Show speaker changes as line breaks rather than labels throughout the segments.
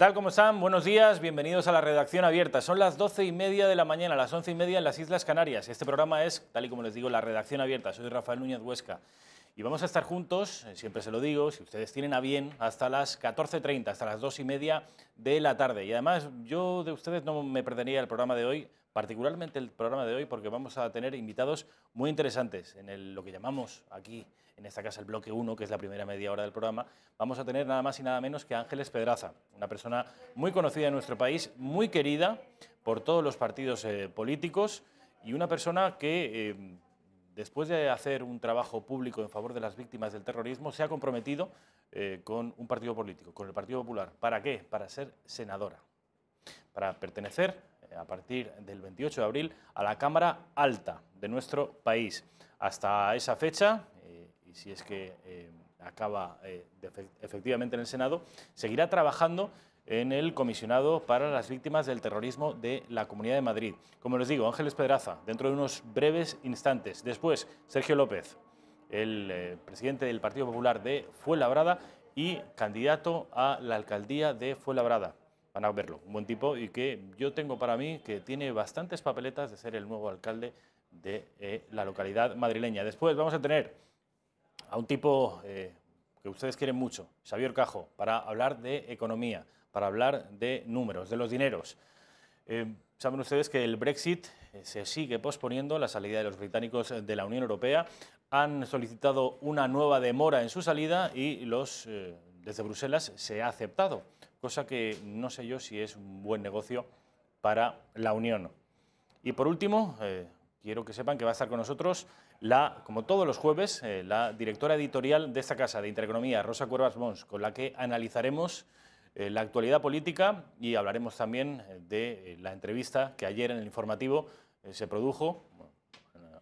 tal? ¿Cómo están? Buenos días, bienvenidos a la redacción abierta. Son las 12:30 de la mañana, las 11:30 en las Islas Canarias. Este programa es, tal y como les digo, la redacción abierta. Soy Rafael Núñez Huesca y vamos a estar juntos, siempre se lo digo, si ustedes tienen a bien, hasta las 14:30, hasta las 2:30 de la tarde. Y además, yo de ustedes no me perdería el programa de hoy, particularmente el programa de hoy, porque vamos a tener invitados muy interesantes en lo que llamamos aquí, en esta casa, el bloque 1, que es la primera media hora del programa. Vamos a tener nada más y nada menos que a Ángeles Pedraza, una persona muy conocida en nuestro país, muy querida por todos los partidos políticos y una persona que, después de hacer un trabajo público en favor de las víctimas del terrorismo, se ha comprometido con un partido político, con el Partido Popular. ¿Para qué? Para ser senadora, para pertenecer a partir del 28 de abril a la Cámara Alta de nuestro país. Hasta esa fecha, y si es que acaba efectivamente en el Senado, seguirá trabajando en el comisionado para las víctimas del terrorismo de la Comunidad de Madrid. Como les digo, Ángeles Pedraza, dentro de unos breves instantes. Después, Sergio López, el presidente del Partido Popular de Fuenlabrada y candidato a la alcaldía de Fuenlabrada. Van a verlo, un buen tipo y que yo tengo para mí que tiene bastantes papeletas de ser el nuevo alcalde de la localidad madrileña. Después vamos a tener a un tipo que ustedes quieren mucho, Xavier Cajo, para hablar de economía, para hablar de números, de los dineros. Saben ustedes que el Brexit se sigue posponiendo, la salida de los británicos de la Unión Europea. Han solicitado una nueva demora en su salida y desde Bruselas se ha aceptado, cosa que no sé yo si es un buen negocio para la Unión. Y por último, quiero que sepan que va a estar con nosotros, como todos los jueves, la directora editorial de esta casa de Intereconomía, Rosa Cuervas Mons, con la que analizaremos la actualidad política y hablaremos también de la entrevista que ayer en el informativo se produjo.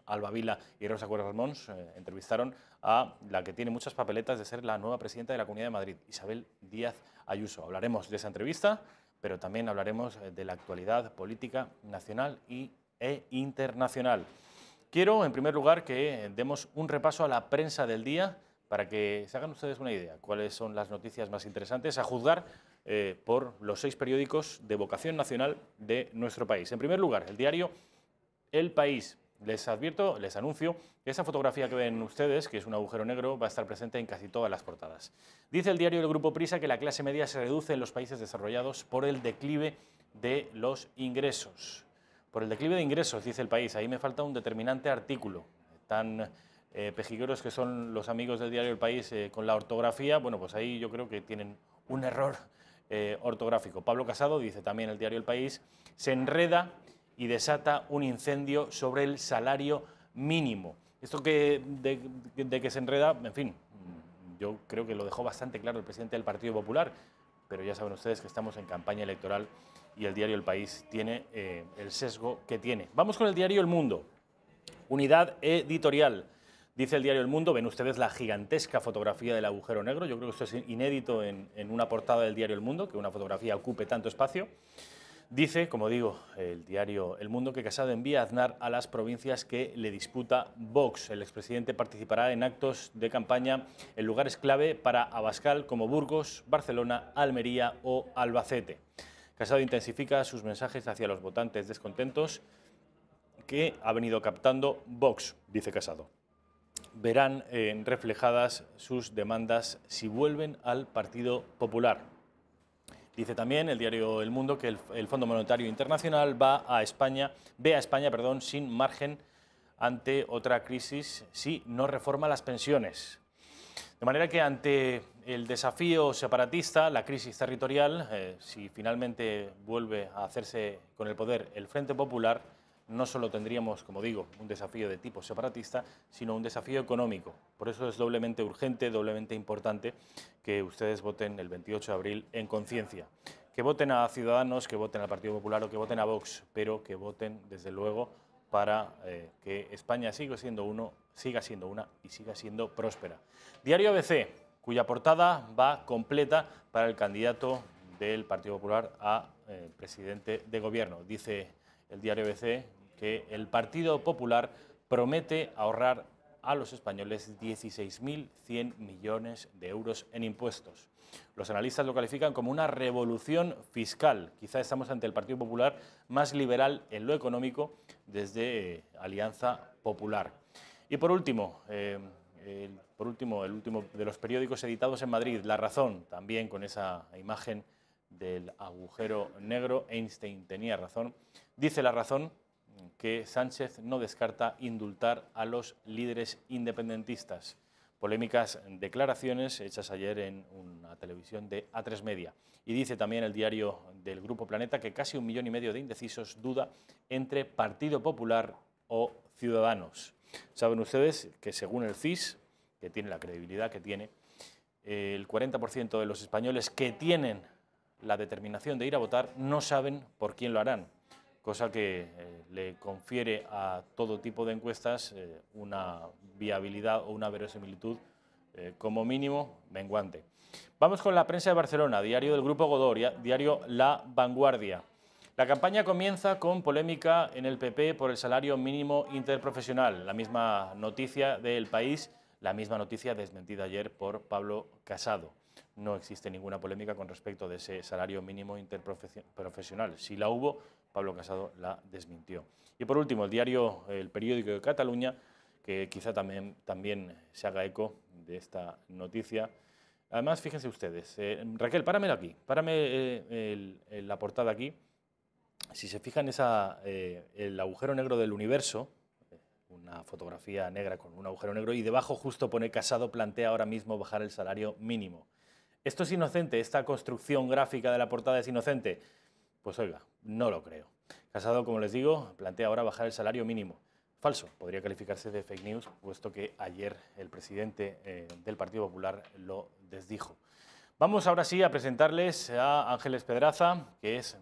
Alba Vila y Rosa Cuervas Mons entrevistaron a la que tiene muchas papeletas de ser la nueva presidenta de la Comunidad de Madrid, Isabel Díaz Ayuso. Hablaremos de esa entrevista, pero también hablaremos de la actualidad política nacional e internacional. Quiero, en primer lugar, que demos un repaso a la prensa del día para que se hagan ustedes una idea cuáles son las noticias más interesantes, a juzgar por los 6 periódicos de vocación nacional de nuestro país. En primer lugar, el diario El País. Les advierto, les anuncio que esa fotografía que ven ustedes, que es un agujero negro, va a estar presente en casi todas las portadas. Dice el diario del Grupo Prisa que la clase media se reduce en los países desarrollados por el declive de los ingresos. Por el declive de ingresos, dice El País. Ahí me falta un determinante artículo. Tan pejigueros que son los amigos del diario El País con la ortografía, bueno, pues ahí yo creo que tienen un error ortográfico. Pablo Casado, dice también el diario El País, se enreda y desata un incendio sobre el salario mínimo. Esto de que se enreda, en fin, yo creo que lo dejó bastante claro el presidente del Partido Popular, pero ya saben ustedes que estamos en campaña electoral y el diario El País tiene el sesgo que tiene. Vamos con el diario El Mundo. Unidad editorial. Dice el diario El Mundo, ven ustedes la gigantesca fotografía del agujero negro. Yo creo que esto es inédito en una portada del diario El Mundo, que una fotografía ocupe tanto espacio. Dice, como digo, el diario El Mundo, que Casado envía a Aznar a las provincias que le disputa Vox. El expresidente participará en actos de campaña en lugares clave para Abascal como Burgos, Barcelona, Almería o Albacete. Casado intensifica sus mensajes hacia los votantes descontentos que ha venido captando Vox, dice Casado. Verán reflejadas sus demandas si vuelven al Partido Popular. Dice también el diario El Mundo que el Fondo Monetario Internacional ve a España, sin margen ante otra crisis si no reforma las pensiones. De manera que ante el desafío separatista, la crisis territorial, si finalmente vuelve a hacerse con el poder el Frente Popular, no solo tendríamos, como digo, un desafío de tipo separatista, sino un desafío económico. Por eso es doblemente urgente, doblemente importante que ustedes voten el 28 de abril en conciencia. Que voten a Ciudadanos, que voten al Partido Popular o que voten a Vox, pero que voten, desde luego, para que España siga siendo una y siga siendo próspera. Diario ABC, cuya portada va completa para el candidato del Partido Popular a presidente de gobierno. Dice el diario ABC que el Partido Popular promete ahorrar a los españoles 16.100 millones de euros en impuestos. Los analistas lo califican como una revolución fiscal. Quizá estamos ante el Partido Popular más liberal en lo económico desde Alianza Popular. Y por último, el último de los periódicos editados en Madrid, La Razón, también con esa imagen del agujero negro. Einstein tenía razón. Dice La Razón que Sánchez no descarta indultar a los líderes independentistas. Polémicas declaraciones hechas ayer en una televisión de A3 Media. Y dice también el diario del Grupo Planeta que casi 1,5 millones de indecisos duda entre Partido Popular o Ciudadanos. Saben ustedes que según el CIS, que tiene la credibilidad que tiene, el 40% de los españoles que tienen la determinación de ir a votar no saben por quién lo harán, cosa que le confiere a todo tipo de encuestas una viabilidad o una verosimilitud como mínimo menguante. Vamos con la prensa de Barcelona, diario del Grupo Godó, diario La Vanguardia. La campaña comienza con polémica en el PP por el salario mínimo interprofesional. La misma noticia del País, la misma noticia desmentida ayer por Pablo Casado. No existe ninguna polémica con respecto de ese salario mínimo interprofesional. Si la hubo, Pablo Casado la desmintió. Y por último, el periódico de Cataluña, que quizá también se haga eco de esta noticia. Además, fíjense ustedes, Raquel, páramelo aquí, párame la portada aquí. Si se fijan, el agujero negro del Universo, una fotografía negra con un agujero negro, y debajo justo pone Casado plantea ahora mismo bajar el salario mínimo. ¿Esto es inocente? ¿Esta construcción gráfica de la portada es inocente? Pues oiga, no lo creo. Casado, como les digo, plantea ahora bajar el salario mínimo. Falso, podría calificarse de fake news, puesto que ayer el presidente del Partido Popular lo desdijo. Vamos ahora sí a presentarles a Ángeles Pedraza, que está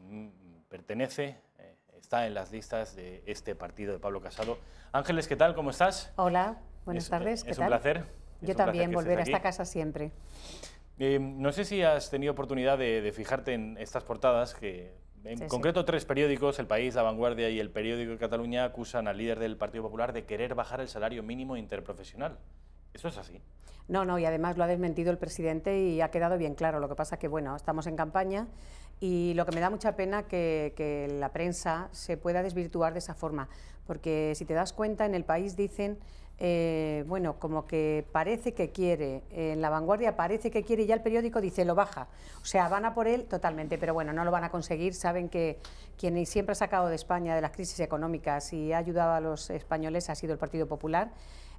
en las listas de este partido de Pablo Casado. Ángeles, ¿qué tal? ¿Cómo estás?
Hola, buenas tardes. ¿Qué tal?
Es un placer.
Yo también, volver a esta casa siempre.
No sé si has tenido oportunidad de fijarte en estas portadas, que en concreto 3 periódicos, El País, La Vanguardia y El Periódico de Cataluña, acusan al líder del Partido Popular de querer bajar el salario mínimo interprofesional. ¿Eso es así?
No, y además lo ha desmentido el presidente y ha quedado bien claro. Lo que pasa que, bueno, estamos en campaña y lo que me da mucha pena que la prensa se pueda desvirtuar de esa forma, porque si te das cuenta, en El País dicen, bueno, como que parece que quiere, en La Vanguardia parece que quiere y ya el periódico dice lo baja. O sea, van a por él totalmente, pero bueno, no lo van a conseguir. Saben que quien siempre ha sacado de España de las crisis económicas y ha ayudado a los españoles ha sido el Partido Popular.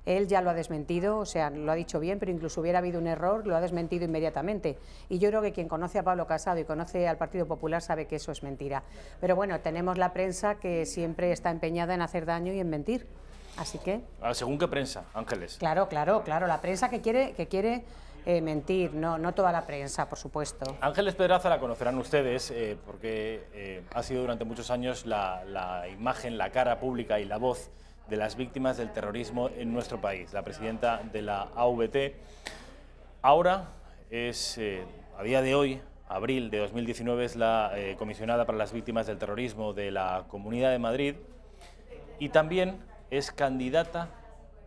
Él ya lo ha desmentido, o sea, lo ha dicho bien, pero incluso hubiera habido un error, lo ha desmentido inmediatamente. Y yo creo que quien conoce a Pablo Casado y conoce al Partido Popular sabe que eso es mentira. Pero bueno, tenemos la prensa que siempre está empeñada en hacer daño y en mentir. Así que...
¿Según qué prensa, Ángeles?
Claro, la prensa que quiere mentir, no toda la prensa, por supuesto.
Ángeles Pedraza la conocerán ustedes porque ha sido durante muchos años la imagen, la cara pública y la voz de las víctimas del terrorismo en nuestro país, la presidenta de la AVT. Ahora a día de hoy, abril de 2019, es la comisionada para las víctimas del terrorismo de la Comunidad de Madrid y también es candidata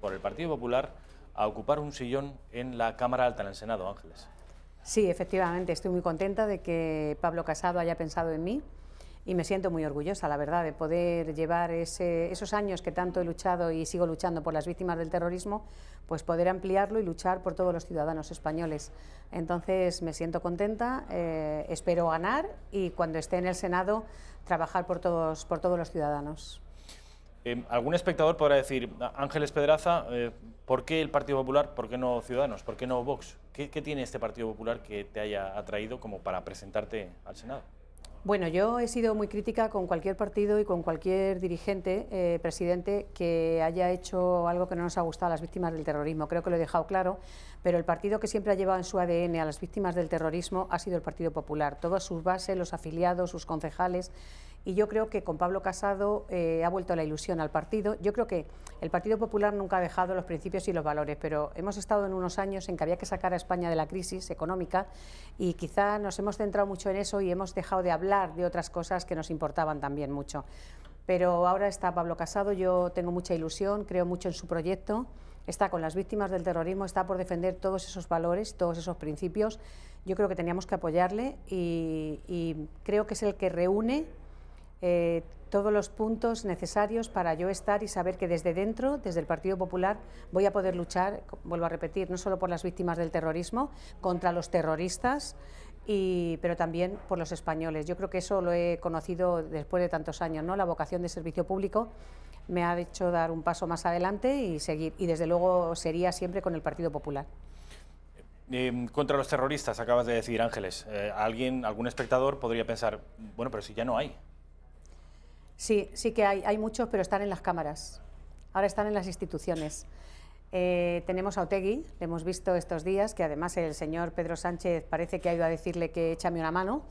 por el Partido Popular a ocupar un sillón en la Cámara Alta, en el Senado, Ángeles.
Sí, efectivamente, estoy muy contenta de que Pablo Casado haya pensado en mí. Y me siento muy orgullosa, la verdad, de poder llevar esos años que tanto he luchado y sigo luchando por las víctimas del terrorismo, pues poder ampliarlo y luchar por todos los ciudadanos españoles. Entonces me siento contenta, espero ganar y cuando esté en el Senado trabajar por todos los ciudadanos.
Algún espectador podrá decir, Ángeles Pedraza, ¿por qué el Partido Popular, por qué no Ciudadanos, por qué no Vox? ¿Qué tiene este Partido Popular que te haya atraído como para presentarte al Senado?
Bueno, yo he sido muy crítica con cualquier partido y con cualquier dirigente, presidente, que haya hecho algo que no nos ha gustado a las víctimas del terrorismo. Creo que lo he dejado claro, pero el partido que siempre ha llevado en su ADN a las víctimas del terrorismo ha sido el Partido Popular. Todas sus bases, los afiliados, sus concejales. Y yo creo que con Pablo Casado ha vuelto la ilusión al partido. Yo creo que el Partido Popular nunca ha dejado los principios y los valores, pero hemos estado en unos años en que había que sacar a España de la crisis económica y quizá nos hemos centrado mucho en eso y hemos dejado de hablar de otras cosas que nos importaban también mucho. Pero ahora está Pablo Casado, yo tengo mucha ilusión, creo mucho en su proyecto está con las víctimas del terrorismo, está por defender todos esos valores, todos esos principios. Yo creo que teníamos que apoyarle y creo que es el que reúne todos los puntos necesarios para yo estar y saber que desde dentro, desde el Partido Popular, voy a poder luchar, vuelvo a repetir, no solo por las víctimas del terrorismo, contra los terroristas, pero también por los españoles. Yo creo que eso lo he conocido después de tantos años, ¿no? La vocación de servicio público me ha hecho dar un paso más adelante y seguir, y desde luego sería siempre con el Partido Popular.
Contra los terroristas, acabas de decir, Ángeles. Algún espectador podría pensar, bueno, pero si ya no hay.
Sí, sí que hay muchos, pero están en las cámaras, ahora están en las instituciones. Tenemos a Otegi, le hemos visto estos días, que además el señor Pedro Sánchez parece que ha ido a decirle que échame una mano,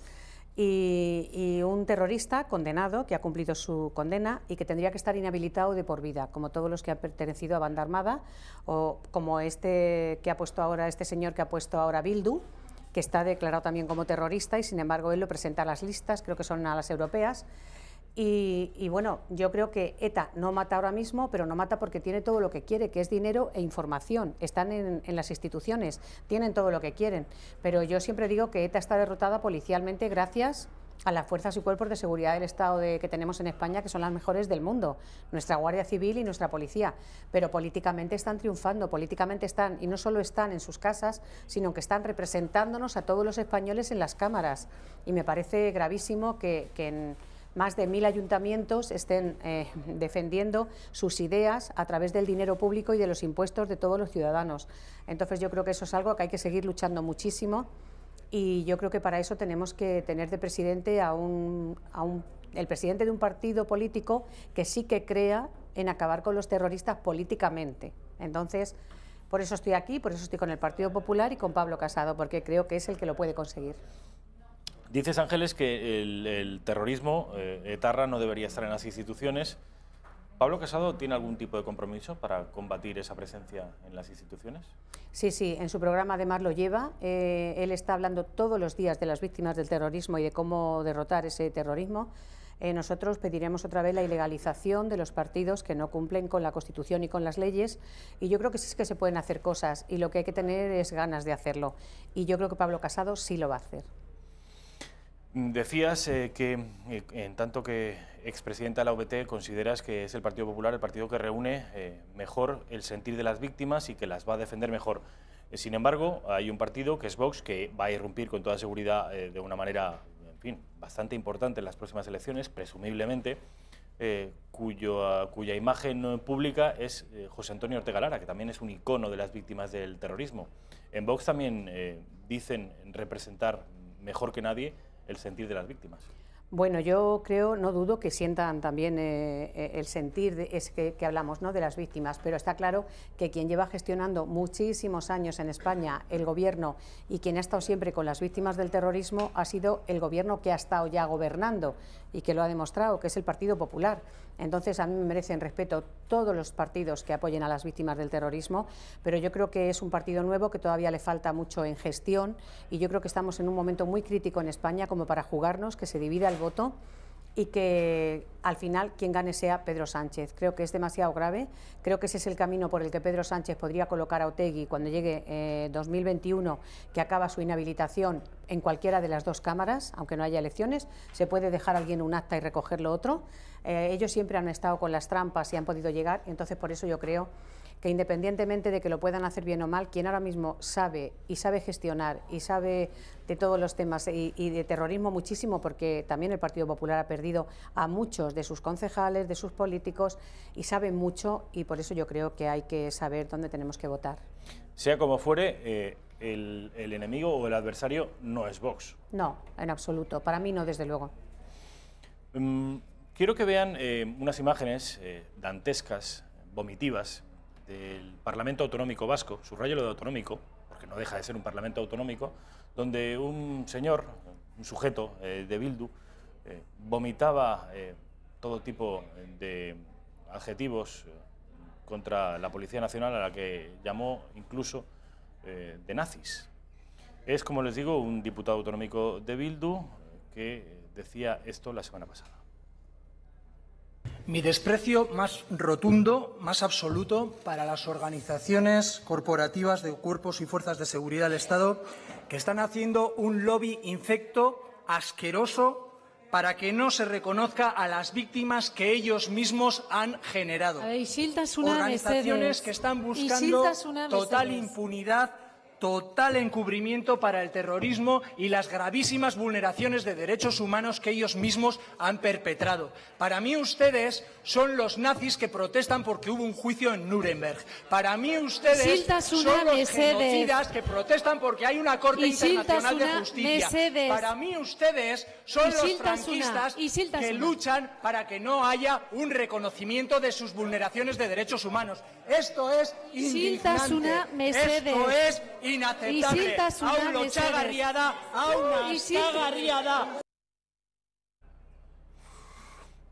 y un terrorista condenado, que ha cumplido su condena y que tendría que estar inhabilitado de por vida, como todos los que han pertenecido a banda armada, o como este señor que ha puesto ahora Bildu, que está declarado también como terrorista y sin embargo él lo presenta a las listas, creo que son a las europeas. Y bueno, yo creo que ETA no mata ahora mismo, pero no mata porque tiene todo lo que quiere, que es dinero e información. Están en las instituciones, tienen todo lo que quieren. Pero yo siempre digo que ETA está derrotada policialmente gracias a las fuerzas y cuerpos de seguridad del Estado que tenemos en España, que son las mejores del mundo, nuestra Guardia Civil y nuestra policía. Pero políticamente están triunfando, políticamente están, y no solo están en sus casas, sino que están representándonos a todos los españoles en las cámaras. Y me parece gravísimo que en más de 1000 ayuntamientos estén defendiendo sus ideas a través del dinero público y de los impuestos de todos los ciudadanos. Entonces yo creo que eso es algo que hay que seguir luchando muchísimo y yo creo que para eso tenemos que tener de presidente el presidente de un partido político que sí que crea en acabar con los terroristas políticamente. Entonces, por eso estoy aquí, por eso estoy con el Partido Popular y con Pablo Casado, porque creo que es el que lo puede conseguir.
Dices, Ángeles, que el terrorismo etarra no debería estar en las instituciones. ¿Pablo Casado tiene algún tipo de compromiso para combatir esa presencia en las instituciones?
Sí, sí, en su programa además lo lleva. Él está hablando todos los días de las víctimas del terrorismo y de cómo derrotar ese terrorismo. Nosotros pediremos otra vez la ilegalización de los partidos que no cumplen con la Constitución y con las leyes, y yo creo que sí es que se pueden hacer cosas y lo que hay que tener es ganas de hacerlo, y yo creo que Pablo Casado sí lo va a hacer.
Decías que, en tanto que expresidenta de la OBT, consideras que es el Partido Popular el partido que reúne mejor el sentir de las víctimas y que las va a defender mejor. Sin embargo, hay un partido, que es Vox, que va a irrumpir con toda seguridad de una manera, en fin, bastante importante en las próximas elecciones, presumiblemente, cuya imagen pública es José Antonio Ortega Lara, que también es un icono de las víctimas del terrorismo. En Vox también dicen representar mejor que nadie el sentir de las víctimas.
Bueno, yo creo, no dudo que sientan también el sentir que hablamos, ¿no?, de las víctimas, pero está claro que quien lleva gestionando muchísimos años en España el gobierno y quien ha estado siempre con las víctimas del terrorismo ha sido el gobierno que ha estado ya gobernando y que lo ha demostrado, que es el Partido Popular. Entonces, a mí me merecen respeto todos los partidos que apoyen a las víctimas del terrorismo, pero yo creo que es un partido nuevo que todavía le falta mucho en gestión y yo creo que estamos en un momento muy crítico en España como para jugarnos, que se divida el voto y que al final quien gane sea Pedro Sánchez. Creo que es demasiado grave, creo que ese es el camino por el que Pedro Sánchez podría colocar a Otegi cuando llegue 2021, que acaba su inhabilitación en cualquiera de las dos cámaras, aunque no haya elecciones, se puede dejar a alguien un acta y recogerlo otro. Ellos siempre han estado con las trampas y han podido llegar, entonces por eso yo creo que independientemente de que lo puedan hacer bien o mal, quien ahora mismo sabe gestionar y sabe de todos los temas y de terrorismo muchísimo, porque también el Partido Popular ha perdido a muchos de sus concejales, de sus políticos, y sabe mucho, y por eso yo creo que hay que saber dónde tenemos que votar.
Sea como fuere, el enemigo o el adversario no es Vox.
No, en absoluto. Para mí no, desde luego.
Quiero que vean unas imágenes dantescas, vomitivas, del Parlamento Autonómico Vasco, subrayo lo de autonómico, porque no deja de ser un Parlamento autonómico, donde un señor, un sujeto de Bildu, vomitaba todo tipo de adjetivos contra la Policía Nacional, a la que llamó incluso de nazis. Es, como les digo, un diputado autonómico de Bildu que decía esto la semana pasada.
Mi desprecio más rotundo, más absoluto para las organizaciones corporativas de cuerpos y fuerzas de seguridad del Estado que están haciendo un lobby infecto, asqueroso, para que no se reconozca a las víctimas que ellos mismos han generado. Organizaciones que están buscando total impunidad, total encubrimiento para el terrorismo y las gravísimas vulneraciones de derechos humanos que ellos mismos han perpetrado. Para mí ustedes son los nazis que protestan porque hubo un juicio en Nuremberg. Para mí ustedes son los genocidas que protestan porque hay una Corte Internacional de Justicia. Para mí ustedes son los franquistas que luchan para que no haya un reconocimiento de sus vulneraciones de derechos humanos. Esto es indignante. Esto es inaceptable. Aulo txagarria, auna txagarria.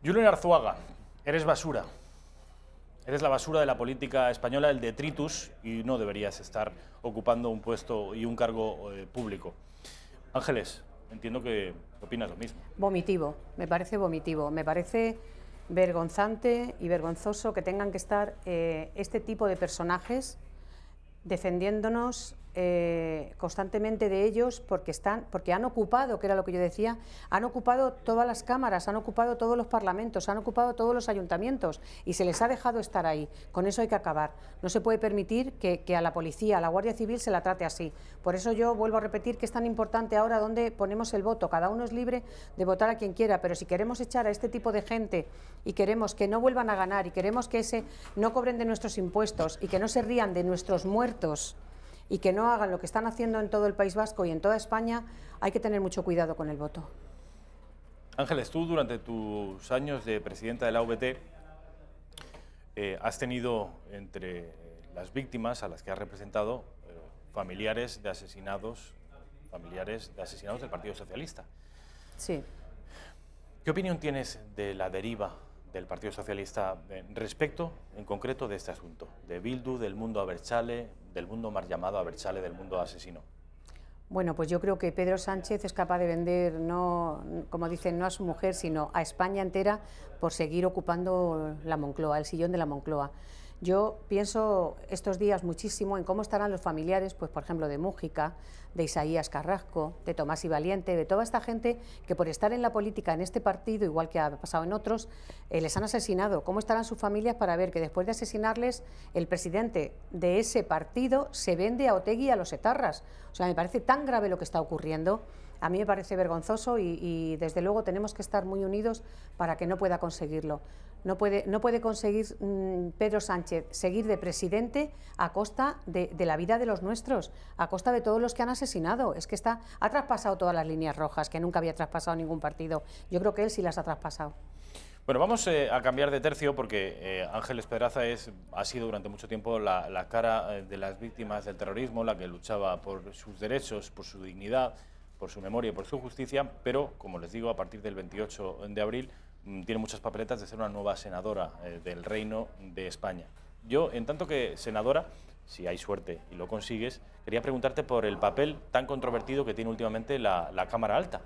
Julen Arzuaga, eres basura. Eres la basura de la política española, el detritus, y no deberías estar ocupando un puesto y un cargo público. Ángeles, entiendo que opinas lo mismo.
Vomitivo, me parece vergonzante y vergonzoso que tengan que estar este tipo de personajes defendiéndonos constantemente de ellos porque han ocupado, que era lo que yo decía, han ocupado todas las cámaras, han ocupado todos los parlamentos, han ocupado todos los ayuntamientos y se les ha dejado estar ahí. Con eso hay que acabar. No se puede permitir que a la policía, a la Guardia Civil se la trate así. Por eso yo vuelvo a repetir que es tan importante ahora dónde ponemos el voto. Cada uno es libre de votar a quien quiera, pero si queremos echar a este tipo de gente y queremos que no vuelvan a ganar y queremos que no cobren de nuestros impuestos y que no se rían de nuestros muertos y que no hagan lo que están haciendo en todo el País Vasco y en toda España, hay que tener mucho cuidado con el voto.
Ángeles, tú durante tus años de presidenta de la AVT has tenido entre las víctimas a las que has representado familiares de asesinados del Partido Socialista.
Sí.
¿Qué opinión tienes de la deriva del Partido Socialista respecto, en concreto, de este asunto? De Bildu, del mundo Abertzale, del mundo mal llamado Abertzale, del mundo asesino.
Bueno, pues yo creo que Pedro Sánchez es capaz de vender, no, como dicen, no a su mujer, sino a España entera por seguir ocupando la Moncloa, el sillón de la Moncloa. Yo pienso estos días muchísimo en cómo estarán los familiares, pues por ejemplo de Mújica, de Isaías Carrasco, de Tomás y Valiente, de toda esta gente que por estar en la política en este partido, igual que ha pasado en otros, les han asesinado. ¿Cómo estarán sus familias para ver que después de asesinarles el presidente de ese partido se vende a Otegi y a los etarras? O sea, me parece tan grave lo que está ocurriendo. A mí me parece vergonzoso y desde luego tenemos que estar muy unidos para que no pueda conseguirlo. No puede conseguir Pedro Sánchez seguir de presidente a costa de la vida de los nuestros, a costa de todos los que han asesinado. Es que ha traspasado todas las líneas rojas que nunca había traspasado ningún partido. Yo creo que él sí las ha traspasado.
Bueno, vamos a cambiar de tercio porque Ángeles Pedraza ha sido durante mucho tiempo la cara de las víctimas del terrorismo, la que luchaba por sus derechos, por su dignidad, por su memoria y por su justicia, pero, como les digo, a partir del 28 de abril tiene muchas papeletas de ser una nueva senadora del Reino de España. Yo, en tanto que senadora, si hay suerte y lo consigues, quería preguntarte por el papel tan controvertido que tiene últimamente la Cámara Alta.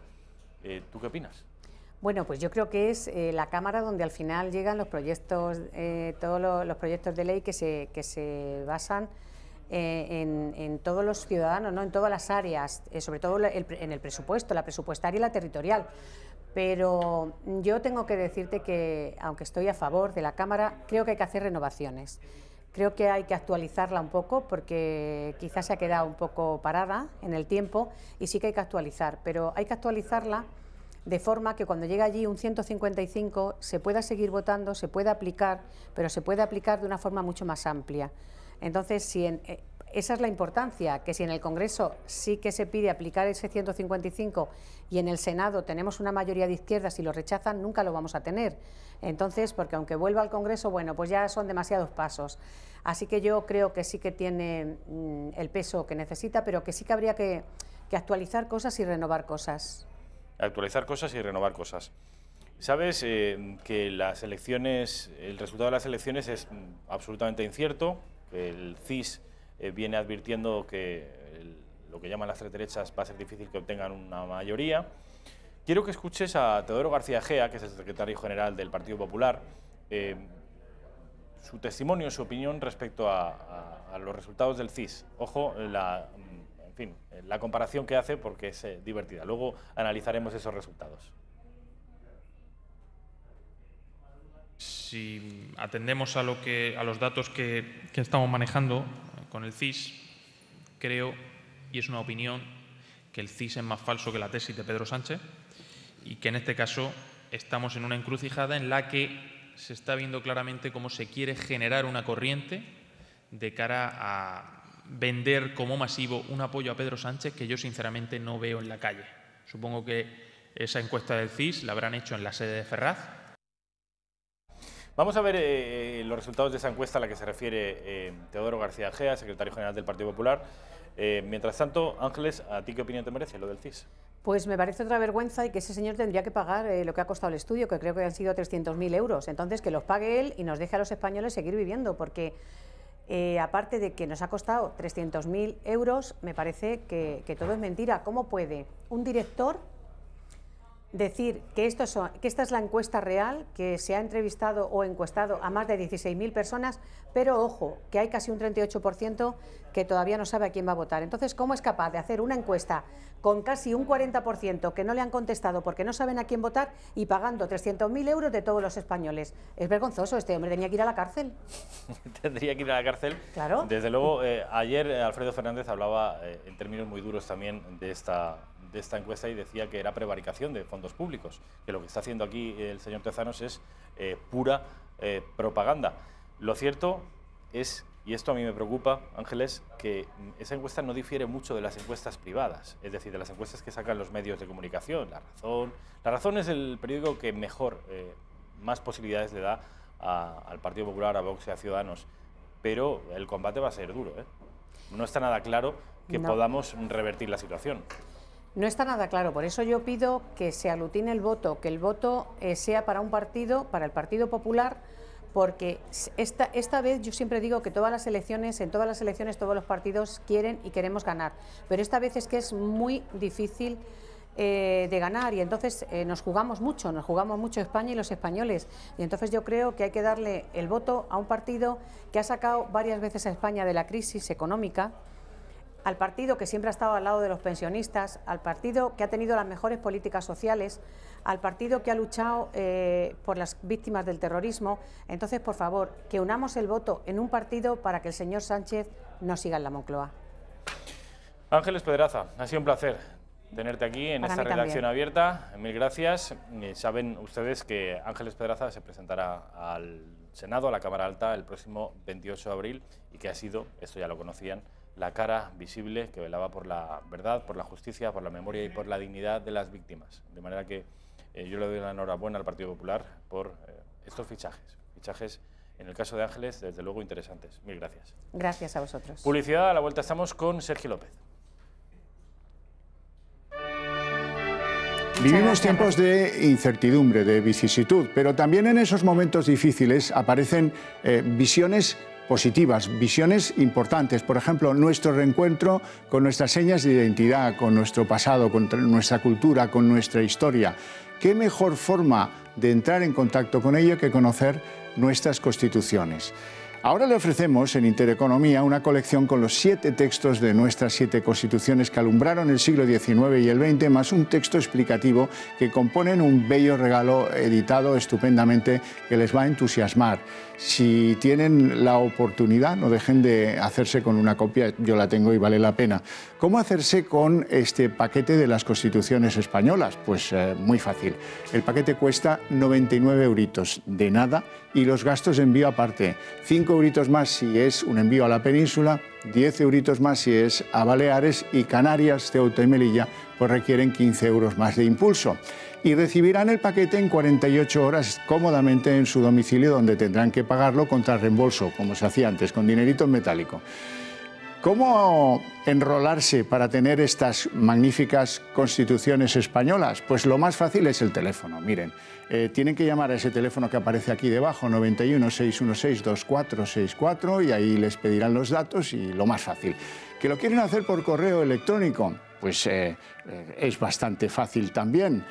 ¿Tú qué opinas?
Bueno, pues yo creo que es la Cámara donde al final llegan los proyectos, todos los proyectos de ley que se basan en todos los ciudadanos, ¿no? En todas las áreas, sobre todo en el presupuesto, la presupuestaria y la territorial. Pero yo tengo que decirte que, aunque estoy a favor de la Cámara, creo que hay que hacer renovaciones. Creo que hay que actualizarla un poco porque quizás se ha quedado un poco parada en el tiempo y sí que hay que actualizar, pero hay que actualizarla de forma que cuando llegue allí un 155 se pueda seguir votando, se pueda aplicar, pero se puede aplicar de una forma mucho más amplia. Entonces, esa es la importancia, que si en el Congreso sí que se pide aplicar ese 155 y en el Senado tenemos una mayoría de izquierdas y lo rechazan, nunca lo vamos a tener. Entonces, porque aunque vuelva al Congreso, bueno, pues ya son demasiados pasos. Así que yo creo que sí que tiene el peso que necesita, pero que sí que habría que actualizar cosas y renovar cosas.
Actualizar cosas y renovar cosas. Sabes que las elecciones, el resultado de las elecciones es absolutamente incierto, que el CIS viene advirtiendo que lo que llaman las tres derechas va a ser difícil que obtengan una mayoría. Quiero que escuches a Teodoro García Egea, que es el secretario general del Partido Popular, su testimonio, su opinión respecto a los resultados del CIS. Ojo, en fin, la comparación que hace, porque es divertida. Luego analizaremos esos resultados.
Si atendemos a los datos que estamos manejando con el CIS, creo, y es una opinión, que el CIS es más falso que la tesis de Pedro Sánchez y que en este caso estamos en una encrucijada en la que se está viendo claramente cómo se quiere generar una corriente de cara a vender como masivo un apoyo a Pedro Sánchez que yo sinceramente no veo en la calle. Supongo que esa encuesta del CIS la habrán hecho en la sede de Ferraz.
Vamos a ver los resultados de esa encuesta a la que se refiere Teodoro García Egea, secretario general del Partido Popular. Mientras tanto, Ángeles, ¿a ti qué opinión te merece lo del CIS?
Pues me parece otra vergüenza y que ese señor tendría que pagar lo que ha costado el estudio, que creo que han sido 300.000 euros. Entonces, que los pague él y nos deje a los españoles seguir viviendo, porque aparte de que nos ha costado 300.000 euros, me parece que todo es mentira. ¿Cómo puede un director decir que esta es la encuesta real, que se ha entrevistado o encuestado a más de 16.000 personas, pero ojo, que hay casi un 38% que todavía no sabe a quién va a votar? Entonces, ¿cómo es capaz de hacer una encuesta con casi un 40% que no le han contestado porque no saben a quién votar y pagando 300.000 euros de todos los españoles? Es vergonzoso, este hombre tenía que ir a la cárcel.
Tendría que ir a la cárcel.
Claro.
Desde luego, ayer Alfredo Fernández hablaba en términos muy duros también de esta encuesta y decía que era prevaricación de fondos públicos, que lo que está haciendo aquí el señor Tezanos es pura propaganda. Lo cierto es, y esto a mí me preocupa, Ángeles, que esa encuesta no difiere mucho de las encuestas privadas, es decir, de las encuestas que sacan los medios de comunicación. La Razón es el periódico que mejor, más posibilidades le da al Partido Popular, a Vox y a Ciudadanos, pero el combate va a ser duro, ¿eh? No está nada claro que podamos revertir la situación.
No está nada claro, por eso yo pido que se aglutine el voto, que el voto sea para un partido, para el Partido Popular, porque esta vez yo siempre digo que en todas las elecciones todos los partidos quieren y queremos ganar, pero esta vez es que es muy difícil de ganar y entonces nos jugamos mucho España y los españoles, y entonces yo creo que hay que darle el voto a un partido que ha sacado varias veces a España de la crisis económica, al partido que siempre ha estado al lado de los pensionistas, al partido que ha tenido las mejores políticas sociales, al partido que ha luchado por las víctimas del terrorismo. Entonces, por favor, que unamos el voto en un partido para que el señor Sánchez no siga en la Moncloa.
Ángeles Pedraza, ha sido un placer tenerte aquí en esta redacción abierta. Mil gracias. Saben ustedes que Ángeles Pedraza se presentará al Senado, a la Cámara Alta, el próximo 28 de abril y que ha sido, esto ya lo conocían, la cara visible que velaba por la verdad, por la justicia, por la memoria y por la dignidad de las víctimas. De manera que yo le doy la enhorabuena al Partido Popular por estos fichajes, en el caso de Ángeles, desde luego interesantes. Mil gracias.
Gracias a vosotros.
Publicidad, a la vuelta estamos con Sergio López.
Vivimos tiempos de incertidumbre, de vicisitud, pero también en esos momentos difíciles aparecen visiones positivas, visiones importantes. Por ejemplo, nuestro reencuentro con nuestras señas de identidad, con nuestro pasado, con nuestra cultura, con nuestra historia. ¿Qué mejor forma de entrar en contacto con ello que conocer nuestras constituciones? Ahora le ofrecemos en Intereconomía una colección con los 7 textos de nuestras 7 constituciones que alumbraron el siglo XIX y el XX, más un texto explicativo que componen un bello regalo editado estupendamente que les va a entusiasmar. Si tienen la oportunidad, no dejen de hacerse con una copia, yo la tengo y vale la pena. ¿Cómo hacerse con este paquete de las constituciones españolas? Pues muy fácil. El paquete cuesta 99 euritos de nada y los gastos de envío aparte. 5 euritos más si es un envío a la península, 10 euritos más si es a Baleares y Canarias, Ceuta y Melilla pues requieren 15 euros más de impulso. Y recibirán el paquete en 48 horas cómodamente en su domicilio, donde tendrán que pagarlo contra reembolso, como se hacía antes, con dinerito en metálico. ¿Cómo enrolarse para tener estas magníficas constituciones españolas? Pues lo más fácil es el teléfono. Miren, tienen que llamar a ese teléfono que aparece aquí debajo, 91 616 2464, y ahí les pedirán los datos y lo más fácil. ¿Que lo quieren hacer por correo electrónico? Pues es bastante fácil también.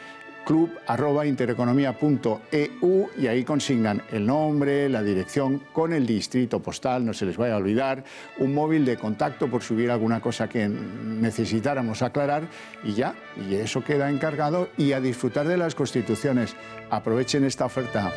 club@intereconomia.eu y ahí consignan el nombre, la dirección con el distrito postal, no se les vaya a olvidar, un móvil de contacto por si hubiera alguna cosa que necesitáramos aclarar y ya, y eso queda encargado y a disfrutar de las constituciones. Aprovechen esta oferta.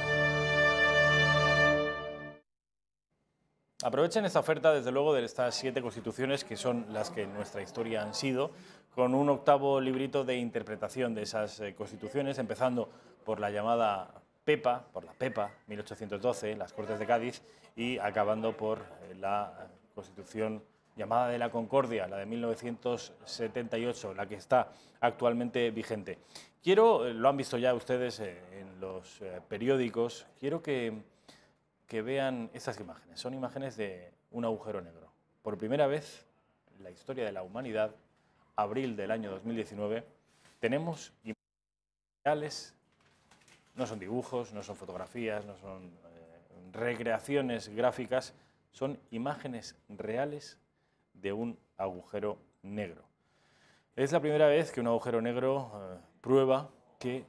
Aprovechen esta oferta, desde luego, de estas 7 constituciones que son las que en nuestra historia han sido, con un 8º librito de interpretación de esas constituciones, empezando por la llamada PEPA, por la PEPA, 1812, las Cortes de Cádiz, y acabando por la constitución llamada de la Concordia, la de 1978, la que está actualmente vigente. Quiero, lo han visto ya ustedes en los periódicos, quiero que vean estas imágenes. Son imágenes de un agujero negro. Por primera vez en la historia de la humanidad, abril del año 2019, tenemos imágenes reales, no son dibujos, no son fotografías, no son recreaciones gráficas, son imágenes reales de un agujero negro. Es la primera vez que un agujero negro prueba que,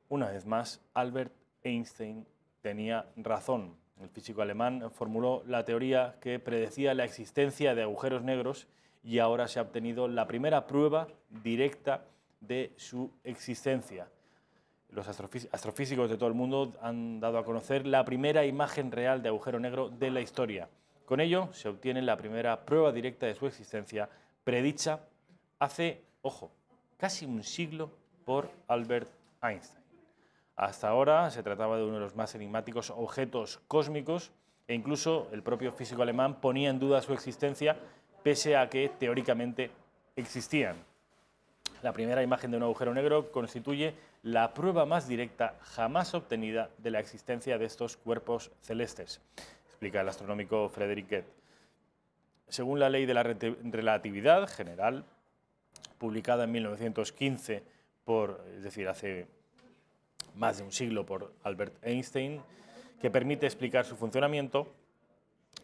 una vez más, Albert Einstein tenía razón. El físico alemán formuló la teoría que predecía la existencia de agujeros negros y ahora se ha obtenido la primera prueba directa de su existencia. Los astrofísicos de todo el mundo han dado a conocer la primera imagen real de agujero negro de la historia. Con ello se obtiene la primera prueba directa de su existencia, predicha hace, ojo, casi un siglo por Albert Einstein. Hasta ahora se trataba de uno de los más enigmáticos objetos cósmicos e incluso el propio físico alemán ponía en duda su existencia, pese a que teóricamente existían. La primera imagen de un agujero negro constituye la prueba más directa jamás obtenida de la existencia de estos cuerpos celestes, explica el astronómico Frederick Getz. Según la ley de la relatividad general, publicada en 1915 es decir, hace más de un siglo por Albert Einstein, que permite explicar su funcionamiento,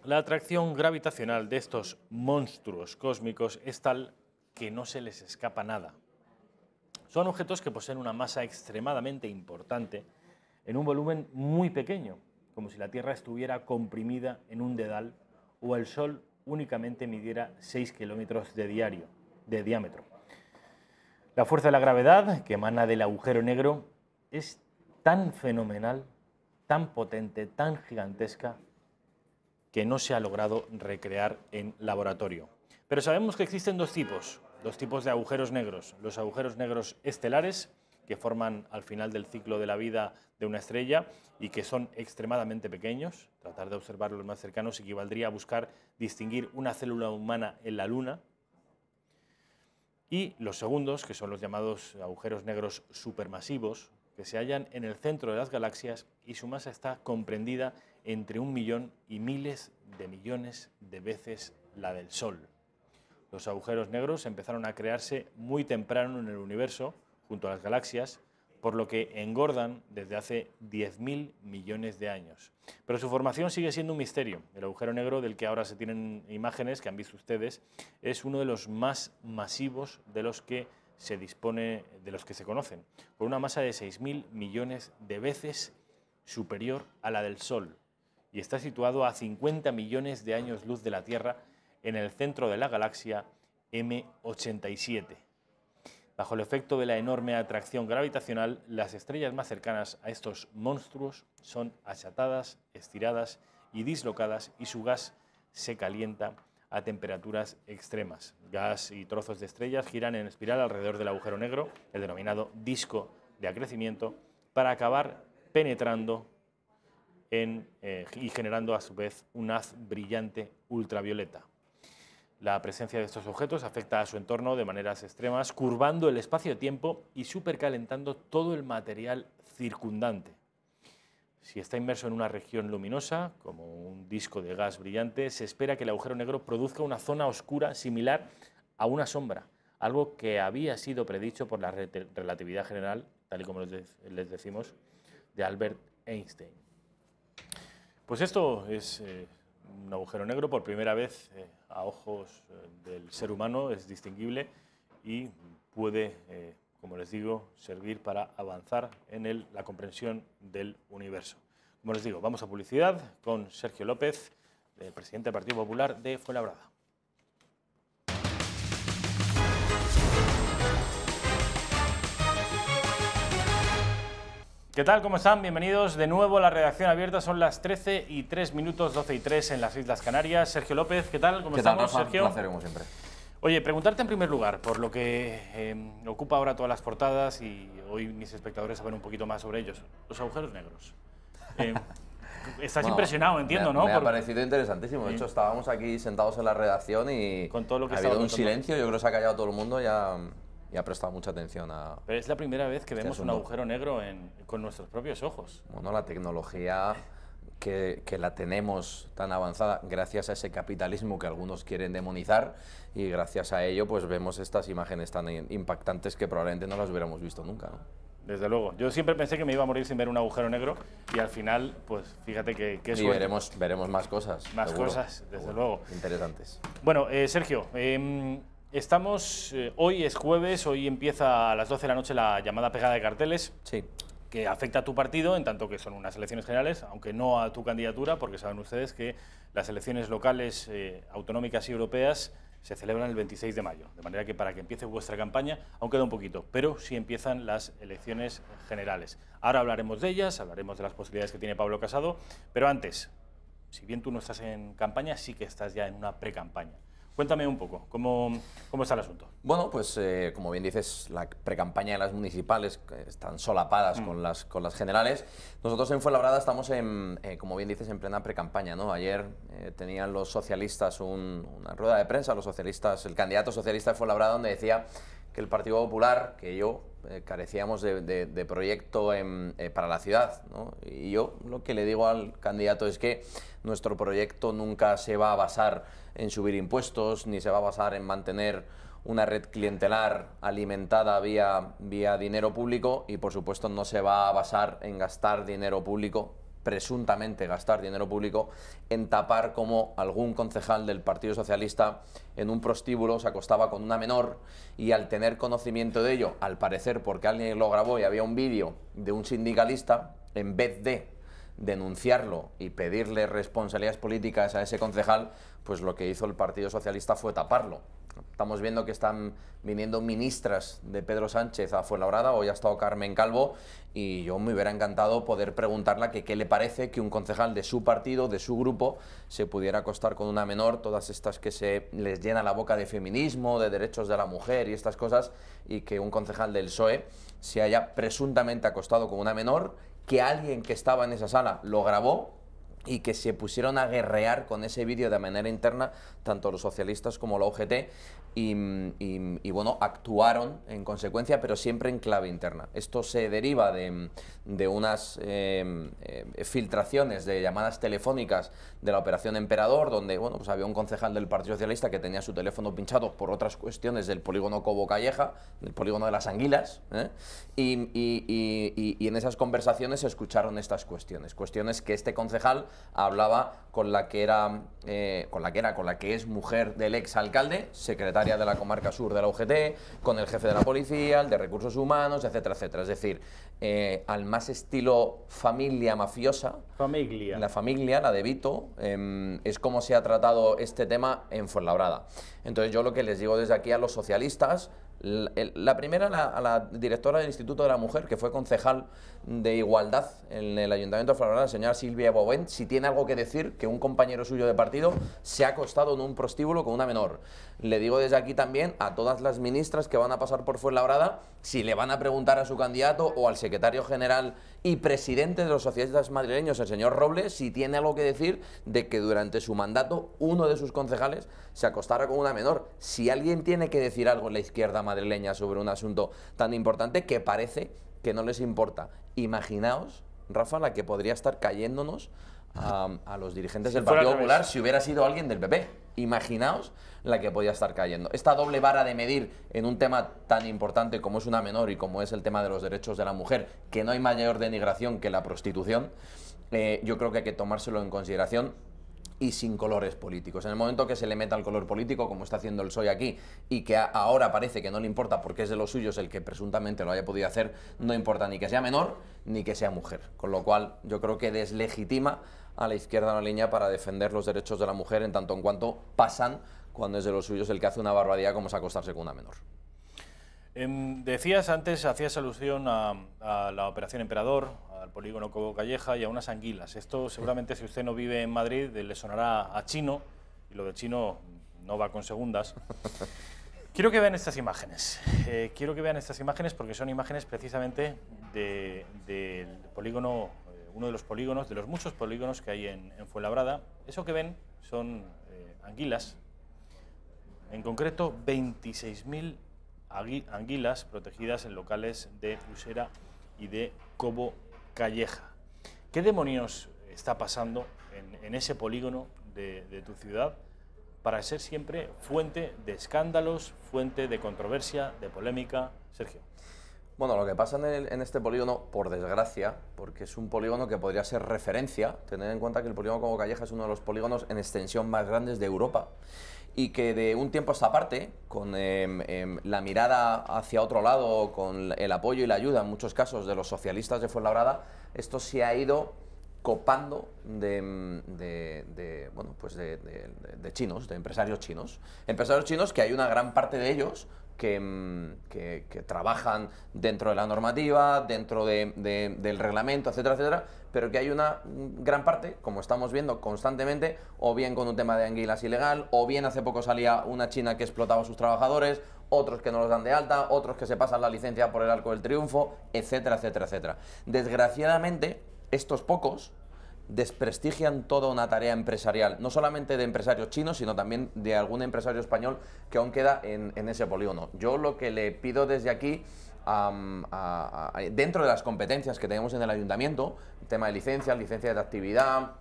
la atracción gravitacional de estos monstruos cósmicos es tal que no se les escapa nada. Son objetos que poseen una masa extremadamente importante en un volumen muy pequeño, como si la Tierra estuviera comprimida en un dedal o el Sol únicamente midiera 6 kilómetros de diámetro. La fuerza de la gravedad que emana del agujero negro es tan fenomenal, tan potente, tan gigantesca, que no se ha logrado recrear en laboratorio. Pero sabemos que existen dos tipos de agujeros negros. Los agujeros negros estelares, que forman al final del ciclo de la vida de una estrella y que son extremadamente pequeños. Tratar de observarlos más cercanos equivaldría a buscar distinguir una célula humana en la Luna. Y los segundos, que son los llamados agujeros negros supermasivos, que se hallan en el centro de las galaxias y su masa está comprendida entre 1 millón y miles de millones de veces la del Sol. Los agujeros negros empezaron a crearse muy temprano en el universo, junto a las galaxias, por lo que engordan desde hace 10.000 millones de años. Pero su formación sigue siendo un misterio. El agujero negro, del que ahora se tienen imágenes que han visto ustedes, es uno de los más masivos de los que se conocen, con una masa de 6.000 millones de veces superior a la del Sol, y está situado a 50 millones de años luz de la Tierra en el centro de la galaxia M87. Bajo el efecto de la enorme atracción gravitacional, las estrellas más cercanas a estos monstruos son achatadas, estiradas y dislocadas, y su gas se calienta a temperaturas extremas. Gas y trozos de estrellas giran en espiral alrededor del agujero negro, el denominado disco de acrecimiento, para acabar penetrando y generando a su vez un haz brillante ultravioleta. La presencia de estos objetos afecta a su entorno de maneras extremas, curvando el espacio-tiempo y supercalentando todo el material circundante. Si está inmerso en una región luminosa, como un disco de gas brillante, se espera que el agujero negro produzca una zona oscura similar a una sombra, algo que había sido predicho por la relatividad general, tal y como les decimos, de Albert Einstein. Pues esto es un agujero negro. Por primera vez a ojos del ser humano es distinguible y puede como les digo, servir para avanzar en la comprensión del universo. Como les digo, vamos a publicidad con Sergio López, el presidente del Partido Popular de Fuenlabrada. ¿Qué tal? ¿Cómo están? Bienvenidos de nuevo a la redacción abierta. Son las 13:03, 12:03 en las Islas Canarias. Sergio López, ¿qué tal? ¿Cómo estamos, Sergio?
Un placer, como siempre.
Oye, preguntarte en primer lugar por lo que ocupa ahora todas las portadas y hoy mis espectadores saben un poquito más sobre ellos. Los agujeros negros. Estás impresionado, entiendo, ¿no?
Me ha parecido interesantísimo. De hecho, estábamos aquí sentados en la redacción y
con todo lo que
ha habido un silencio. Yo creo que se ha callado todo el mundo y ha prestado mucha atención a...
Pero es la primera vez que vemos un agujero negro con nuestros propios ojos.
Bueno, la tecnología que la tenemos tan avanzada gracias a ese capitalismo que algunos quieren demonizar y gracias a ello pues vemos estas imágenes tan impactantes que probablemente no las hubiéramos visto nunca, ¿no?
Desde luego. Yo siempre pensé que me iba a morir sin ver un agujero negro y al final, pues fíjate que
y veremos más cosas.
Más
seguro,
cosas, desde luego.
Interesantes.
Bueno, Sergio, estamos, hoy es jueves, hoy empieza a las 12 de la noche la llamada pegada de carteles.
Sí.
Que afecta a tu partido, en tanto que son unas elecciones generales, aunque no a tu candidatura, porque saben ustedes que las elecciones locales, autonómicas y europeas se celebran el 26 de mayo. De manera que para que empiece vuestra campaña, aún queda un poquito, pero sí empiezan las elecciones generales. Ahora hablaremos de ellas, hablaremos de las posibilidades que tiene Pablo Casado, pero antes, si bien tú no estás en campaña, sí que estás ya en una pre-campaña. Cuéntame un poco, ¿cómo está el asunto?
Bueno, pues como bien dices, la precampaña de las municipales están solapadas con las generales. Nosotros en Fuenlabrada estamos, como bien dices, en plena precampaña, ¿no? Ayer tenían los socialistas una rueda de prensa, el candidato socialista de Fuenlabrada, donde decía que el Partido Popular, que yo, carecíamos de proyecto para la ciudad, ¿no? Y yo lo que le digo al candidato es que nuestro proyecto nunca se va a basar en subir impuestos, ni se va a basar en mantener una red clientelar alimentada vía dinero público y, por supuesto, no se va a basar en gastar dinero público, presuntamente gastar dinero público, en tapar como algún concejal del Partido Socialista en un prostíbulo se acostaba con una menor y al tener conocimiento de ello, al parecer porque alguien lo grabó y había un vídeo de un sindicalista, en vez de denunciarlo y pedirle responsabilidades políticas a ese concejal, pues lo que hizo el Partido Socialista fue taparlo. Estamos viendo que están viniendo ministras de Pedro Sánchez a Fuenlabrada, hoy ha estado Carmen Calvo, y yo me hubiera encantado poder preguntarle que qué le parece que un concejal de su partido, de su grupo, se pudiera acostar con una menor, todas estas que se les llena la boca de feminismo, de derechos de la mujer y estas cosas, y que un concejal del PSOE se haya presuntamente acostado con una menor, que alguien que estaba en esa sala lo grabó y que se pusieron a guerrear con ese vídeo de manera interna, tanto los socialistas como la UGT, y bueno, actuaron en consecuencia, pero siempre en clave interna. Esto se deriva de unas filtraciones de llamadas telefónicas de la Operación Emperador, donde bueno, pues había un concejal del Partido Socialista que tenía su teléfono pinchado por otras cuestiones del polígono Cobo Calleja, del polígono de las Anguilas, y en esas conversaciones se escucharon estas cuestiones que este concejal hablaba con la que es mujer del exalcalde, secretaria de la comarca sur de la UGT, con el jefe de la policía, el de recursos humanos, etcétera, etcétera. Es decir, al más estilo familia mafiosa, la familia, la de Vito, es como se ha tratado este tema en Fuenlabrada. Entonces yo lo que les digo desde aquí a los socialistas, la primera a la directora del Instituto de la Mujer, que fue concejal de Igualdad en el Ayuntamiento de Fuenlabrada, la señora Silvia Bovent, si tiene algo que decir que un compañero suyo de partido se ha acostado en un prostíbulo con una menor. Le digo desde aquí también a todas las ministras que van a pasar por Fuenlabrada, si le van a preguntar a su candidato o al secretario general y presidente de los socialistas madrileños, el señor Robles, si tiene algo que decir de que durante su mandato uno de sus concejales se acostara con una menor. Si alguien tiene que decir algo en la izquierda madrileña sobre un asunto tan importante, que parece que no les importa. Imaginaos, Rafa, la que podría estar cayéndonos a los dirigentes del Partido Popular si hubiera sido alguien del PP. Imaginaos la que podía estar cayendo. Esta doble vara de medir en un tema tan importante como es una menor y como es el tema de los derechos de la mujer, que no hay mayor denigración que la prostitución, yo creo que hay que tomárselo en consideración. y sin colores políticos. En el momento que se le meta el color político, como está haciendo el PSOE aquí, y que ahora parece que no le importa porque es de los suyos el que presuntamente lo haya podido hacer, no importa ni que sea menor ni que sea mujer. Con lo cual yo creo que deslegitima a la izquierda una línea para defender los derechos de la mujer en tanto en cuanto pasan cuando es de los suyos el que hace una barbaridad como es acostarse con una menor.
Decías antes, hacías alusión a la Operación Emperador, al polígono Cobo Calleja y a unas anguilas. Esto seguramente, si usted no vive en Madrid, le sonará a chino, y lo de chino no va con segundas. Quiero que vean estas imágenes. Quiero que vean estas imágenes porque son imágenes precisamente del polígono, uno de los polígonos, de los muchos polígonos que hay en Fuenlabrada. Eso que ven son anguilas, en concreto 26.000 anguilas protegidas en locales de Usera y de Cobo Calleja. ¿Qué demonios está pasando en ese polígono de tu ciudad para ser siempre fuente de escándalos, fuente de controversia, de polémica? Sergio.
Bueno, lo que pasa en este polígono, por desgracia, porque es un polígono que podría ser referencia, tener en cuenta que el polígono Cobo Calleja es uno de los polígonos en extensión más grandes de Europa, y que de un tiempo a esta parte, con la mirada hacia otro lado, con el apoyo y la ayuda en muchos casos de los socialistas de Fuenlabrada, esto se ha ido copando de chinos, de empresarios chinos. Empresarios chinos que hay una gran parte de ellos que trabajan dentro de la normativa, dentro del reglamento, etcétera, etcétera, pero que hay una gran parte, como estamos viendo constantemente, o bien con un tema de anguilas ilegal, o bien hace poco salía una china que explotaba a sus trabajadores, otros que no los dan de alta, otros que se pasan la licencia por el Arco del Triunfo, etcétera, etcétera, etcétera. Desgraciadamente, estos pocos desprestigian toda una tarea empresarial, no solamente de empresarios chinos, sino también de algún empresario español que aún queda en ese polígono. Yo lo que le pido desde aquí, dentro de las competencias que tenemos en el ayuntamiento, el tema de licencias de actividad,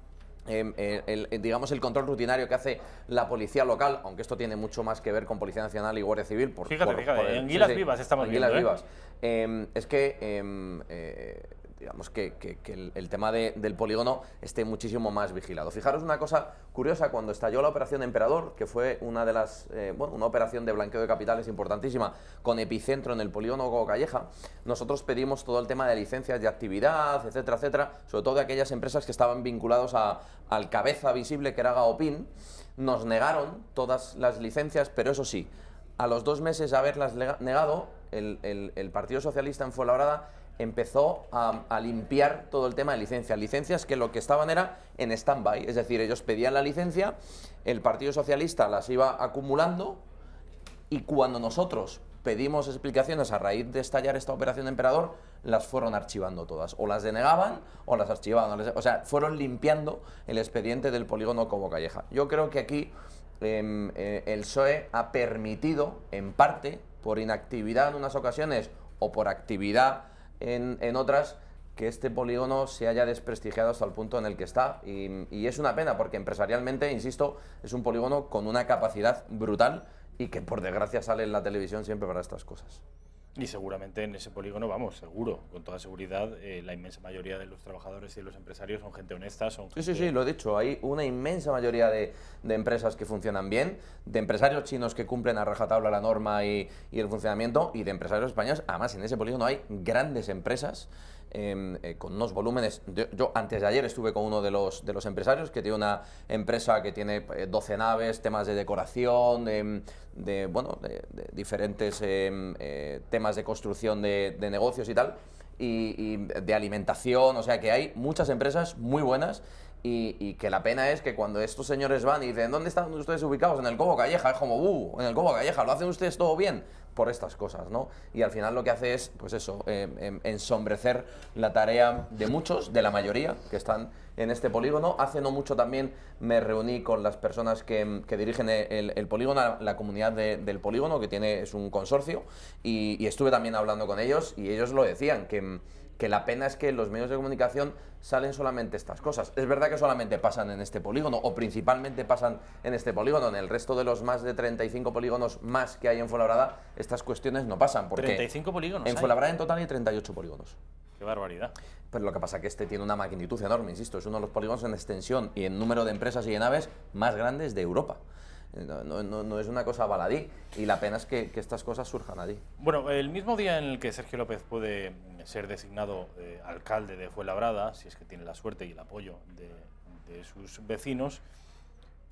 digamos el control rutinario que hace la policía local, aunque esto tiene mucho más que ver con Policía Nacional y Guardia Civil.
Fíjate, anguilas vivas estamos
anguilas
viendo,
vivas. Es que digamos que el tema del polígono esté muchísimo más vigilado. Fijaros una cosa curiosa, cuando estalló la Operación Emperador, que fue una de las una operación de blanqueo de capitales importantísima, con epicentro en el polígono Cobo Calleja, nosotros pedimos todo el tema de licencias de actividad, etcétera, etcétera, sobre todo de aquellas empresas que estaban vinculados al cabeza visible que era Gaopin. Nos negaron todas las licencias, pero eso sí, a los 2 meses de haberlas negado, el Partido Socialista en Fuenlabrada empezó a limpiar todo el tema de licencias que lo que estaban era en stand-by, es decir, ellos pedían la licencia, el Partido Socialista las iba acumulando y cuando nosotros pedimos explicaciones a raíz de estallar esta Operación Emperador, las fueron archivando todas, o las denegaban o las archivaban, o sea, fueron limpiando el expediente del polígono Cobo Calleja. Yo creo que aquí el PSOE ha permitido, en parte, por inactividad en unas ocasiones o por actividad en otras, que este polígono se haya desprestigiado hasta el punto en el que está y es una pena porque empresarialmente, insisto, es un polígono con una capacidad brutal y que por desgracia sale en la televisión siempre para estas cosas.
Y seguramente en ese polígono, vamos, seguro, con toda seguridad, la inmensa mayoría de los trabajadores y de los empresarios son gente honesta, son gente...
Sí, lo he dicho, hay una inmensa mayoría de empresas que funcionan bien, de empresarios chinos que cumplen a rajatabla la norma y el funcionamiento, y de empresarios españoles. Además, en ese polígono hay grandes empresas con unos volúmenes. Yo antes de ayer estuve con uno de los empresarios que tiene una empresa que tiene 12 naves, temas de decoración, de diferentes temas de construcción de negocios y tal, y de alimentación, o sea que hay muchas empresas muy buenas. Y que la pena es que cuando estos señores van y dicen ¿dónde están ustedes ubicados? En el Cobo Calleja, es como en el Cobo Calleja, ¿lo hacen ustedes todo bien? Por estas cosas, ¿no? Y al final lo que hace es, pues eso, ensombrecer la tarea de muchos, de la mayoría que están en este polígono. Hace no mucho también me reuní con las personas que dirigen el polígono, la comunidad del polígono, que es un consorcio, y estuve también hablando con ellos y ellos lo decían, que la pena es que en los medios de comunicación salen solamente estas cosas. Es verdad que solamente pasan en este polígono, o principalmente pasan en este polígono. En el resto de los más de 35 polígonos más que hay en Fuenlabrada, estas cuestiones no pasan. Porque
35 polígonos
en Fuenlabrada en total hay 38 polígonos.
Qué barbaridad.
Pero lo que pasa es que este tiene una magnitud enorme, insisto, es uno de los polígonos en extensión y en número de empresas y de naves más grandes de Europa. No es una cosa baladí, y la pena es que estas cosas surjan allí.
Bueno, el mismo día en el que Sergio López puede ser designado alcalde de Fuenlabrada, si es que tiene la suerte y el apoyo de sus vecinos,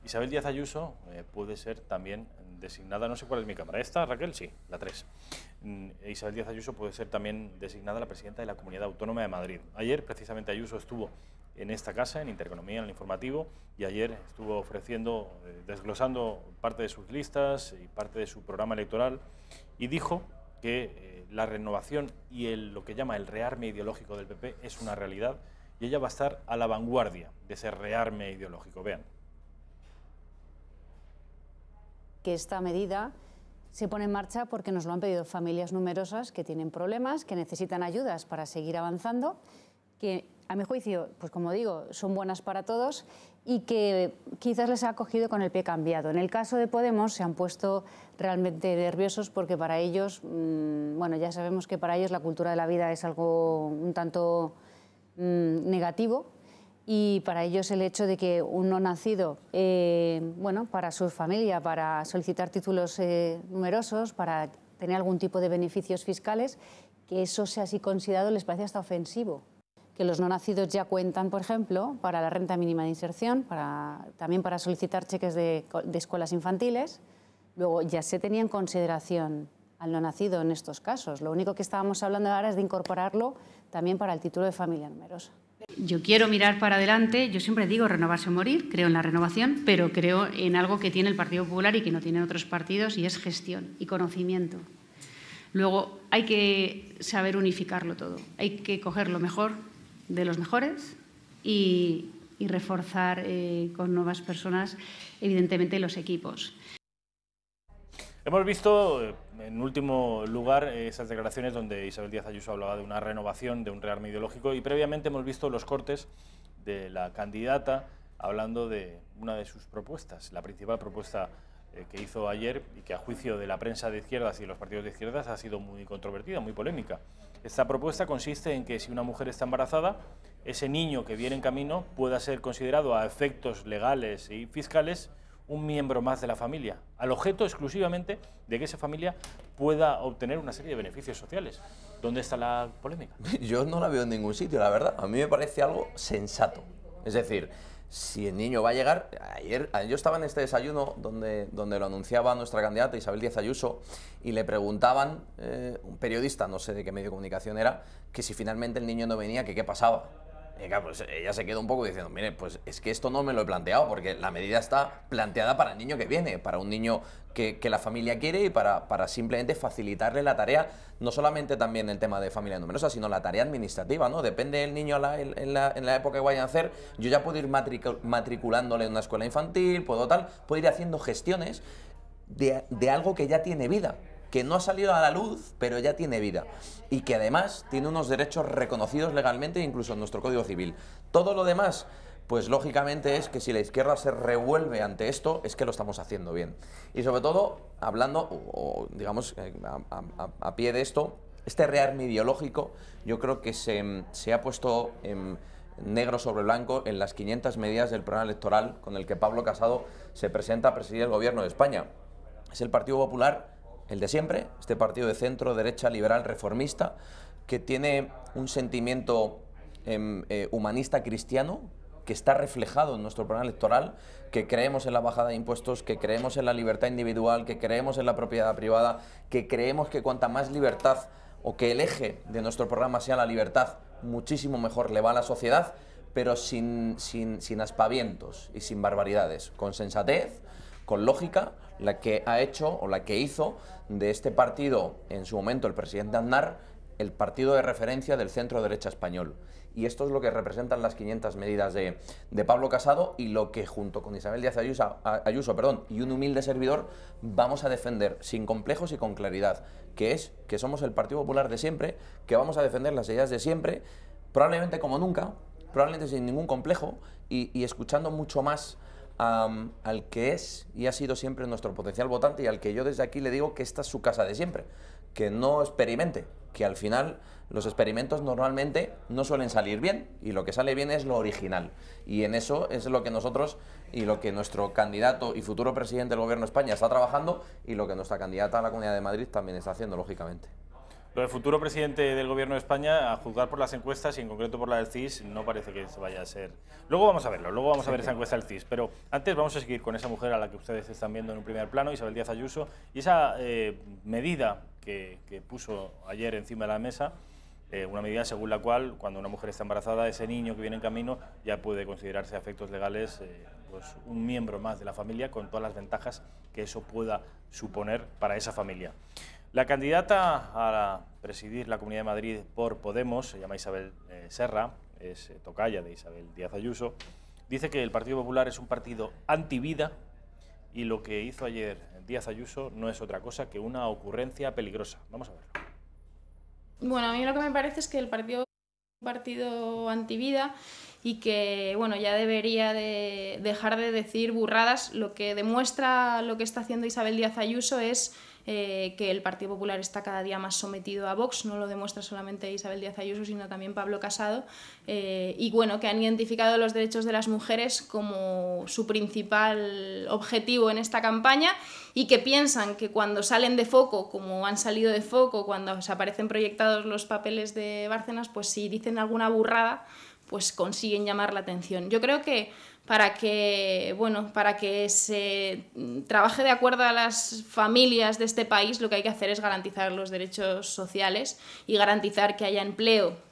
Isabel Díaz Ayuso puede ser también designada, no sé cuál es mi cámara, ¿esta, Raquel? Sí, la 3. Isabel Díaz Ayuso puede ser también designada la presidenta de la Comunidad Autónoma de Madrid. Ayer, precisamente, Ayuso estuvo en esta casa, en Intereconomía, en el informativo, y ayer estuvo ofreciendo, desglosando parte de sus listas y parte de su programa electoral, y dijo que la renovación y lo que llama el rearme ideológico del PP es una realidad, y ella va a estar a la vanguardia de ese rearme ideológico. Vean.
Que esta medida se pone en marcha porque nos lo han pedido familias numerosas que tienen problemas, que necesitan ayudas para seguir avanzando, que a mi juicio, pues como digo, son buenas para todos y que quizás les ha cogido con el pie cambiado. En el caso de Podemos se han puesto realmente nerviosos porque para ellos, bueno, ya sabemos que para ellos la cultura de la vida es algo un tanto negativo, y para ellos el hecho de que un no nacido, bueno, para su familia, para solicitar títulos numerosos, para tener algún tipo de beneficios fiscales, que eso sea así considerado les parece hasta ofensivo. Que los no nacidos ya cuentan, por ejemplo, para la renta mínima de inserción, también para solicitar cheques de escuelas infantiles. Luego ya se tenía en consideración al no nacido en estos casos. Lo único que estábamos hablando ahora es de incorporarlo también para el título de familia numerosa.
Yo quiero mirar para adelante, yo siempre digo renovarse o morir, creo en la renovación, pero creo en algo que tiene el Partido Popular y que no tienen otros partidos, y es gestión y conocimiento. Luego hay que saber unificarlo todo, hay que coger lo mejor de los mejores y reforzar con nuevas personas, evidentemente, los equipos.
Hemos visto, en último lugar, esas declaraciones donde Isabel Díaz Ayuso hablaba de una renovación, de un rearme ideológico, y previamente hemos visto los cortes de la candidata hablando de una de sus propuestas, la principal propuesta que hizo ayer y que a juicio de la prensa de izquierdas y de los partidos de izquierdas ha sido muy controvertida, muy polémica. Esta propuesta consiste en que si una mujer está embarazada, ese niño que viene en camino pueda ser considerado a efectos legales y fiscales un miembro más de la familia, al objeto exclusivamente de que esa familia pueda obtener una serie de beneficios sociales. ¿Dónde está la polémica?
Yo no la veo en ningún sitio, la verdad. A mí me parece algo sensato. Es decir, si el niño va a llegar... Ayer yo estaba en este desayuno donde lo anunciaba nuestra candidata Isabel Díaz Ayuso, y le preguntaban, un periodista, no sé de qué medio de comunicación era, que si finalmente el niño no venía, que qué pasaba. Y claro, pues ella se quedó un poco diciendo, mire, pues es que esto no me lo he planteado, porque la medida está planteada para el niño que viene, para un niño que la familia quiere, y para simplemente facilitarle la tarea, no solamente también el tema de familia numerosa, sino la tarea administrativa, ¿no? Depende del niño en la época que vayan a hacer, yo ya puedo ir matriculándole en una escuela infantil, puedo ir haciendo gestiones de algo que ya tiene vida, que no ha salido a la luz, pero ya tiene vida, y que además tiene unos derechos reconocidos legalmente, incluso en nuestro Código Civil. Todo lo demás, pues lógicamente es que si la izquierda se revuelve ante esto, es que lo estamos haciendo bien. Y sobre todo, hablando, o digamos, a pie de esto, este rearme ideológico, yo creo que se ha puesto en negro sobre blanco en las 500 medidas del programa electoral con el que Pablo Casado se presenta a presidir el Gobierno de España. Es el Partido Popular, el de siempre, este partido de centro, derecha, liberal, reformista, que tiene un sentimiento humanista cristiano, que está reflejado en nuestro programa electoral, que creemos en la bajada de impuestos, que creemos en la libertad individual, que creemos en la propiedad privada, que creemos que cuanta más libertad, o que el eje de nuestro programa sea la libertad, muchísimo mejor le va a la sociedad, pero sin aspavientos y sin barbaridades, con sensatez, con lógica, la que ha hecho o la que hizo de este partido en su momento el presidente Aznar el partido de referencia del centro derecha español. Y esto es lo que representan las 500 medidas de Pablo Casado, y lo que junto con Isabel Díaz Ayuso y un humilde servidor vamos a defender sin complejos y con claridad, que es que somos el Partido Popular de siempre, que vamos a defender las ideas de siempre, probablemente como nunca, probablemente sin ningún complejo, y escuchando mucho más al que es y ha sido siempre nuestro potencial votante, y al que yo desde aquí le digo que esta es su casa de siempre, que no experimente, que al final los experimentos normalmente no suelen salir bien, y lo que sale bien es lo original. Y en eso es lo que nosotros y lo que nuestro candidato y futuro presidente del Gobierno de España está trabajando, y lo que nuestra candidata a la Comunidad de Madrid también está haciendo, lógicamente.
Lo del futuro presidente del Gobierno de España, a juzgar por las encuestas y en concreto por la del CIS, no parece que se vaya a ser. Luego vamos a verlo, luego vamos a ver esa encuesta del CIS, pero antes vamos a seguir con esa mujer a la que ustedes están viendo en un primer plano, Isabel Díaz Ayuso, y esa medida que puso ayer encima de la mesa, una medida según la cual cuando una mujer está embarazada, ese niño que viene en camino ya puede considerarse a efectos legales pues un miembro más de la familia, con todas las ventajas que eso pueda suponer para esa familia. La candidata a presidir la Comunidad de Madrid por Podemos, se llama Isabel Serra, es tocaya de Isabel Díaz Ayuso, dice que el Partido Popular es un partido antivida y lo que hizo ayer Díaz Ayuso no es otra cosa que una ocurrencia peligrosa. Vamos a verlo.
Bueno, a mí lo que me parece es que el partido es un partido antivida y que bueno, ya debería de dejar de decir burradas. Lo que demuestra lo que está haciendo Isabel Díaz Ayuso es que el Partido Popular está cada día más sometido a Vox, no lo demuestra solamente Isabel Díaz Ayuso, sino también Pablo Casado, y bueno, que han identificado los derechos de las mujeres como su principal objetivo en esta campaña, y que piensan que cuando salen de foco, como han salido de foco, cuando se aparecen proyectados los papeles de Bárcenas, pues si dicen alguna burrada, pues consiguen llamar la atención. Yo creo que para que se trabaje de acuerdo a las familias de este país, lo que hay que hacer es garantizar los derechos sociales y garantizar que haya empleo.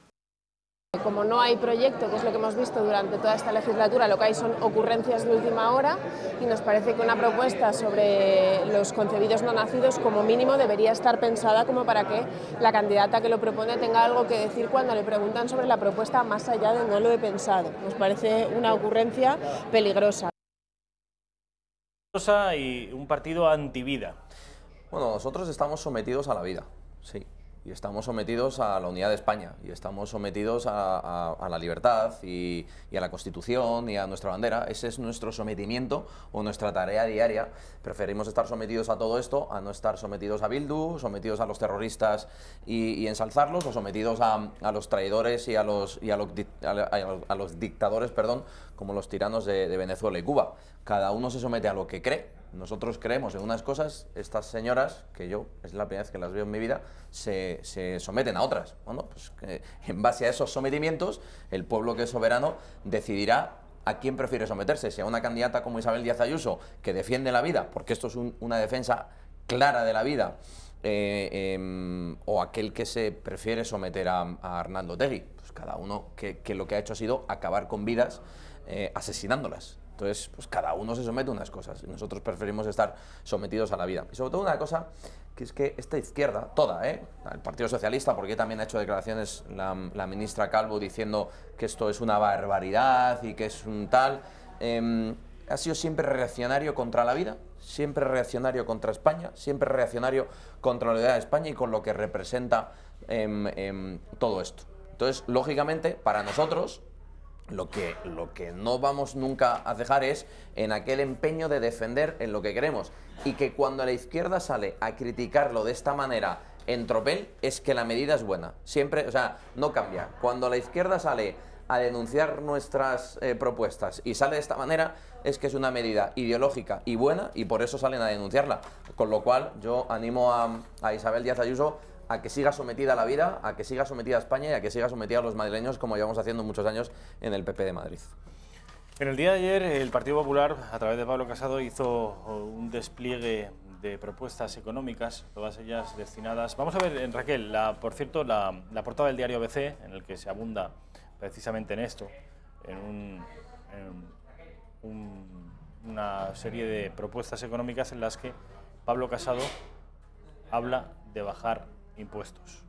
Como no hay proyecto, que es lo que hemos visto durante toda esta legislatura, lo que hay son ocurrencias de última hora, y nos parece que una propuesta sobre los concebidos no nacidos como mínimo debería estar pensada como para que la candidata que lo propone tenga algo que decir cuando le preguntan sobre la propuesta, más allá de no lo he pensado. Nos parece una ocurrencia peligrosa.
Y un partido antivida.
Bueno, nosotros estamos sometidos a la vida, sí. Y estamos sometidos a la unidad de España, y estamos sometidos a la libertad y a la Constitución y a nuestra bandera. Ese es nuestro sometimiento o nuestra tarea diaria. Preferimos estar sometidos a todo esto, a no estar sometidos a Bildu, sometidos a los terroristas y ensalzarlos, o sometidos a los traidores y a los dictadores, perdón, como los tiranos de Venezuela y Cuba. Cada uno se somete a lo que cree. Nosotros creemos en unas cosas, estas señoras, que yo es la primera vez que las veo en mi vida, se someten a otras. Bueno, pues en base a esos sometimientos, el pueblo que es soberano decidirá a quién prefiere someterse, si a una candidata como Isabel Díaz Ayuso, que defiende la vida, porque esto es una defensa clara de la vida, o aquel que se prefiere someter a Arnaldo Otegi. Pues cada uno que lo que ha hecho ha sido acabar con vidas asesinándolas. Entonces, pues cada uno se somete a unas cosas, y nosotros preferimos estar sometidos a la vida. Y sobre todo una cosa, que es que esta izquierda, toda, el Partido Socialista, porque también ha hecho declaraciones la ministra Calvo diciendo que esto es una barbaridad y que es un tal, ha sido siempre reaccionario contra la vida, siempre reaccionario contra España, siempre reaccionario contra la unidad de España y con lo que representa todo esto. Entonces, lógicamente, para nosotros, lo que no vamos nunca a dejar es en aquel empeño de defender en lo que queremos, y que cuando la izquierda sale a criticarlo de esta manera en tropel, es que la medida es buena, siempre, o sea, no cambia. Cuando la izquierda sale a denunciar nuestras propuestas y sale de esta manera, es que es una medida ideológica y buena, y por eso salen a denunciarla. Con lo cual yo animo a Isabel Díaz Ayuso a que siga sometida a la vida, a que siga sometida a España y a que siga sometida a los madrileños, como llevamos haciendo muchos años en el PP de Madrid.
En el día de ayer, el Partido Popular, a través de Pablo Casado, hizo un despliegue de propuestas económicas, todas ellas destinadas... Vamos a ver, Raquel, por cierto, la portada del diario ABC, en el que se abunda precisamente en esto, en una serie de propuestas económicas en las que Pablo Casado habla de bajar impuestos.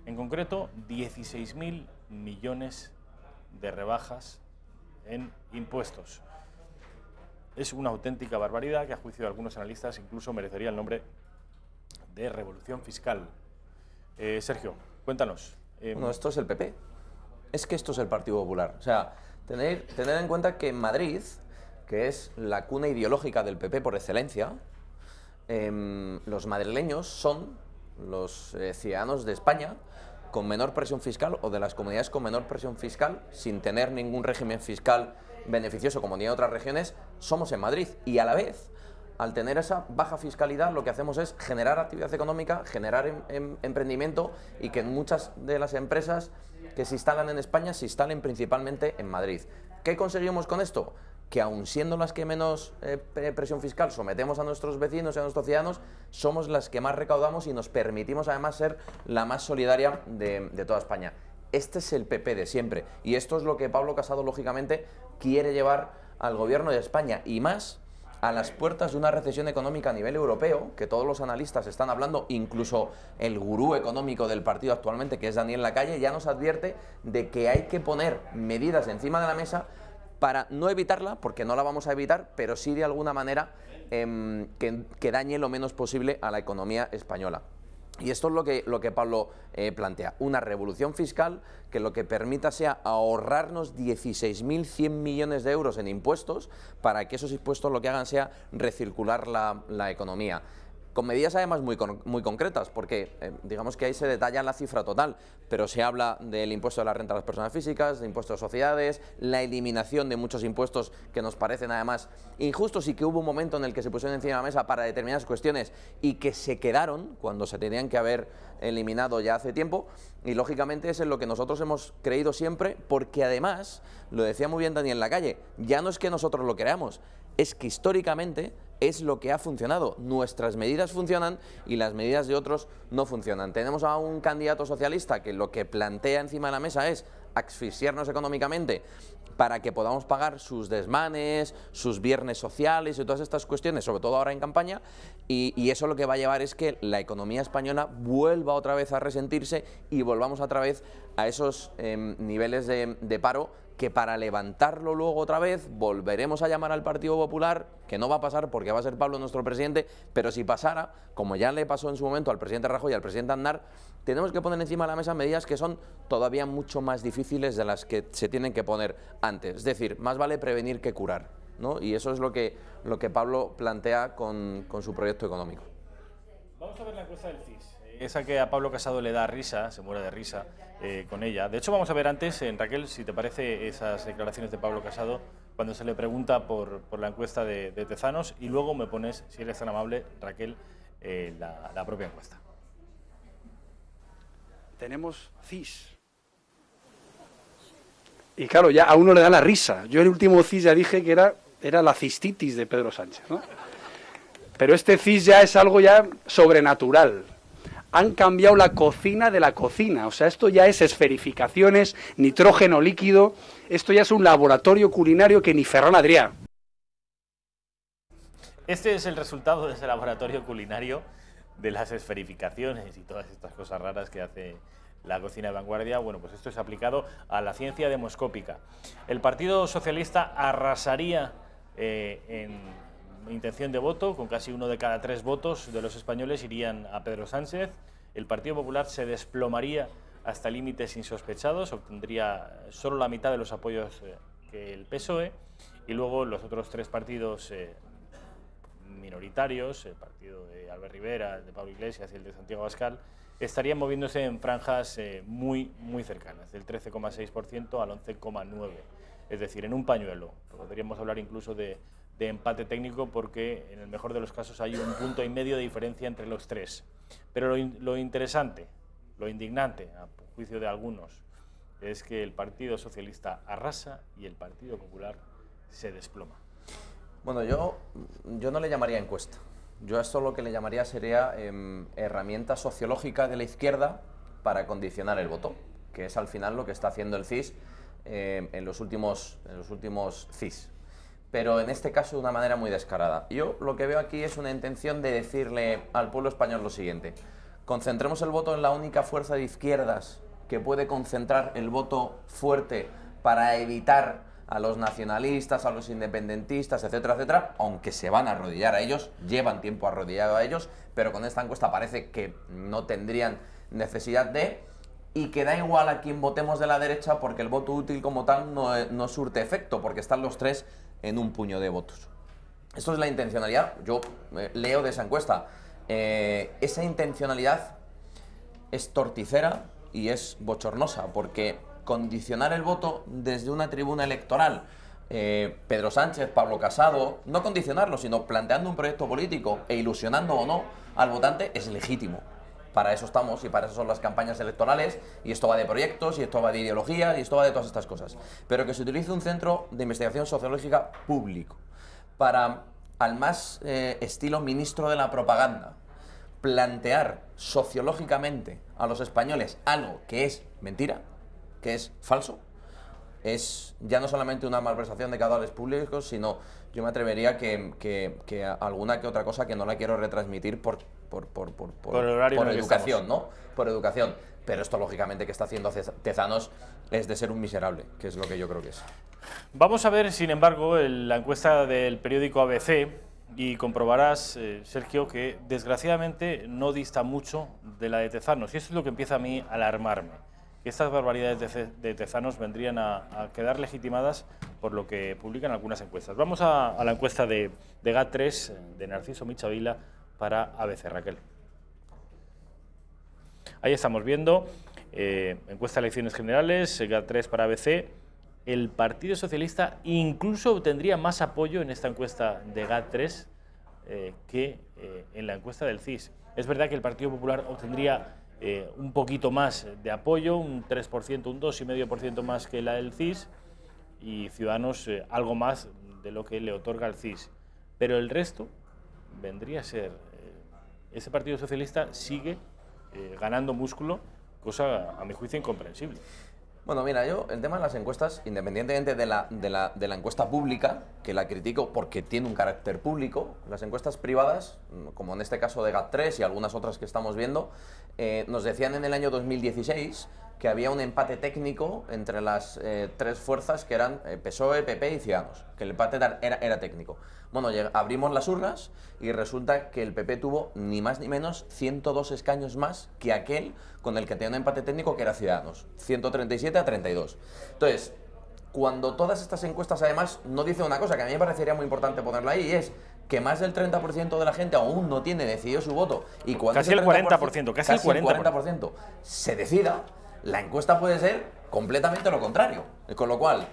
En concreto, 16.000 millones de rebajas en impuestos. Es una auténtica barbaridad que, a juicio de algunos analistas, incluso merecería el nombre de revolución fiscal. Sergio, cuéntanos.
Bueno, esto es el PP. Es que esto es el Partido Popular. O sea, tener en cuenta que en Madrid, que es la cuna ideológica del PP por excelencia, los madrileños son los ciudadanos de España con menor presión fiscal o de las comunidades con menor presión fiscal, sin tener ningún régimen fiscal beneficioso como tienen otras regiones, somos en Madrid. Y a la vez, al tener esa baja fiscalidad, lo que hacemos es generar actividad económica, generar emprendimiento, y que muchas de las empresas que se instalan en España se instalen principalmente en Madrid. ¿Qué conseguimos con esto? Que aun siendo las que menos presión fiscal sometemos a nuestros vecinos y a nuestros ciudadanos, somos las que más recaudamos y nos permitimos además ser la más solidaria de toda España. Este es el PP de siempre, y esto es lo que Pablo Casado lógicamente quiere llevar al gobierno de España, y más a las puertas de una recesión económica a nivel europeo, que todos los analistas están hablando, incluso el gurú económico del partido actualmente, que es Daniel Lacalle, ya nos advierte de que hay que poner medidas encima de la mesa para no evitarla, porque no la vamos a evitar, pero sí de alguna manera que dañe lo menos posible a la economía española. Y esto es lo que Pablo plantea, una revolución fiscal que lo que permita sea ahorrarnos 16.100 millones de euros en impuestos, para que esos impuestos lo que hagan sea recircular la economía. Con medidas además muy concretas, porque digamos que ahí se detalla la cifra total, pero se habla del impuesto de la renta a las personas físicas, de impuestos de sociedades, la eliminación de muchos impuestos que nos parecen además injustos, y que hubo un momento en el que se pusieron encima de la mesa para determinadas cuestiones y que se quedaron cuando se tenían que haber eliminado ya hace tiempo. Y lógicamente es en lo que nosotros hemos creído siempre, porque además, lo decía muy bien Daniel Lacalle, ya no es que nosotros lo creamos, es que históricamente es lo que ha funcionado. Nuestras medidas funcionan y las medidas de otros no funcionan. Tenemos a un candidato socialista que lo que plantea encima de la mesa es asfixiarnos económicamente para que podamos pagar sus desmanes, sus viernes sociales y todas estas cuestiones, sobre todo ahora en campaña, y eso lo que va a llevar es que la economía española vuelva otra vez a resentirse y volvamos otra vez a esos niveles de paro, que para levantarlo luego otra vez volveremos a llamar al Partido Popular, que no va a pasar porque va a ser Pablo nuestro presidente, pero si pasara, como ya le pasó en su momento al presidente Rajoy y al presidente Aznar, tenemos que poner encima de la mesa medidas que son todavía mucho más difíciles de las que se tienen que poner antes. Es decir, más vale prevenir que curar, ¿no? Y eso es lo que Pablo plantea con su proyecto económico.
Vamos a ver la encuesta del CIS. Esa que a Pablo Casado le da risa, se muere de risa con ella. De hecho, vamos a ver antes, Raquel, si te parece, esas declaraciones de Pablo Casado cuando se le pregunta por la encuesta de Tezanos, y luego me pones, si eres tan amable, Raquel, la propia encuesta.
Tenemos CIS. Y claro, ya a uno le da la risa. Yo el último CIS ya dije que era la cistitis de Pedro Sánchez, ¿no? Pero este CIS ya es algo ya sobrenatural. Han cambiado la cocina de la cocina, o sea, esto ya es esferificaciones, nitrógeno líquido, esto ya es un laboratorio culinario que ni Ferran Adrià.
Este es el resultado de ese laboratorio culinario, de las esferificaciones y todas estas cosas raras que hace la cocina de vanguardia. Bueno, pues esto es aplicado a la ciencia demoscópica. El Partido Socialista arrasaría en intención de voto, con casi 1 de cada 3 votos de los españoles irían a Pedro Sánchez. El Partido Popular se desplomaría hasta límites insospechados, obtendría solo la mitad de los apoyos que el PSOE, y luego los otros 3 partidos minoritarios, el partido de Albert Rivera, el de Pablo Iglesias y el de Santiago Abascal, estarían moviéndose en franjas muy cercanas, del 13,6% al 11,9%, es decir, en un pañuelo. Podríamos hablar incluso de empate técnico, porque en el mejor de los casos hay 1,5 puntos de diferencia entre los 3. Pero lo interesante, lo indignante, a juicio de algunos, es que el Partido Socialista arrasa y el Partido Popular se desploma.
Bueno, yo no le llamaría encuesta. Yo a esto lo que le llamaría sería herramienta sociológica de la izquierda para condicionar el voto, que es al final lo que está haciendo el CIS en los últimos CIS. Pero en este caso de una manera muy descarada. Yo lo que veo aquí es una intención de decirle al pueblo español lo siguiente: concentremos el voto en la única fuerza de izquierdas que puede concentrar el voto fuerte para evitar a los nacionalistas, a los independentistas, etcétera, etcétera, aunque se van a arrodillar a ellos, llevan tiempo arrodillado a ellos, pero con esta encuesta parece que no tendrían necesidad de, y que da igual a quien votemos de la derecha, porque el voto útil como tal no surte efecto, porque están los 3 en un puño de votos. Esto es la intencionalidad. Yo leo de esa encuesta. Esa intencionalidad es torticera, y es bochornosa, porque condicionar el voto desde una tribuna electoral, Pedro Sánchez, Pablo Casado, no condicionarlo, sino planteando un proyecto político e ilusionando o no al votante, es legítimo. Para eso estamos y para eso son las campañas electorales, y esto va de proyectos, y esto va de ideologías, y esto va de todas estas cosas. Pero que se utilice un centro de investigación sociológica público para, al más estilo ministro de la propaganda, plantear sociológicamente a los españoles algo que es mentira, que es falso, es ya no solamente una malversación de caudales públicos, sino yo me atrevería que alguna que otra cosa que no la quiero retransmitir por educación, ¿no? Por educación. Pero esto, lógicamente, que está haciendo Tezanos es de ser un miserable, que es lo que yo creo que es.
Vamos a ver, sin embargo, la encuesta del periódico ABC y comprobarás, Sergio, que desgraciadamente no dista mucho de la de Tezanos. Y eso es lo que empieza a mí a alarmarme. Que estas barbaridades de Tezanos vendrían a quedar legitimadas por lo que publican algunas encuestas. Vamos a la encuesta de GAT3 de Narciso Michavila para ABC, Raquel. Ahí estamos viendo, encuesta de elecciones generales, GAT3 para ABC. El Partido Socialista incluso obtendría más apoyo en esta encuesta de GAT3 que en la encuesta del CIS. Es verdad que el Partido Popular obtendría un poquito más de apoyo, un 3%, un 2,5% más que la del CIS, y Ciudadanos algo más de lo que le otorga el CIS. Pero el resto vendría a ser, ese Partido Socialista sigue ganando músculo, cosa a mi juicio incomprensible.
Bueno, mira, yo el tema de las encuestas, independientemente de la encuesta pública, que la critico porque tiene un carácter público, las encuestas privadas, como en este caso de GAT3 y algunas otras que estamos viendo, nos decían en el año 2016 que había un empate técnico entre las tres fuerzas que eran PSOE, PP y Ciudadanos, que el empate era técnico. Bueno, abrimos las urnas y resulta que el PP tuvo ni más ni menos 102 escaños más que aquel con el que tenía un empate técnico, que era Ciudadanos, 137 a 32. Entonces, cuando todas estas encuestas además no dicen una cosa que a mí me parecería muy importante ponerla ahí, y es que más del 30% de la gente aún no tiene decidido su voto, y cuando
casi el 40%, casi el
40% se decida, la encuesta puede ser completamente lo contrario. Con lo cual,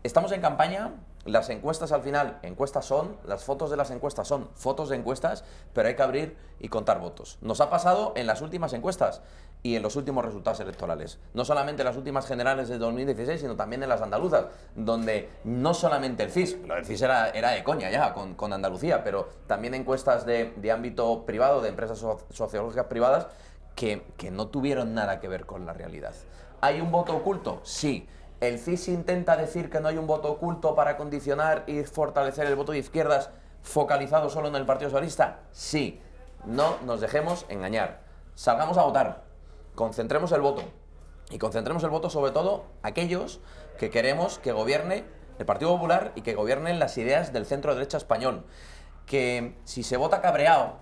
estamos en campaña, las encuestas al final, encuestas son, las fotos de las encuestas son fotos de encuestas, pero hay que abrir y contar votos. Nos ha pasado en las últimas encuestas y en los últimos resultados electorales. No solamente en las últimas generales de 2016, sino también en las andaluzas, donde no solamente el CIS, lo del CIS era de coña ya con Andalucía, pero también encuestas de ámbito privado, de empresas sociológicas privadas, que no tuvieron nada que ver con la realidad. ¿Hay un voto oculto? Sí. ¿El CIS intenta decir que no hay un voto oculto para condicionar y fortalecer el voto de izquierdas focalizado solo en el Partido Socialista? Sí. No nos dejemos engañar. Salgamos a votar. Concentremos el voto. Y concentremos el voto sobre todo aquellos que queremos que gobierne el Partido Popular y que gobiernen las ideas del centro-derecha español. Que si se vota cabreado,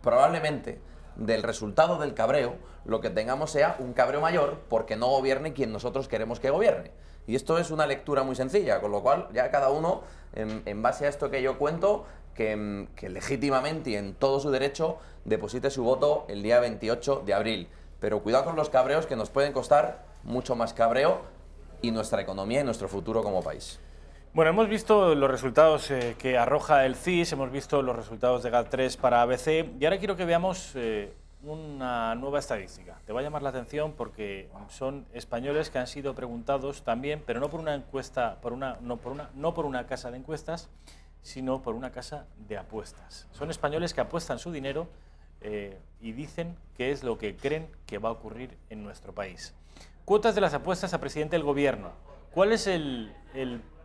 probablemente del resultado del cabreo, lo que tengamos sea un cabreo mayor porque no gobierne quien nosotros queremos que gobierne. Y esto es una lectura muy sencilla, con lo cual ya cada uno, en base a esto que yo cuento, que legítimamente y en todo su derecho deposite su voto el día 28 de abril. Pero cuidado con los cabreos, que nos pueden costar mucho más cabreo y nuestra economía y nuestro futuro como país.
Bueno, hemos visto los resultados que arroja el CIS, hemos visto los resultados de GAT3 para ABC, y ahora quiero que veamos una nueva estadística. Te va a llamar la atención porque son españoles que han sido preguntados también, pero no por una encuesta, no por una casa de encuestas, sino por una casa de apuestas. Son españoles que apuestan su dinero y dicen qué es lo que creen que va a ocurrir en nuestro país. Cuotas de las apuestas a presidente del gobierno. ¿Cuál es el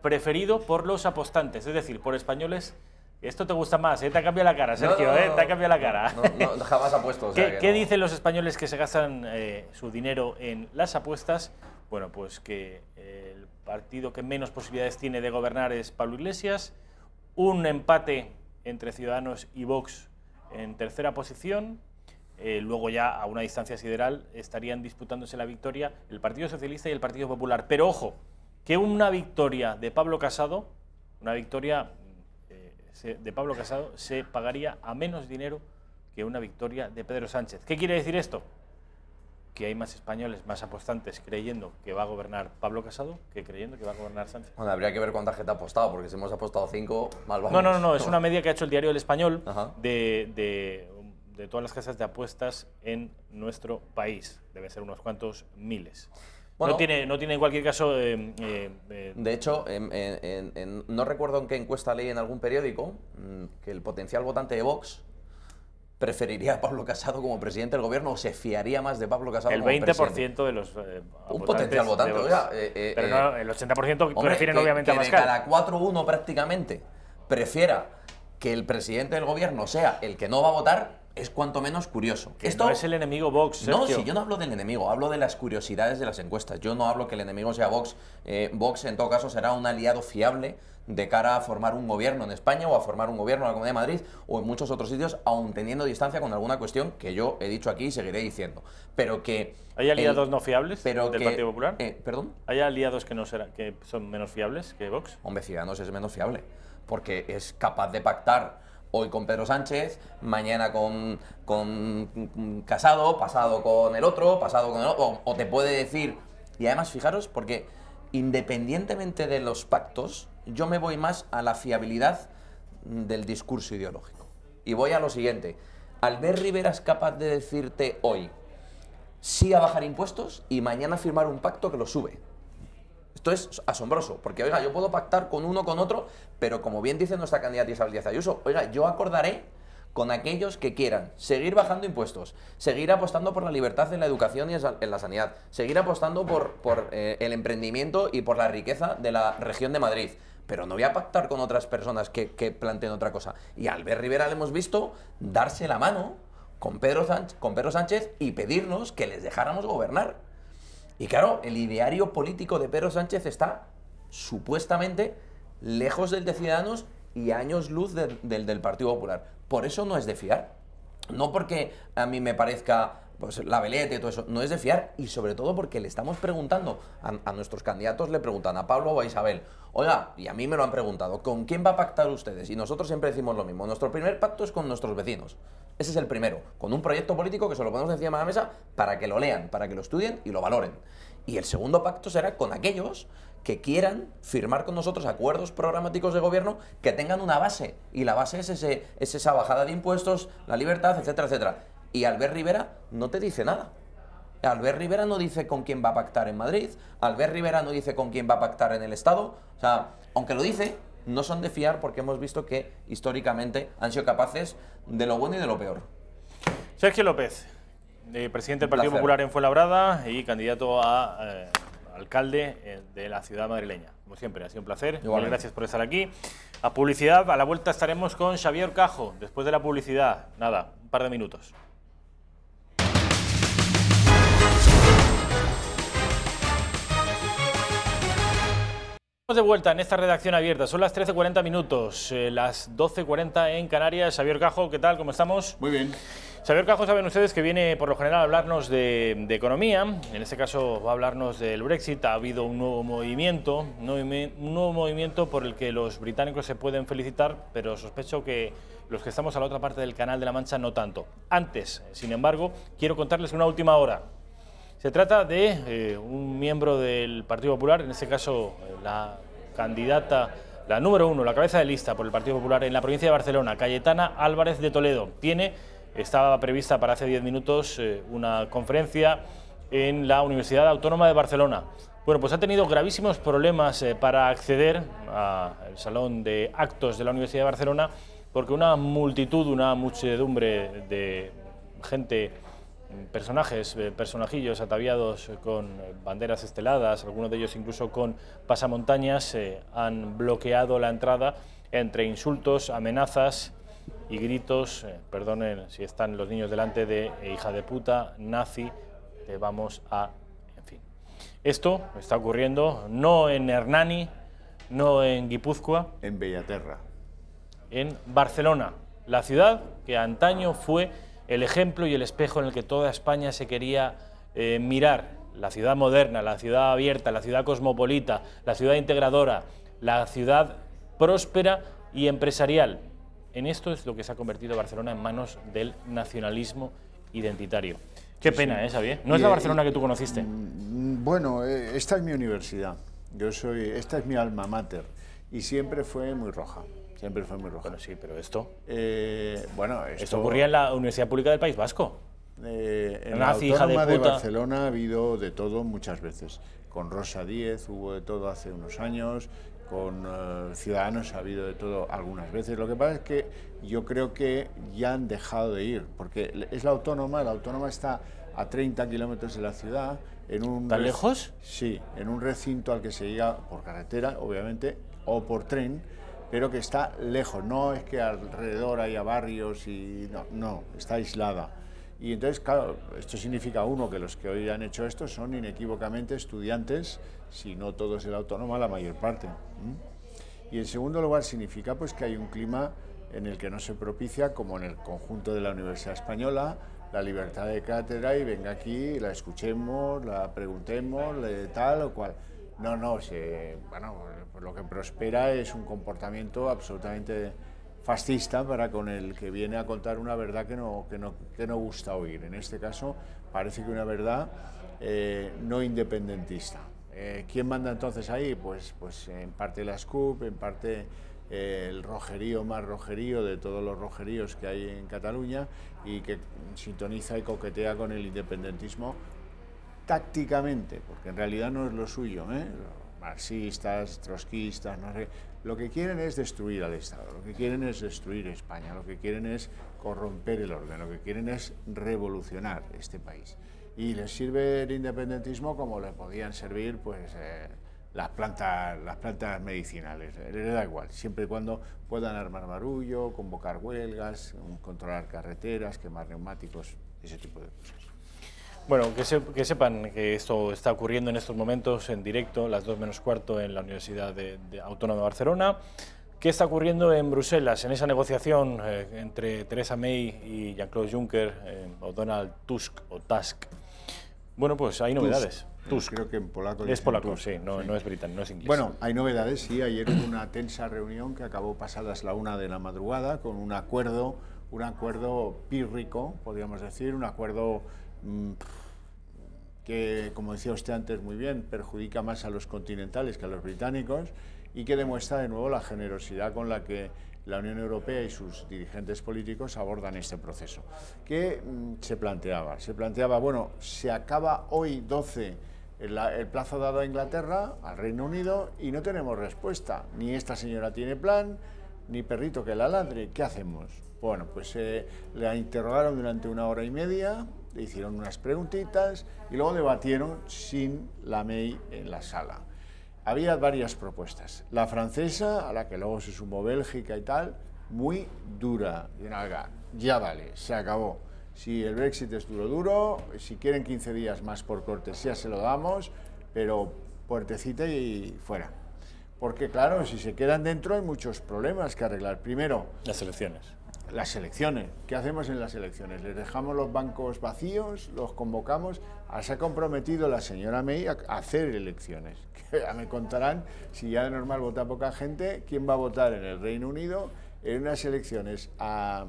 preferido por los apostantes? Es decir, por españoles. Esto te gusta más, te ha cambiado la cara, Sergio, te ha cambiado la cara.
No, jamás apuesto. O sea,
¿Qué dicen los españoles que se gastan su dinero en las apuestas? Bueno, pues que el partido que menos posibilidades tiene de gobernar es Pablo Iglesias, un empate entre Ciudadanos y Vox en tercera posición, luego ya a una distancia sideral estarían disputándose la victoria el Partido Socialista y el Partido Popular. Pero ojo, que una victoria de Pablo Casado, se pagaría a menos dinero que una victoria de Pedro Sánchez. ¿Qué quiere decir esto? que hay más españoles, más apostantes creyendo que va a gobernar Pablo Casado que creyendo que va a gobernar Sánchez.
Bueno, habría que ver cuánta gente ha apostado, porque si hemos apostado 5, mal vamos.
No, es una media que ha hecho el diario El Español de todas las casas de apuestas en nuestro país. Deben ser unos cuantos miles. Bueno, no tiene en cualquier caso...
de hecho, no recuerdo en qué encuesta leí en algún periódico que el potencial votante de Vox preferiría a Pablo Casado como presidente del gobierno o se fiaría más de Pablo Casado como presidente.
El 20% de los
un potencial votante, oiga,
pero no, el 80% prefieren obviamente a
Abascal. Que de cada 4-1 prácticamente prefiera que el presidente del gobierno sea el que no va a votar, es cuanto menos curioso.
Esto no es el enemigo Vox, Sergio.
No, si yo no hablo del enemigo, hablo de las curiosidades de las encuestas. Yo no hablo que el enemigo sea Vox. Vox, en todo caso, será un aliado fiable de cara a formar un gobierno en España o a formar un gobierno en la Comunidad de Madrid o en muchos otros sitios, aun teniendo distancia con alguna cuestión que yo he dicho aquí y seguiré diciendo. Pero que...
¿Hay aliados no fiables del Partido Popular?
¿Perdón?
¿Hay aliados que son menos fiables que Vox?
Hombre, Ciudadanos es menos fiable, porque es capaz de pactar hoy con Pedro Sánchez, mañana con Casado, pasado con el otro, o te puede decir... Y además, fijaros, porque independientemente de los pactos, yo me voy más a la fiabilidad del discurso ideológico. Y voy a lo siguiente. Albert Rivera es capaz de decirte hoy sí a bajar impuestos y mañana firmar un pacto que lo sube. Esto es asombroso, porque, oiga, yo puedo pactar con uno, con otro, pero como bien dice nuestra candidata Isabel Díaz Ayuso, oiga, yo acordaré con aquellos que quieran seguir bajando impuestos, seguir apostando por la libertad en la educación y en la sanidad, seguir apostando por el emprendimiento y por la riqueza de la región de Madrid. Pero no voy a pactar con otras personas que planteen otra cosa. Y a Albert Rivera le hemos visto darse la mano con Pedro Sánchez y pedirnos que les dejáramos gobernar. Y claro, el ideario político de Pedro Sánchez está supuestamente lejos del de Ciudadanos y años luz del Partido Popular. Por eso no es de fiar. No porque a mí me parezca pues, la veleta y todo eso. No es de fiar. Y sobre todo porque le estamos preguntando a nuestros candidatos, le preguntan a Pablo o a Isabel. Oiga, y a mí me lo han preguntado, ¿con quién va a pactar ustedes? Y nosotros siempre decimos lo mismo. Nuestro primer pacto es con nuestros vecinos. Ese es el primero. Con un proyecto político que se lo ponemos encima de la mesa para que lo lean, para que lo estudien y lo valoren. Y el segundo pacto será con aquellos que quieran firmar con nosotros acuerdos programáticos de gobierno que tengan una base. Y la base es esa bajada de impuestos, la libertad, etcétera, etcétera. Y Albert Rivera no te dice nada. Albert Rivera no dice con quién va a pactar en Madrid. Albert Rivera no dice con quién va a pactar en el Estado. O sea, aunque lo dice, no son de fiar porque hemos visto que históricamente han sido capaces de lo bueno y de lo peor.
Sergio López, presidente del Partido Popular en Fuenlabrada y candidato a alcalde de la ciudad madrileña. Como siempre, ha sido un placer. Muchas gracias por estar aquí. A publicidad, a la vuelta estaremos con Xavier Cajo. Después de la publicidad, nada, un par de minutos. De vuelta en esta redacción abierta, son las 13:40 minutos, las 12:40 en Canarias. Xavier Cajo, ¿qué tal? ¿Cómo estamos?
Muy bien.
Xavier Cajo, saben ustedes que viene por lo general a hablarnos de economía, en este caso va a hablarnos del Brexit. Ha habido un nuevo movimiento por el que los británicos se pueden felicitar, pero sospecho que los que estamos a la otra parte del Canal de la Mancha no tanto. Antes, sin embargo, quiero contarles una última hora. Se trata de un miembro del Partido Popular, en este caso la candidata, la número 1, la cabeza de lista por el Partido Popular en la provincia de Barcelona, Cayetana Álvarez de Toledo. Estaba prevista para hace 10 minutos una conferencia en la Universidad Autónoma de Barcelona. Bueno, pues ha tenido gravísimos problemas para acceder al salón de actos de la Universidad de Barcelona porque una muchedumbre de gente, personajillos ataviados con banderas esteladas, algunos de ellos incluso con pasamontañas, han bloqueado la entrada entre insultos, amenazas y gritos, perdonen si están los niños delante, de hija de puta, nazi, te vamos a... En fin. Esto está ocurriendo no en Hernani, no en Guipúzcoa.
En Bellaterra.
En Barcelona, la ciudad que antaño fue el ejemplo y el espejo en el que toda España se quería mirar. La ciudad moderna, la ciudad abierta, la ciudad cosmopolita, la ciudad integradora, la ciudad próspera y empresarial. En esto es lo que se ha convertido Barcelona en manos del nacionalismo identitario. Qué pena, Xavier. ¿No es la Barcelona que tú conociste?
Bueno, esta es mi universidad. Esta es mi alma mater. Y siempre fue muy roja. Siempre fue muy roja.
Bueno, sí, pero esto...
esto
ocurría en la Universidad Pública del País Vasco.
En la Autónoma de Barcelona ha habido de todo muchas veces. Con Rosa Díez hubo de todo hace unos años, con Ciudadanos ha habido de todo algunas veces. Lo que pasa es que yo creo que ya han dejado de ir, porque es la Autónoma está a 30 kilómetros de la ciudad.
¿Tan lejos?
Sí, en un recinto al que se llega por carretera, obviamente, o por tren, pero que está lejos. No es que alrededor haya barrios y no, está aislada. Y entonces, claro, esto significa, uno, que los que hoy han hecho esto son inequívocamente estudiantes, si no todos de la Autónoma, la mayor parte. Y en segundo lugar significa pues que hay un clima en el que no se propicia, como en el conjunto de la Universidad Española, la libertad de cátedra y venga aquí, la escuchemos, la preguntemos, tal o cual. Pues lo que prospera es un comportamiento absolutamente fascista para con el que viene a contar una verdad que no gusta oír. En este caso parece que una verdad no independentista. ¿Quién manda entonces ahí? Pues en parte la SCUP, en parte el rojerío más rojerío de todos los rojeríos que hay en Cataluña y que sintoniza y coquetea con el independentismo tácticamente, porque en realidad no es lo suyo, Los marxistas, trotskistas, no sé. Lo que quieren es destruir al Estado, lo que quieren es destruir España, lo que quieren es corromper el orden, lo que quieren es revolucionar este país. Y les sirve el independentismo como le podían servir pues, las plantas medicinales. Les da igual, siempre y cuando puedan armar barullo, convocar huelgas, controlar carreteras, quemar neumáticos, ese tipo de cosas.
Bueno, que sepan que esto está ocurriendo en estos momentos en directo, las 2 menos cuarto en la Universidad Autónoma de Barcelona. ¿Qué está ocurriendo en Bruselas, en esa negociación entre Theresa May y Jean-Claude Juncker, o Donald Tusk o Tusk? Bueno, pues hay novedades.
Tusk. Creo que en polaco
es polaco, sí, no es británico, no es inglés.
Bueno, hay novedades, sí. Ayer hubo una tensa reunión que acabó pasadas la 1 de la madrugada con un acuerdo pírrico, podríamos decir, un acuerdo que, como decía usted antes muy bien, perjudica más a los continentales que a los británicos y que demuestra de nuevo la generosidad con la que la Unión Europea y sus dirigentes políticos abordan este proceso. ¿Qué se planteaba? Se planteaba, bueno, se acaba hoy 12 el plazo dado a Inglaterra, al Reino Unido, y no tenemos respuesta. Ni esta señora tiene plan, ni perrito que la ladre. ¿Qué hacemos? Bueno, pues la interrogaron durante 1 hora y media, le hicieron unas preguntitas y luego debatieron sin la May en la sala. Había varias propuestas. La francesa, a la que luego se sumó Bélgica y tal, muy dura. Ya vale, se acabó. Si el Brexit es duro, si quieren 15 días más por cortesía se lo damos, pero puertecita y fuera. Porque claro, si se quedan dentro hay muchos problemas que arreglar. Primero,
las elecciones.
Las elecciones. ¿Qué hacemos en las elecciones? ¿Les dejamos los bancos vacíos? ¿Los convocamos? Se ha comprometido la señora May a hacer elecciones. Que ya me contarán, si ya de normal vota poca gente, ¿quién va a votar en el Reino Unido en unas elecciones a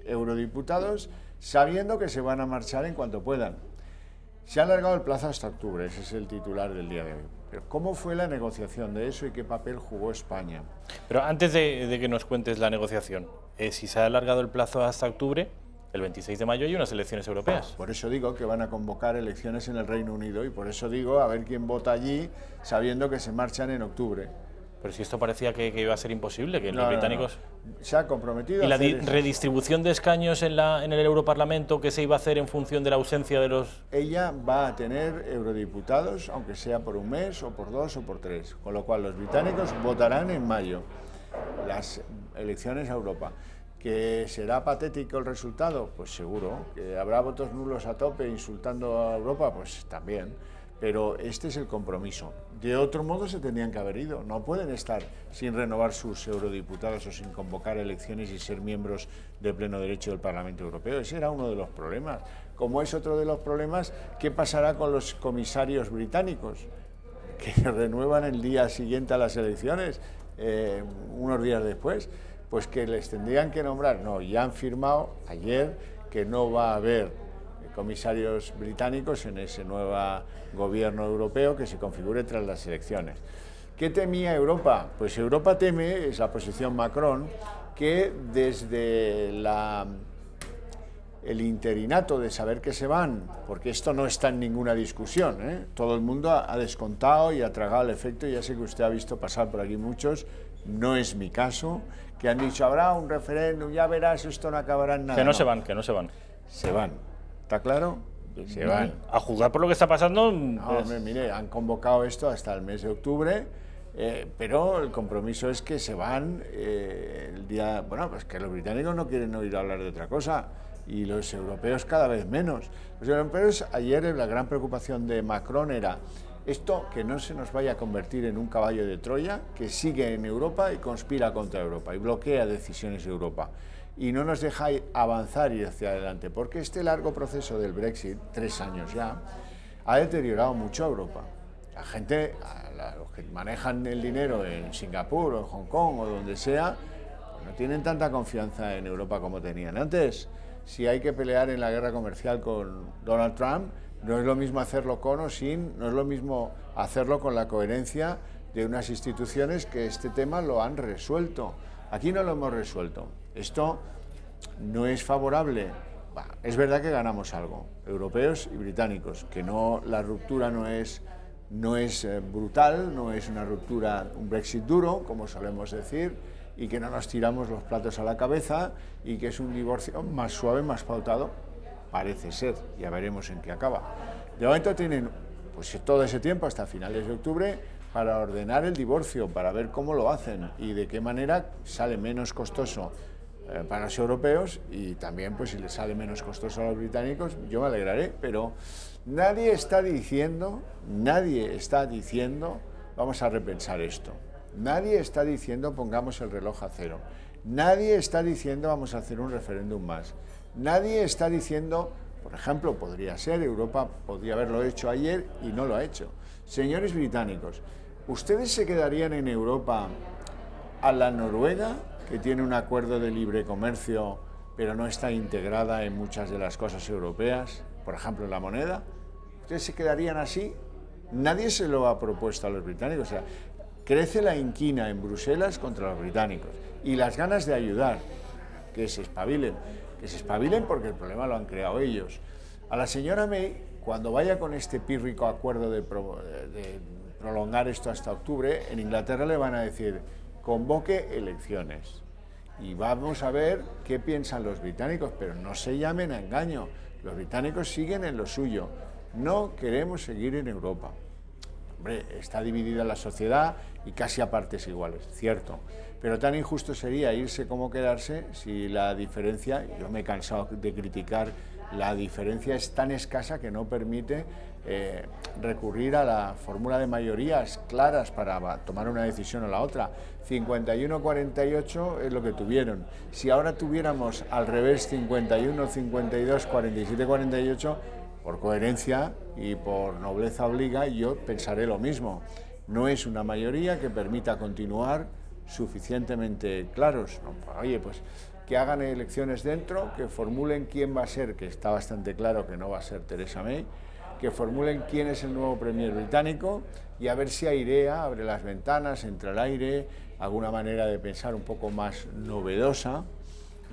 eurodiputados sabiendo que se van a marchar en cuanto puedan? Se ha alargado el plazo hasta octubre, ese es el titular del día de hoy. Pero ¿cómo fue la negociación de eso y qué papel jugó España?
Pero antes de que nos cuentes la negociación, si se ha alargado el plazo hasta octubre, el 26 de mayo hay unas elecciones europeas.
Por eso digo que van a convocar elecciones en el Reino Unido y por eso digo a ver quién vota allí sabiendo que se marchan en octubre.
Pero si esto parecía que iba a ser imposible, que los británicos...
Se ha comprometido
¿Y la redistribución de escaños en el Europarlamento que se iba a hacer en función de la ausencia de los...?
Ella va a tener eurodiputados, aunque sea por 1 mes, o por 2 o por 3, con lo cual los británicos votarán en mayo las elecciones a Europa. ¿Que será patético el resultado? Pues seguro. ¿Que habrá votos nulos a tope insultando a Europa? Pues también. Pero este es el compromiso. De otro modo se tendrían que haber ido. No pueden estar sin renovar sus eurodiputados o sin convocar elecciones y ser miembros de pleno derecho del Parlamento Europeo. Ese era uno de los problemas. Como es otro de los problemas, ¿qué pasará con los comisarios británicos? Que renuevan el día siguiente a las elecciones, unos días después. Pues que les tendrían que nombrar. No, ya han firmado ayer que no va a haber comisarios británicos en ese nuevo gobierno europeo que se configure tras las elecciones. ¿Qué temía Europa? Pues Europa teme, es la posición Macron, que desde el interinato de saber que se van, porque esto no está en ninguna discusión, todo el mundo ha descontado y ha tragado el efecto, ya sé que usted ha visto pasar por aquí muchos, no es mi caso, que han dicho habrá un referéndum, ya verás, esto no acabará en nada.
Que no se van, que no se van.
Se van, ¿está claro? Se van.
A juzgar por lo que está pasando...
No, hombre, mire, han convocado esto hasta el mes de octubre, pero el compromiso es que se van el día... Bueno, pues que los británicos no quieren oír hablar de otra cosa y los europeos cada vez menos. Los europeos, ayer la gran preocupación de Macron era esto, que no se nos vaya a convertir en un caballo de Troya que sigue en Europa y conspira contra Europa y bloquea decisiones de Europa y no nos deja avanzar y hacia adelante, porque este largo proceso del Brexit, 3 años ya, ha deteriorado mucho a Europa. La gente, los que manejan el dinero en Singapur o en Hong Kong o donde sea, no tienen tanta confianza en Europa como tenían antes. Si hay que pelear en la guerra comercial con Donald Trump, no es lo mismo hacerlo con o sin, no es lo mismo hacerlo con la coherencia de unas instituciones que este tema lo han resuelto. Aquí no lo hemos resuelto. Esto no es favorable. Es verdad que ganamos algo, europeos y británicos, que no, la ruptura no es brutal, no es una ruptura, un Brexit duro, como solemos decir, y que no nos tiramos los platos a la cabeza y que es un divorcio más suave, más pautado, parece ser, ya veremos en qué acaba. De momento tienen pues todo ese tiempo hasta finales de octubre para ordenar el divorcio, para ver cómo lo hacen y de qué manera sale menos costoso para los europeos y también pues si les sale menos costoso a los británicos, yo me alegraré, pero nadie está diciendo vamos a repensar esto. Nadie está diciendo pongamos el reloj a cero. Nadie está diciendo vamos a hacer un referéndum más. Nadie está diciendo, por ejemplo, podría ser, Europa podría haberlo hecho ayer y no lo ha hecho. Señores británicos, ¿ustedes se quedarían en Europa a la Noruega, que tiene un acuerdo de libre comercio, pero no está integrada en muchas de las cosas europeas, por ejemplo en la moneda? ¿Ustedes se quedarían así? Nadie se lo ha propuesto a los británicos. O sea, crece la inquina en Bruselas contra los británicos y las ganas de ayudar, que se espabilen porque el problema lo han creado ellos. A la señora May, cuando vaya con este pírrico acuerdo de prolongar esto hasta octubre, en Inglaterra le van a decir convoque elecciones y vamos a ver qué piensan los británicos, pero no se llamen a engaño, los británicos siguen en lo suyo, no queremos seguir en Europa. Hombre, está dividida la sociedad y casi a partes iguales, cierto. Pero tan injusto sería irse como quedarse si la diferencia, yo me he cansado de criticar, la diferencia es tan escasa que no permite recurrir a la fórmula de mayorías claras para tomar una decisión o la otra. 51-48 es lo que tuvieron. Si ahora tuviéramos al revés 51-52, 47-48, por coherencia y por nobleza obliga, yo pensaré lo mismo. No es una mayoría que permita continuar suficientemente claros. No, oye, pues que hagan elecciones dentro, que formulen quién va a ser, que está bastante claro que no va a ser Theresa May, que formulen quién es el nuevo premier británico y a ver si airea, abre las ventanas, entra el aire, alguna manera de pensar un poco más novedosa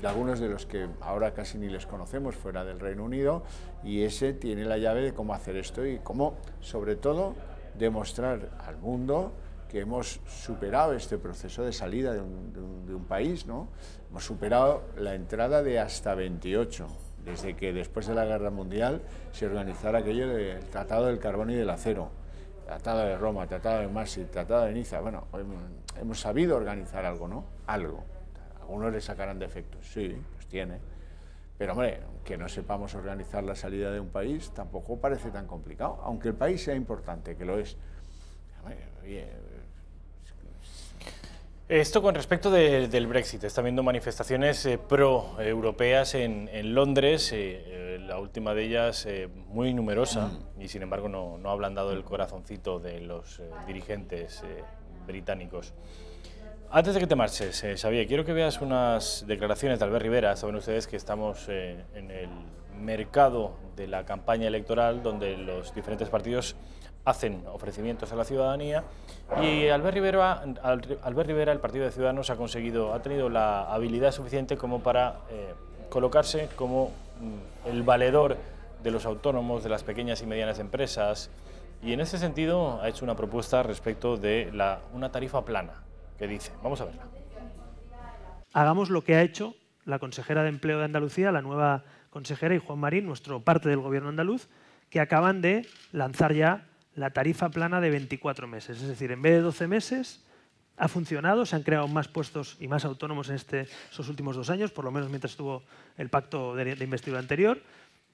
de algunos de los que ahora casi ni les conocemos fuera del Reino Unido, y ese tiene la llave de cómo hacer esto y cómo, sobre todo, demostrar al mundo que hemos superado este proceso de salida de un país, ¿no? Hemos superado la entrada de hasta 28, desde que después de la Guerra Mundial se organizara aquello del Tratado del Carbón y del Acero, Tratado de Roma, Tratado de Maastricht, Tratado de Niza. Bueno, hemos sabido organizar algo, ¿no? Algo. Algunos le sacarán defectos, sí, pues tiene. Pero, hombre, que no sepamos organizar la salida de un país tampoco parece tan complicado, aunque el país sea importante, que lo es.
Esto con respecto del Brexit. Está habiendo manifestaciones pro-europeas en Londres, la última de ellas muy numerosa, y sin embargo no ha ablandado el corazoncito de los dirigentes británicos. Antes de que te marches, Xavier, quiero que veas unas declaraciones de Albert Rivera. Saben ustedes que estamos en el mercado de la campaña electoral, donde los diferentes partidos hacen ofrecimientos a la ciudadanía, y Albert Rivera, el partido de Ciudadanos, ha tenido la habilidad suficiente como para colocarse como el valedor de los autónomos, de las pequeñas y medianas empresas, y en ese sentido ha hecho una propuesta respecto de una tarifa plana, que dice, vamos a verla.
Hagamos lo que ha hecho la consejera de Empleo de Andalucía, la nueva consejera, y Juan Marín, nuestro parte del gobierno andaluz, que acaban de lanzar ya la tarifa plana de 24 meses. Es decir, en vez de 12 meses, ha funcionado, se han creado más puestos y más autónomos en esos últimos 2 años, por lo menos mientras estuvo el pacto de investidura anterior.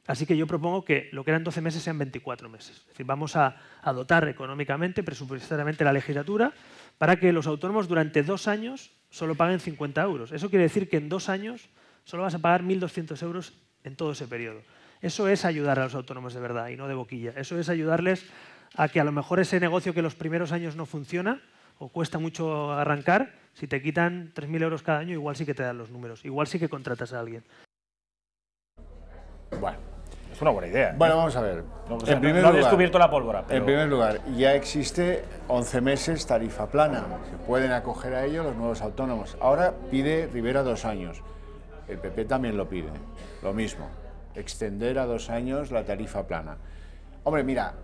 Así que yo propongo que lo que eran 12 meses sean 24 meses. Es decir, vamos a dotar económicamente, presupuestariamente la legislatura para que los autónomos durante 2 años solo paguen 50 euros. Eso quiere decir que en 2 años solo vas a pagar 1.200 euros en todo ese periodo. Eso es ayudar a los autónomos de verdad y no de boquilla. Eso es ayudarles a que a lo mejor ese negocio que los primeros años no funciona o cuesta mucho arrancar, si te quitan 3.000 euros cada año, igual sí que te dan los números, igual sí que contratas a alguien.
Bueno, es una buena idea.
Bueno, vamos a ver.
No ha descubierto la pólvora. Pero...
En primer lugar, ya existe 11 meses tarifa plana. Se pueden acoger a ello los nuevos autónomos. Ahora pide Rivera 2 años. El PP también lo pide. Lo mismo. Extender a 2 años la tarifa plana. Hombre, mira,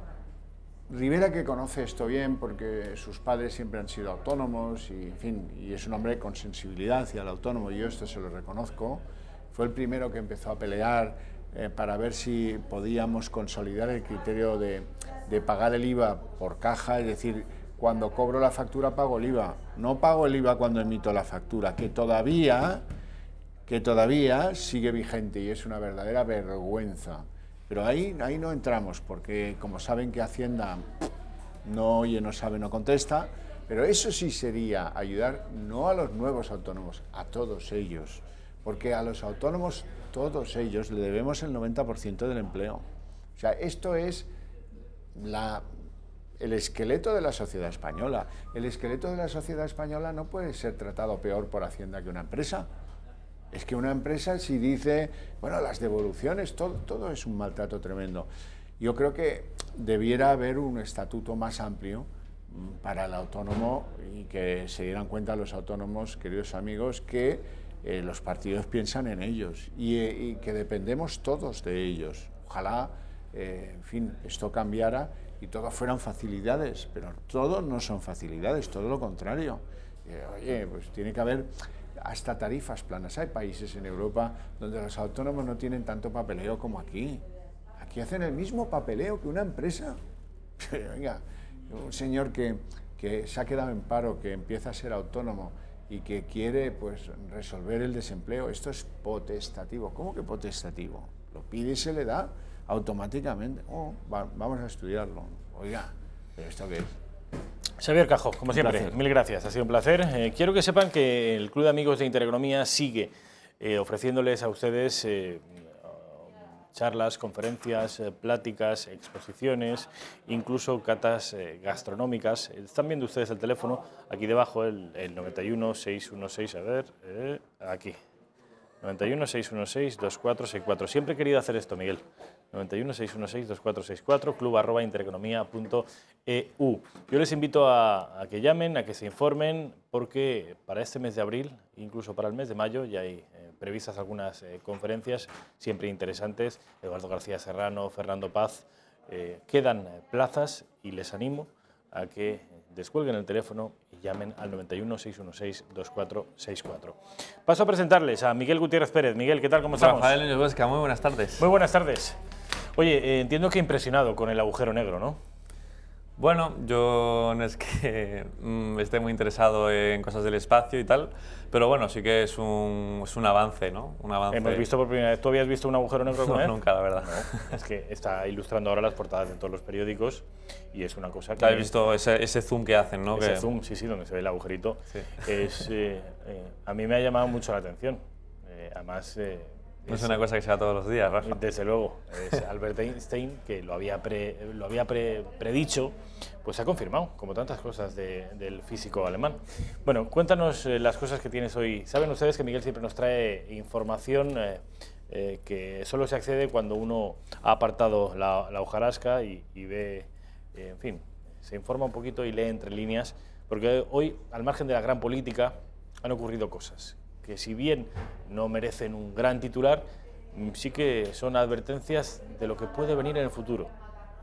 Rivera, que conoce esto bien porque sus padres siempre han sido autónomos y, en fin, y es un hombre con sensibilidad hacia el autónomo, y yo esto se lo reconozco, fue el primero que empezó a pelear para ver si podíamos consolidar el criterio de pagar el IVA por caja, es decir, cuando cobro la factura pago el IVA, no pago el IVA cuando emito la factura, que todavía sigue vigente y es una verdadera vergüenza. Pero ahí no entramos, porque como saben que Hacienda no oye, no sabe, no contesta, pero eso sí sería ayudar no a los nuevos autónomos, a todos ellos, porque a los autónomos, todos ellos, le debemos el 90% del empleo. O sea, esto es el esqueleto de la sociedad española. El esqueleto de la sociedad española no puede ser tratado peor por Hacienda que una empresa. Es que una empresa, si dice, bueno, las devoluciones, todo es un maltrato tremendo. Yo creo que debiera haber un estatuto más amplio para el autónomo y que se dieran cuenta los autónomos, queridos amigos, que los partidos piensan en ellos y que dependemos todos de ellos. Ojalá, en fin, esto cambiara y todo fueran facilidades, pero todo no son facilidades, todo lo contrario. Oye, pues tiene que haber hasta tarifas planas. Hay países en Europa donde los autónomos no tienen tanto papeleo como aquí. Aquí hacen el mismo papeleo que una empresa. Pero venga, un señor que se ha quedado en paro, que empieza a ser autónomo y que quiere pues resolver el desempleo, esto es potestativo. ¿Cómo que potestativo? Lo pide y se le da automáticamente. Vamos a estudiarlo. Oiga, ¿pero esto qué es?
Xavier Cajo, como siempre, mil gracias, ha sido un placer. Quiero que sepan que el Club de Amigos de Intereconomía sigue ofreciéndoles a ustedes charlas, conferencias, pláticas, exposiciones, incluso catas gastronómicas. Están viendo ustedes el teléfono, aquí debajo, el 91 616, a ver, aquí, 91 616 2464. Siempre he querido hacer esto, Miguel. 91 616 2464, club@intereconomia.eu. Yo les invito a que llamen, a que se informen, porque para este mes de abril, incluso para el mes de mayo, ya hay previstas algunas conferencias siempre interesantes. Eduardo García Serrano, Fernando Paz, quedan plazas y les animo a que descuelguen el teléfono y llamen al 91 616 2464. Paso a presentarles a Miguel Gutiérrez Pérez. Miguel, ¿qué tal? ¿Cómo estamos?
Rafael Núñez Huesca, muy buenas tardes.
Muy buenas tardes. Oye, entiendo que impresionado con el agujero negro, ¿no?
Bueno, yo no es que esté muy interesado en cosas del espacio y tal, pero bueno, sí que es un avance, ¿no? Un avance.
Hemos visto por primera vez. ¿Tú habías visto un agujero negro alguna vez?
Nunca, la verdad.
No, es que está ilustrando ahora las portadas de todos los periódicos y es una cosa que...
¿Has visto ese zoom que hacen, no?
Ese zoom, sí, donde se ve el agujerito. Sí. A mí me ha llamado mucho la atención. Además...
no es una cosa que sea todos los días, Rafa.
Desde luego. Es Albert Einstein, que lo había predicho, pues ha confirmado, como tantas cosas del físico alemán. Bueno, cuéntanos las cosas que tienes hoy. Saben ustedes que Miguel siempre nos trae información que solo se accede cuando uno ha apartado la hojarasca y ve, en fin, se informa un poquito y lee entre líneas, porque hoy, al margen de la gran política, han ocurrido cosas que, si bien no merecen un gran titular, sí que son advertencias de lo que puede venir en el futuro.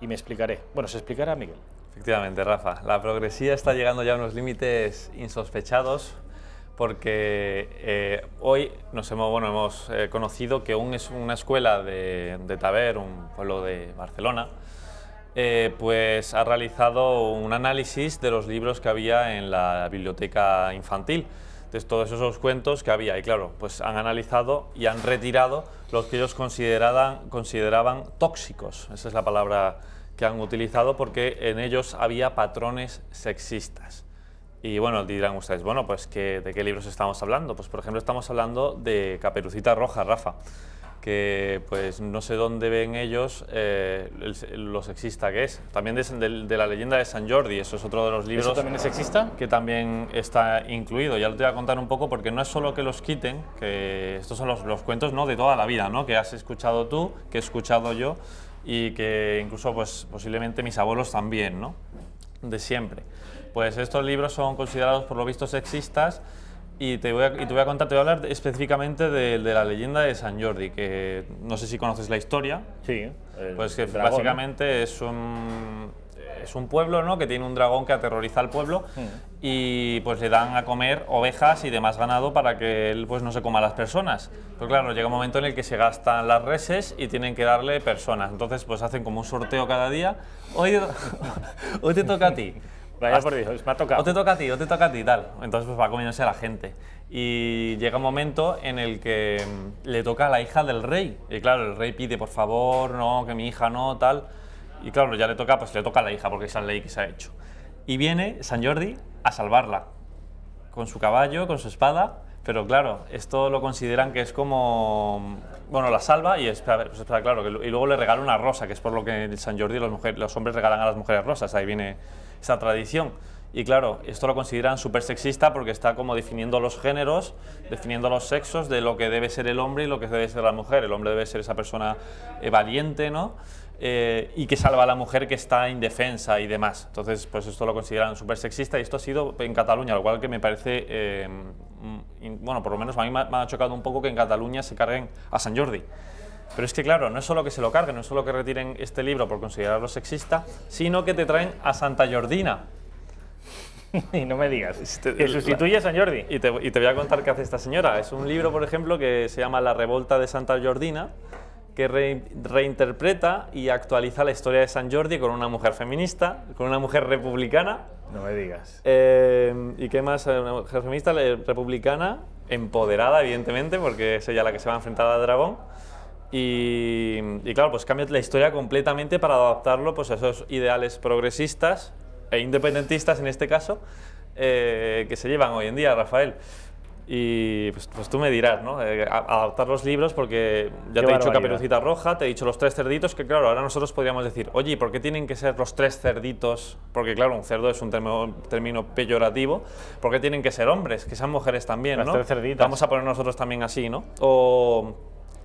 Y me explicaré. Bueno, se explicará Miguel.
Efectivamente, Rafa. La progresía está llegando ya a unos límites insospechados, porque hoy hemos conocido que es una escuela de Taver, un pueblo de Barcelona, pues ha realizado un análisis de los libros que había en la biblioteca infantil, de todos esos cuentos que había. Y claro, pues han analizado y han retirado los que ellos consideraban tóxicos. Esa es la palabra que han utilizado, porque en ellos había patrones sexistas. Y bueno, dirán ustedes, bueno, pues ¿de qué libros estamos hablando? Pues por ejemplo estamos hablando de Caperucita Roja, Rafa, que pues no sé dónde ven ellos lo sexista que es. También de la leyenda de Sant Jordi, eso es otro de los libros.
¿Eso también es sexista?
Que también está incluido. Ya lo te voy a contar un poco, porque no es solo que los quiten, que estos son los cuentos, ¿no?, de toda la vida, ¿no?, que has escuchado tú, que he escuchado yo, y que incluso pues posiblemente mis abuelos también, ¿no?, de siempre. Pues estos libros son considerados por lo visto sexistas, y te voy a hablar específicamente de la leyenda de Sant Jordi, que no sé si conoces la historia.
Sí.
Pues que básicamente es un pueblo, ¿no?, que tiene un dragón que aterroriza al pueblo, y pues le dan a comer ovejas y demás ganado para que él pues no se coma a las personas. Pero claro, llega un momento en el que se gastan las reses y tienen que darle personas. Entonces pues hacen como un sorteo cada día. Hoy te toca a ti.
Vaya por Dios, me ha tocado.
O te toca a ti, tal. Entonces pues va comiéndose a la gente. Y llega un momento en el que le toca a la hija del rey. Y claro, el rey pide, por favor, no, que mi hija no, tal. Y claro, ya le toca a la hija, porque es la ley que se ha hecho. Y viene Sant Jordi a salvarla, con su caballo, con su espada. Pero claro, esto lo consideran que es como... Bueno, la salva y espera, claro, y luego le regala una rosa, que es por lo que en Sant Jordi los hombres regalan a las mujeres rosas. Ahí viene esa tradición. Y claro, esto lo consideran súper sexista, porque está como definiendo los géneros, definiendo los sexos de lo que debe ser el hombre y lo que debe ser la mujer. El hombre debe ser esa persona valiente, ¿no?, y que salva a la mujer que está indefensa y demás. Entonces, pues esto lo consideran súper sexista, y esto ha sido en Cataluña, lo cual que me parece, bueno, por lo menos a mí me ha chocado un poco que en Cataluña se carguen a Sant Jordi. Pero es que claro, no es solo que se lo carguen, no es solo que retiren este libro por considerarlo sexista, sino que te traen a Santa Jordina.
Y no me digas, que sustituye a Sant Jordi.
Y te voy a contar qué hace esta señora. Es un libro, por ejemplo, que se llama La revolta de Santa Jordina, que reinterpreta y actualiza la historia de Sant Jordi con una mujer feminista, con una mujer republicana.
No me digas.
¿Y qué más? Una mujer feminista, republicana, empoderada, evidentemente, porque es ella la que se va a enfrentar al dragón. Y claro, pues cambia la historia completamente para adaptarlo pues, a esos ideales progresistas e independentistas, en este caso, que se llevan hoy en día, Rafael. Y pues tú me dirás, ¿no? Adaptar los libros, porque ya te he dicho Caperucita Roja, te he dicho Los tres cerditos, que claro, ahora nosotros podríamos decir, oye, ¿y por qué tienen que ser los tres cerditos? Porque claro, un cerdo es un término peyorativo. ¿Por qué tienen que ser hombres? Que sean mujeres también, ¿no?
Las tres cerditas.
Vamos a poner nosotros también así, ¿no? O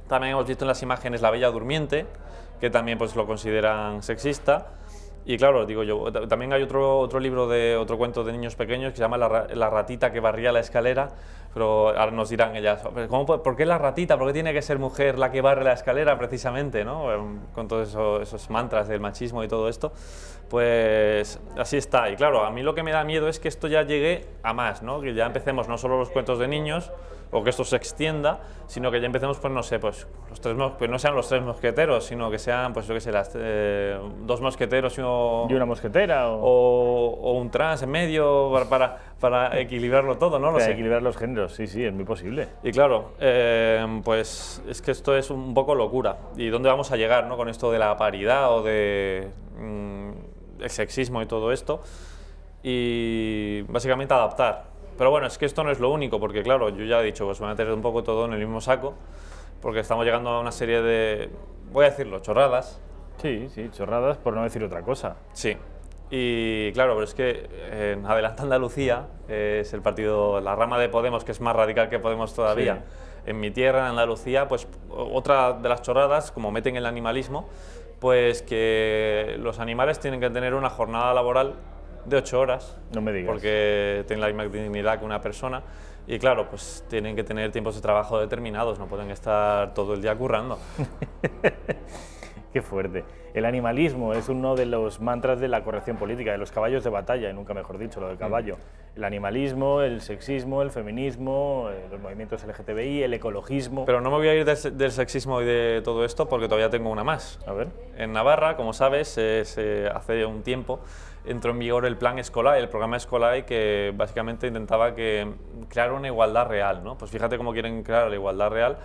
también hemos visto en las imágenes La Bella Durmiente, que también pues lo consideran sexista. Y claro, digo yo, también hay otro libro otro cuento de niños pequeños que se llama La ratita que barría la escalera, pero ahora nos dirán ellas, ¿por qué la ratita? ¿Por qué tiene que ser mujer la que barre la escalera precisamente, ¿no? Con todos esos mantras del machismo y todo esto, pues así está. Y claro, a mí lo que me da miedo es que esto ya llegue a más, ¿no? Que ya empecemos no solo los cuentos de niños, o que esto se extienda, sino que ya empecemos, pues no sé, pues no sean los tres mosqueteros, sino que sean, pues yo qué sé, dos mosqueteros y
una mosquetera,
o un trans en medio para equilibrarlo todo, ¿no?
Para equilibrar los géneros, sí, es muy posible.
Y claro, pues es que esto es un poco locura. ¿Y dónde vamos a llegar, ¿no? Con esto de la paridad o de el sexismo y todo esto? Y básicamente adaptar. Pero bueno, es que esto no es lo único, porque claro, yo ya he dicho, pues voy a meter un poco todo en el mismo saco, porque estamos llegando a una serie de, voy a decirlo, chorradas.
Sí, chorradas por no decir otra cosa.
Sí, Y claro, pero es que en Adelante Andalucía es el partido, la rama de Podemos, que es más radical que Podemos todavía. Sí. En mi tierra, en Andalucía, pues otra de las chorradas, como meten el animalismo, pues que los animales tienen que tener una jornada laboral de 8 horas.
No me digas.
Porque tienen la misma dignidad que una persona. Y claro, pues tienen que tener tiempos de trabajo determinados, no pueden estar todo el día currando.
Qué fuerte. El animalismo es uno de los mantras de la corrección política, de los caballos de batalla, y nunca mejor dicho, lo del caballo. El animalismo, el sexismo, el feminismo, los movimientos LGTBI, el ecologismo.
Pero no me voy a ir del sexismo y de todo esto porque todavía tengo una más.
A ver.
En Navarra, como sabes, hace un tiempo entró en vigor el plan Escolai, el programa Escolai, que básicamente intentaba crear una igualdad real, ¿no? Pues fíjate cómo quieren crear la igualdad real,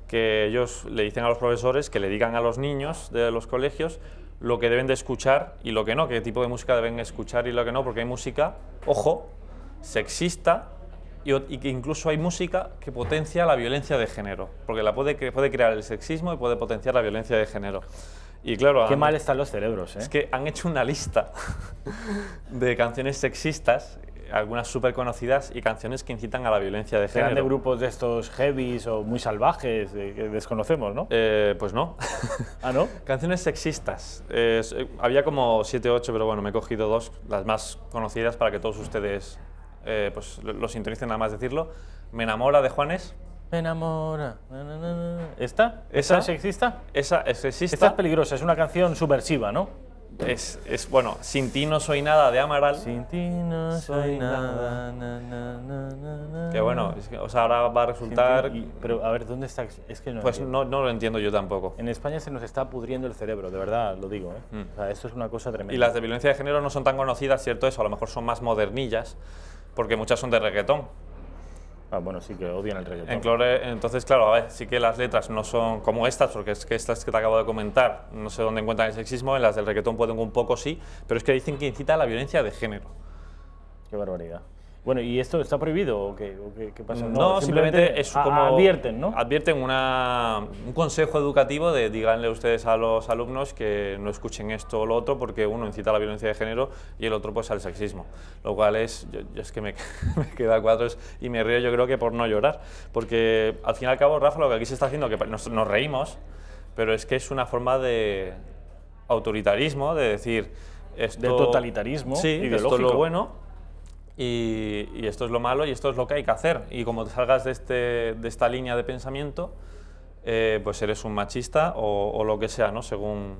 que ellos le dicen a los profesores que le digan a los niños de los colegios lo que deben de escuchar y lo que no, qué tipo de música deben escuchar y lo que no, porque hay música, ojo, sexista y que incluso hay música que potencia la violencia de género, porque puede crear el sexismo y puede potenciar la violencia de género. Y claro,
qué mal están los cerebros, ¿eh?
Es que han hecho una lista de canciones sexistas, algunas súper conocidas, y canciones que incitan a la violencia de género.
¿Serán de grupos de estos heavies o muy salvajes que desconocemos, no?
Pues no.
¿Ah, no?
Canciones sexistas. Había como 7 o 8, pero bueno, me he cogido 2, las más conocidas para que todos ustedes pues lo sintonicen, nada más decirlo. Me enamora, de Juanes.
Me enamora. ¿Esta? ¿Esa es sexista?
Esa es sexista.
Esta es peligrosa, es una canción subversiva, ¿no?
Bueno, Sin ti no soy nada, de Amaral.
Sin ti no soy nada.
Que bueno, o sea, ahora va a resultar...
Pero a ver, ¿dónde está? Es que no
pues no lo entiendo yo tampoco.
En España se nos está pudriendo el cerebro, de verdad, lo digo, ¿eh? O sea, esto es una cosa tremenda.
Y las de violencia de género no son tan conocidas, ¿cierto? Eso, a lo mejor son más modernillas, porque muchas son de reggaetón.
Ah, bueno, sí que odian el reggaetón.
Entonces, claro, a ver, sí que las letras no son como estas, porque es que estas que te acabo de comentar, no sé dónde encuentran el sexismo, en las del reggaetón pueden un poco sí, pero es que dicen que incita a la violencia de género.
Qué barbaridad. Bueno, ¿y esto está prohibido o qué pasa?
No, simplemente es como...
Advierten, ¿no?
Advierten un consejo educativo de díganle ustedes a los alumnos que no escuchen esto o lo otro, porque uno incita a la violencia de género y el otro pues al sexismo. Lo cual es, yo es que me queda a cuadros y me río, yo creo que por no llorar. Porque al fin y al cabo, Rafa, lo que aquí se está haciendo, que nos reímos, pero es que es una forma de autoritarismo, de decir... Esto,
de totalitarismo ideológico.
Esto es lo bueno. Y esto es lo malo y esto es lo que hay que hacer. Y como te salgas de esta línea de pensamiento, pues eres un machista o lo que sea, ¿no? Según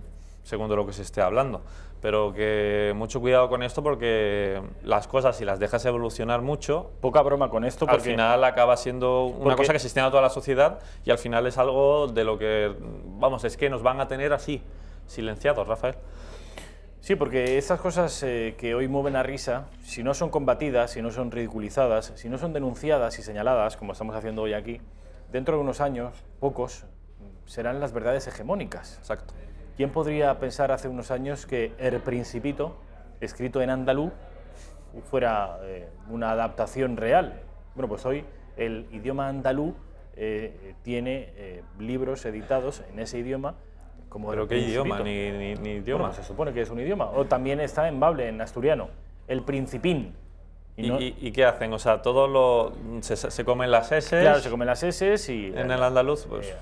de lo que se esté hablando. Pero que mucho cuidado con esto porque las cosas, si las dejas evolucionar mucho...
Poca broma con esto
porque... Al final acaba siendo una cosa que se extiende a toda la sociedad y al final es algo de lo que... Vamos, es que nos van a tener así, silenciados, Rafael.
Sí, porque estas cosas que hoy mueven a risa, si no son combatidas, si no son ridiculizadas, si no son denunciadas y señaladas, como estamos haciendo hoy aquí, dentro de unos años, pocos, serán las verdades hegemónicas.
Exacto.
¿Quién podría pensar hace unos años que El Principito, escrito en andaluz, fuera una adaptación real? Bueno, pues hoy el idioma andaluz tiene libros editados en ese idioma. Como
¿pero qué idioma? Ni idioma.
Bueno, se supone que es un idioma. O también está en bable, en asturiano, El Principín.
¿Y qué hacen? O sea, todo se comen las S.
Claro, se comen las S y...
En el andaluz, pues...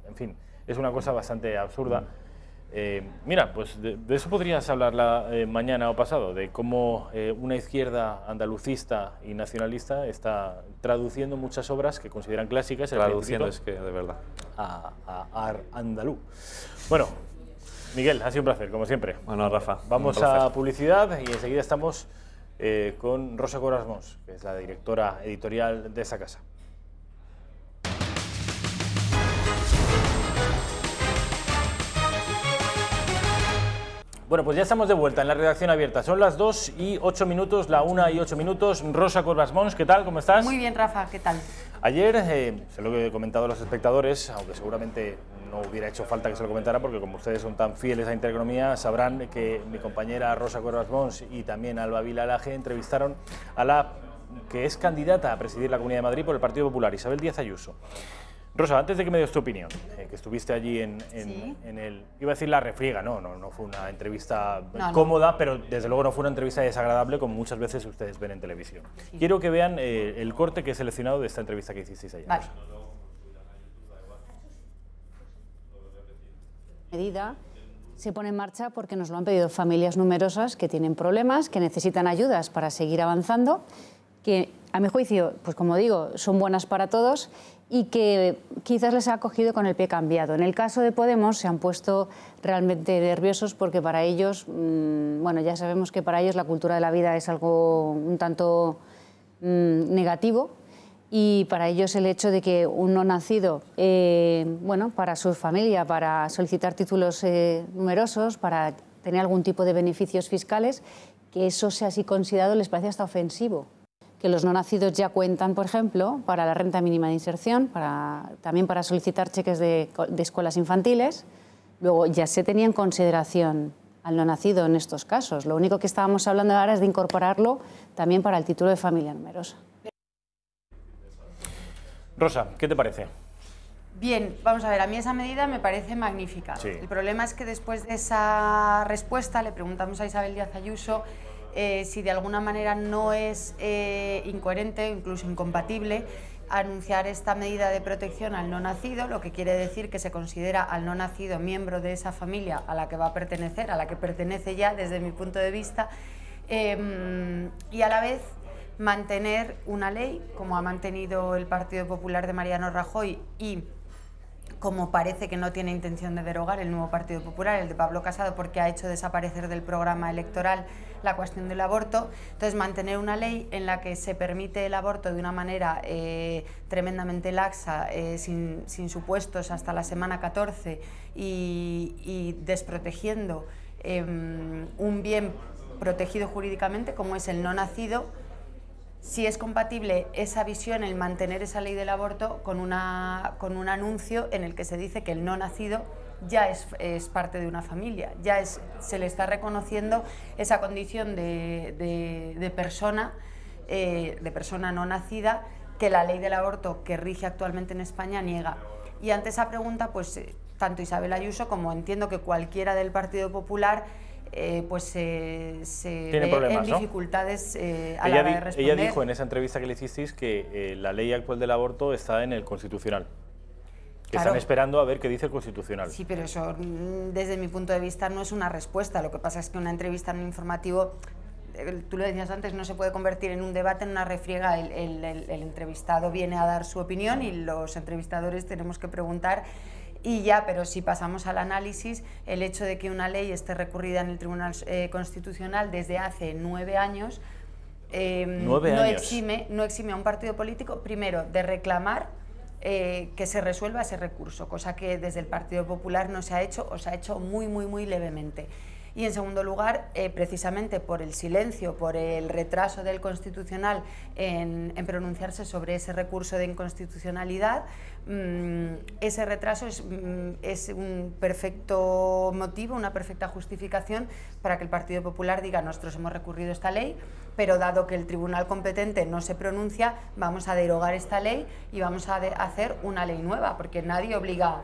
en fin, es una cosa bastante absurda. Mira, pues de eso podrías hablar mañana o pasado, de cómo una izquierda andalucista y nacionalista está traduciendo muchas obras que consideran clásicas.
Traduciendo, es que de verdad.
A andaluz. Bueno, Miguel, ha sido un placer, como siempre.
Bueno, Rafa.
Vamos a publicidad y enseguida estamos con Rosa Corasmos, que es la directora editorial de esta casa. Bueno, pues ya estamos de vuelta en la redacción abierta. Son las 2 y 8 minutos, la 1 y 8 minutos. Rosa Corasmons, ¿qué tal? ¿Cómo estás?
Muy bien, Rafa, ¿qué tal?
Ayer, se lo he comentado a los espectadores, aunque seguramente no hubiera hecho falta que se lo comentara, porque como ustedes son tan fieles a Intereconomía, sabrán que mi compañera Rosa Corasmons y también Alba Vilalaje entrevistaron a la que es candidata a presidir la Comunidad de Madrid por el Partido Popular, Isabel Díaz Ayuso. Rosa, antes de que me des tu opinión, que estuviste allí en el... Iba a decir la refriega, no fue una entrevista cómoda, pero desde luego no fue una entrevista desagradable como muchas veces ustedes ven en televisión. Sí. Quiero que vean el corte que he seleccionado de esta entrevista que hicisteis ayer.
Vale. Medida se pone en marcha porque nos lo han pedido familias numerosas que tienen problemas, que necesitan ayudas para seguir avanzando, que a mi juicio, pues como digo, son buenas para todos y que quizás les ha cogido con el pie cambiado. En el caso de Podemos se han puesto realmente nerviosos porque para ellos, bueno, ya sabemos que para ellos la cultura de la vida es algo un tanto negativo, y para ellos el hecho de que un no nacido, bueno, para su familia, para solicitar títulos numerosos, para tener algún tipo de beneficios fiscales, que eso sea así considerado les parece hasta ofensivo. Que los no nacidos ya cuentan, por ejemplo, para la renta mínima de inserción, también para solicitar cheques de escuelas infantiles. Luego ya se tenía en consideración al no nacido en estos casos. Lo único que estábamos hablando ahora es de incorporarlo también para el título de familia numerosa.
Rosa, ¿qué te parece?
Bien, vamos a ver, a mí esa medida me parece magnífica. Sí. El problema es que después de esa respuesta le preguntamos a Isabel Díaz Ayuso si de alguna manera no es incoherente, incluso incompatible, anunciar esta medida de protección al no nacido, lo que quiere decir que se considera al no nacido miembro de esa familia a la que va a pertenecer, a la que pertenece ya desde mi punto de vista, y a la vez mantener una ley, como ha mantenido el Partido Popular de Mariano Rajoy y como parece que no tiene intención de derogar el nuevo Partido Popular, el de Pablo Casado, porque ha hecho desaparecer del programa electoral la cuestión del aborto. Entonces, mantener una ley en la que se permite el aborto de una manera tremendamente laxa, sin supuestos hasta la semana 14 y desprotegiendo un bien protegido jurídicamente como es el no nacido. Si es compatible esa visión, el mantener esa ley del aborto con un anuncio en el que se dice que el no nacido ya es parte de una familia, ya se le está reconociendo esa condición de persona no nacida que la ley del aborto que rige actualmente en España niega. Y ante esa pregunta, pues tanto Isabel Ayuso como entiendo que cualquiera del Partido Popular pues se ve problemas, en dificultades a la hora de responder.
Ella dijo en esa entrevista que le hicisteis que la ley actual del aborto está en el Constitucional. Que claro, están esperando a ver qué dice el Constitucional.
Sí, pero eso desde mi punto de vista no es una respuesta. Lo que pasa es que una entrevista en un informativo, tú lo decías antes, no se puede convertir en un debate, en una refriega. El entrevistado viene a dar su opinión y los entrevistadores tenemos que preguntar y ya, pero si pasamos al análisis, el hecho de que una ley esté recurrida en el Tribunal Constitucional desde hace 9 años, no exime a un partido político, primero, de reclamar que se resuelva ese recurso, cosa que desde el Partido Popular no se ha hecho o se ha hecho muy levemente. Y en segundo lugar, precisamente por el silencio, por el retraso del Constitucional en pronunciarse sobre ese recurso de inconstitucionalidad, ese retraso es un perfecto motivo, una perfecta justificación para que el Partido Popular diga: nosotros hemos recurrido esta ley, pero dado que el tribunal competente no se pronuncia, vamos a derogar esta ley y vamos a hacer una ley nueva, porque nadie obliga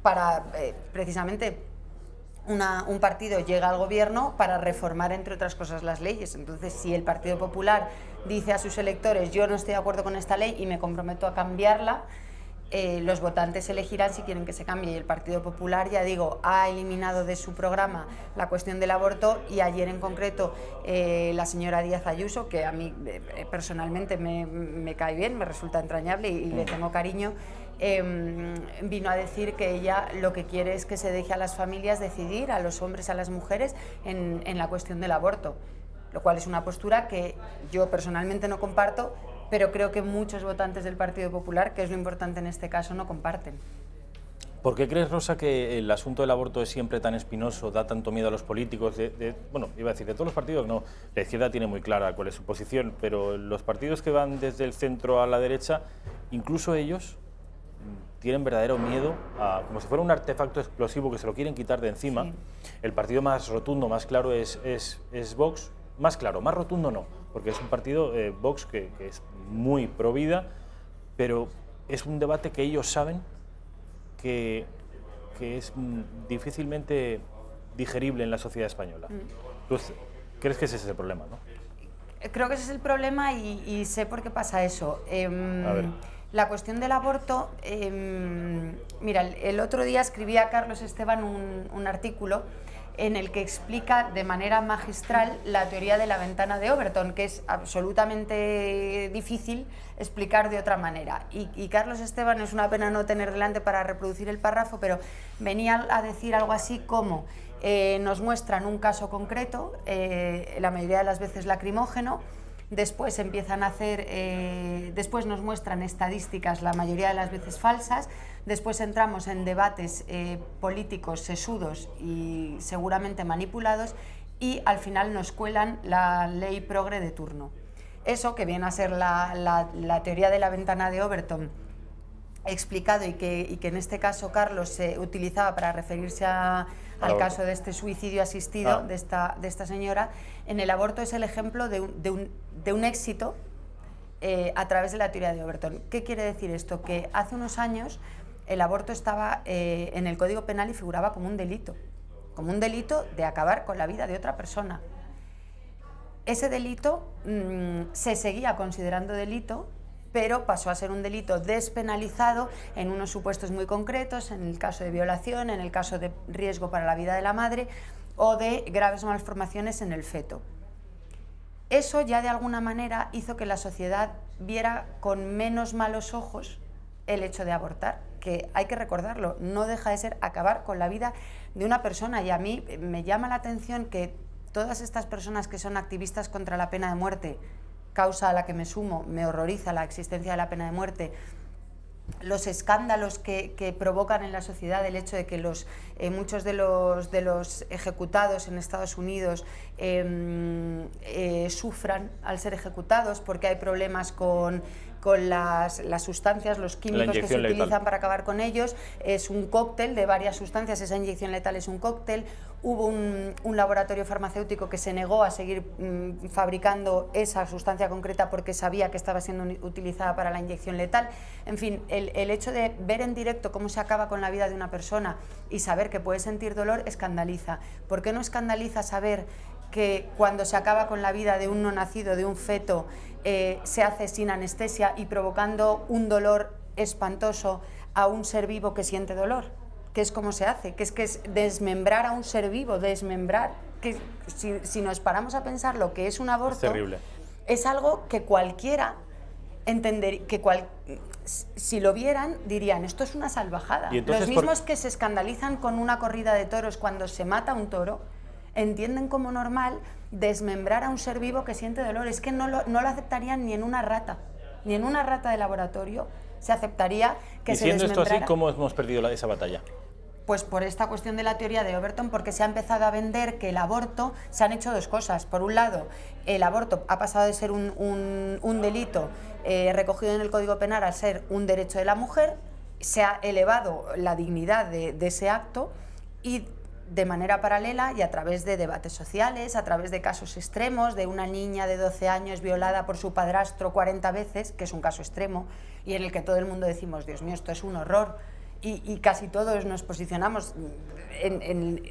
para precisamente un partido llega al gobierno para reformar, entre otras cosas, las leyes. Entonces, si el Partido Popular dice a sus electores: yo no estoy de acuerdo con esta ley y me comprometo a cambiarla, los votantes elegirán si quieren que se cambie. Y el Partido Popular, ya digo, ha eliminado de su programa la cuestión del aborto, y ayer en concreto la señora Díaz Ayuso, que a mí personalmente me cae bien, me resulta entrañable y le tengo cariño, vino a decir que ella lo que quiere es que se deje a las familias decidir, a los hombres, a las mujeres, en la cuestión del aborto, lo cual es una postura que yo personalmente no comparto, pero creo que muchos votantes del Partido Popular, que es lo importante en este caso, no comparten.
¿Por qué crees, Rosa, que el asunto del aborto es siempre tan espinoso, da tanto miedo a los políticos? Bueno, iba a decir, de todos los partidos no, la izquierda tiene muy clara cuál es su posición, pero los partidos que van desde el centro a la derecha, incluso ellos tienen verdadero miedo, como si fuera un artefacto explosivo que se lo quieren quitar de encima. Sí. El partido más rotundo, más claro es Vox. Más claro, más rotundo no, porque es un partido, Vox, que es muy pro vida, pero es un debate que ellos saben que es difícilmente digerible en la sociedad española. ¿Tú crees que ese es el problema, no?
Creo que ese es el problema y sé por qué pasa eso.
A ver.
La cuestión del aborto, mira, el otro día escribía Carlos Esteban un artículo en el que explica de manera magistral la teoría de la ventana de Overton, que es absolutamente difícil explicar de otra manera. Y Carlos Esteban, es una pena no tener delante para reproducir el párrafo, pero venía a decir algo así como nos muestran un caso concreto, la mayoría de las veces lacrimógeno, después empiezan a hacer, después nos muestran estadísticas, la mayoría de las veces falsas, después entramos en debates políticos sesudos y seguramente manipulados y al final nos cuelan la ley progre de turno. Eso, que viene a ser la teoría de la ventana de Overton, explicado y que en este caso Carlos se utilizaba para referirse al caso de este suicidio asistido de esta señora, en el aborto es el ejemplo de un éxito a través de la teoría de Overton. ¿Qué quiere decir esto? Que hace unos años el aborto estaba en el Código Penal y figuraba como un delito de acabar con la vida de otra persona. Ese delito se seguía considerando delito, pero pasó a ser un delito despenalizado en unos supuestos muy concretos, en el caso de violación, en el caso de riesgo para la vida de la madre o de graves malformaciones en el feto. Eso ya de alguna manera hizo que la sociedad viera con menos malos ojos el hecho de abortar, que hay que recordarlo, no deja de ser acabar con la vida de una persona. Y a mí me llama la atención que todas estas personas que son activistas contra la pena de muerte, causa a la que me sumo, me horroriza la existencia de la pena de muerte, los escándalos que provocan en la sociedad el hecho de que muchos de los ejecutados en Estados Unidos sufran al ser ejecutados porque hay problemas con las sustancias, los químicos que se utilizan para acabar con ellos. Es un cóctel de varias sustancias, esa inyección letal es un cóctel. Hubo un laboratorio farmacéutico que se negó a seguir fabricando esa sustancia concreta porque sabía que estaba siendo utilizada para la inyección letal. En fin, el hecho de ver en directo cómo se acaba con la vida de una persona y saber que puede sentir dolor escandaliza. ¿Por qué no escandaliza saber que cuando se acaba con la vida de un no nacido, de un feto, se hace sin anestesia y provocando un dolor espantoso a un ser vivo que siente dolor? Que es como se hace, que es desmembrar a un ser vivo, desmembrar, que si nos paramos a pensar lo que es un aborto, es terrible. Es algo que cualquiera entendería, si lo vieran dirían, esto es una salvajada. Los mismos que se escandalizan con una corrida de toros cuando se mata un toro, entienden como normal desmembrar a un ser vivo que siente dolor. Es que no lo aceptarían ni en una rata de laboratorio se aceptaría que se desmembrara.
Diciendo esto así, ¿cómo hemos perdido esa batalla?
Pues por esta cuestión de la teoría de Overton, porque se ha empezado a vender que el aborto, se han hecho dos cosas. Por un lado, el aborto ha pasado de ser un delito recogido en el Código Penal a ser un derecho de la mujer, se ha elevado la dignidad de ese acto y de manera paralela y a través de debates sociales, a través de casos extremos, de una niña de 12 años violada por su padrastro 40 veces, que es un caso extremo, y en el que todo el mundo decimos, Dios mío, esto es un horror, y casi todos nos posicionamos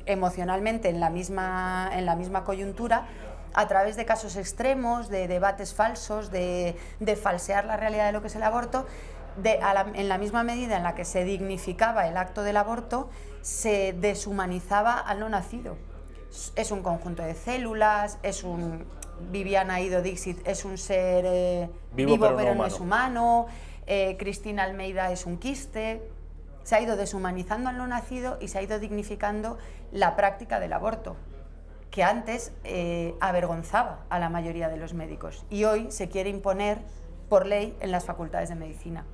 emocionalmente en la misma coyuntura, a través de casos extremos, de debates falsos, de falsear la realidad de lo que es el aborto. En la misma medida en la que se dignificaba el acto del aborto, se deshumanizaba al no nacido. Es un conjunto de células, Viviana Ido Dixit es un ser vivo pero no es humano, Cristina Almeida es un quiste. Se ha ido deshumanizando al no nacido y se ha ido dignificando la práctica del aborto, que antes avergonzaba a la mayoría de los médicos y hoy se quiere imponer por ley en las facultades de medicina.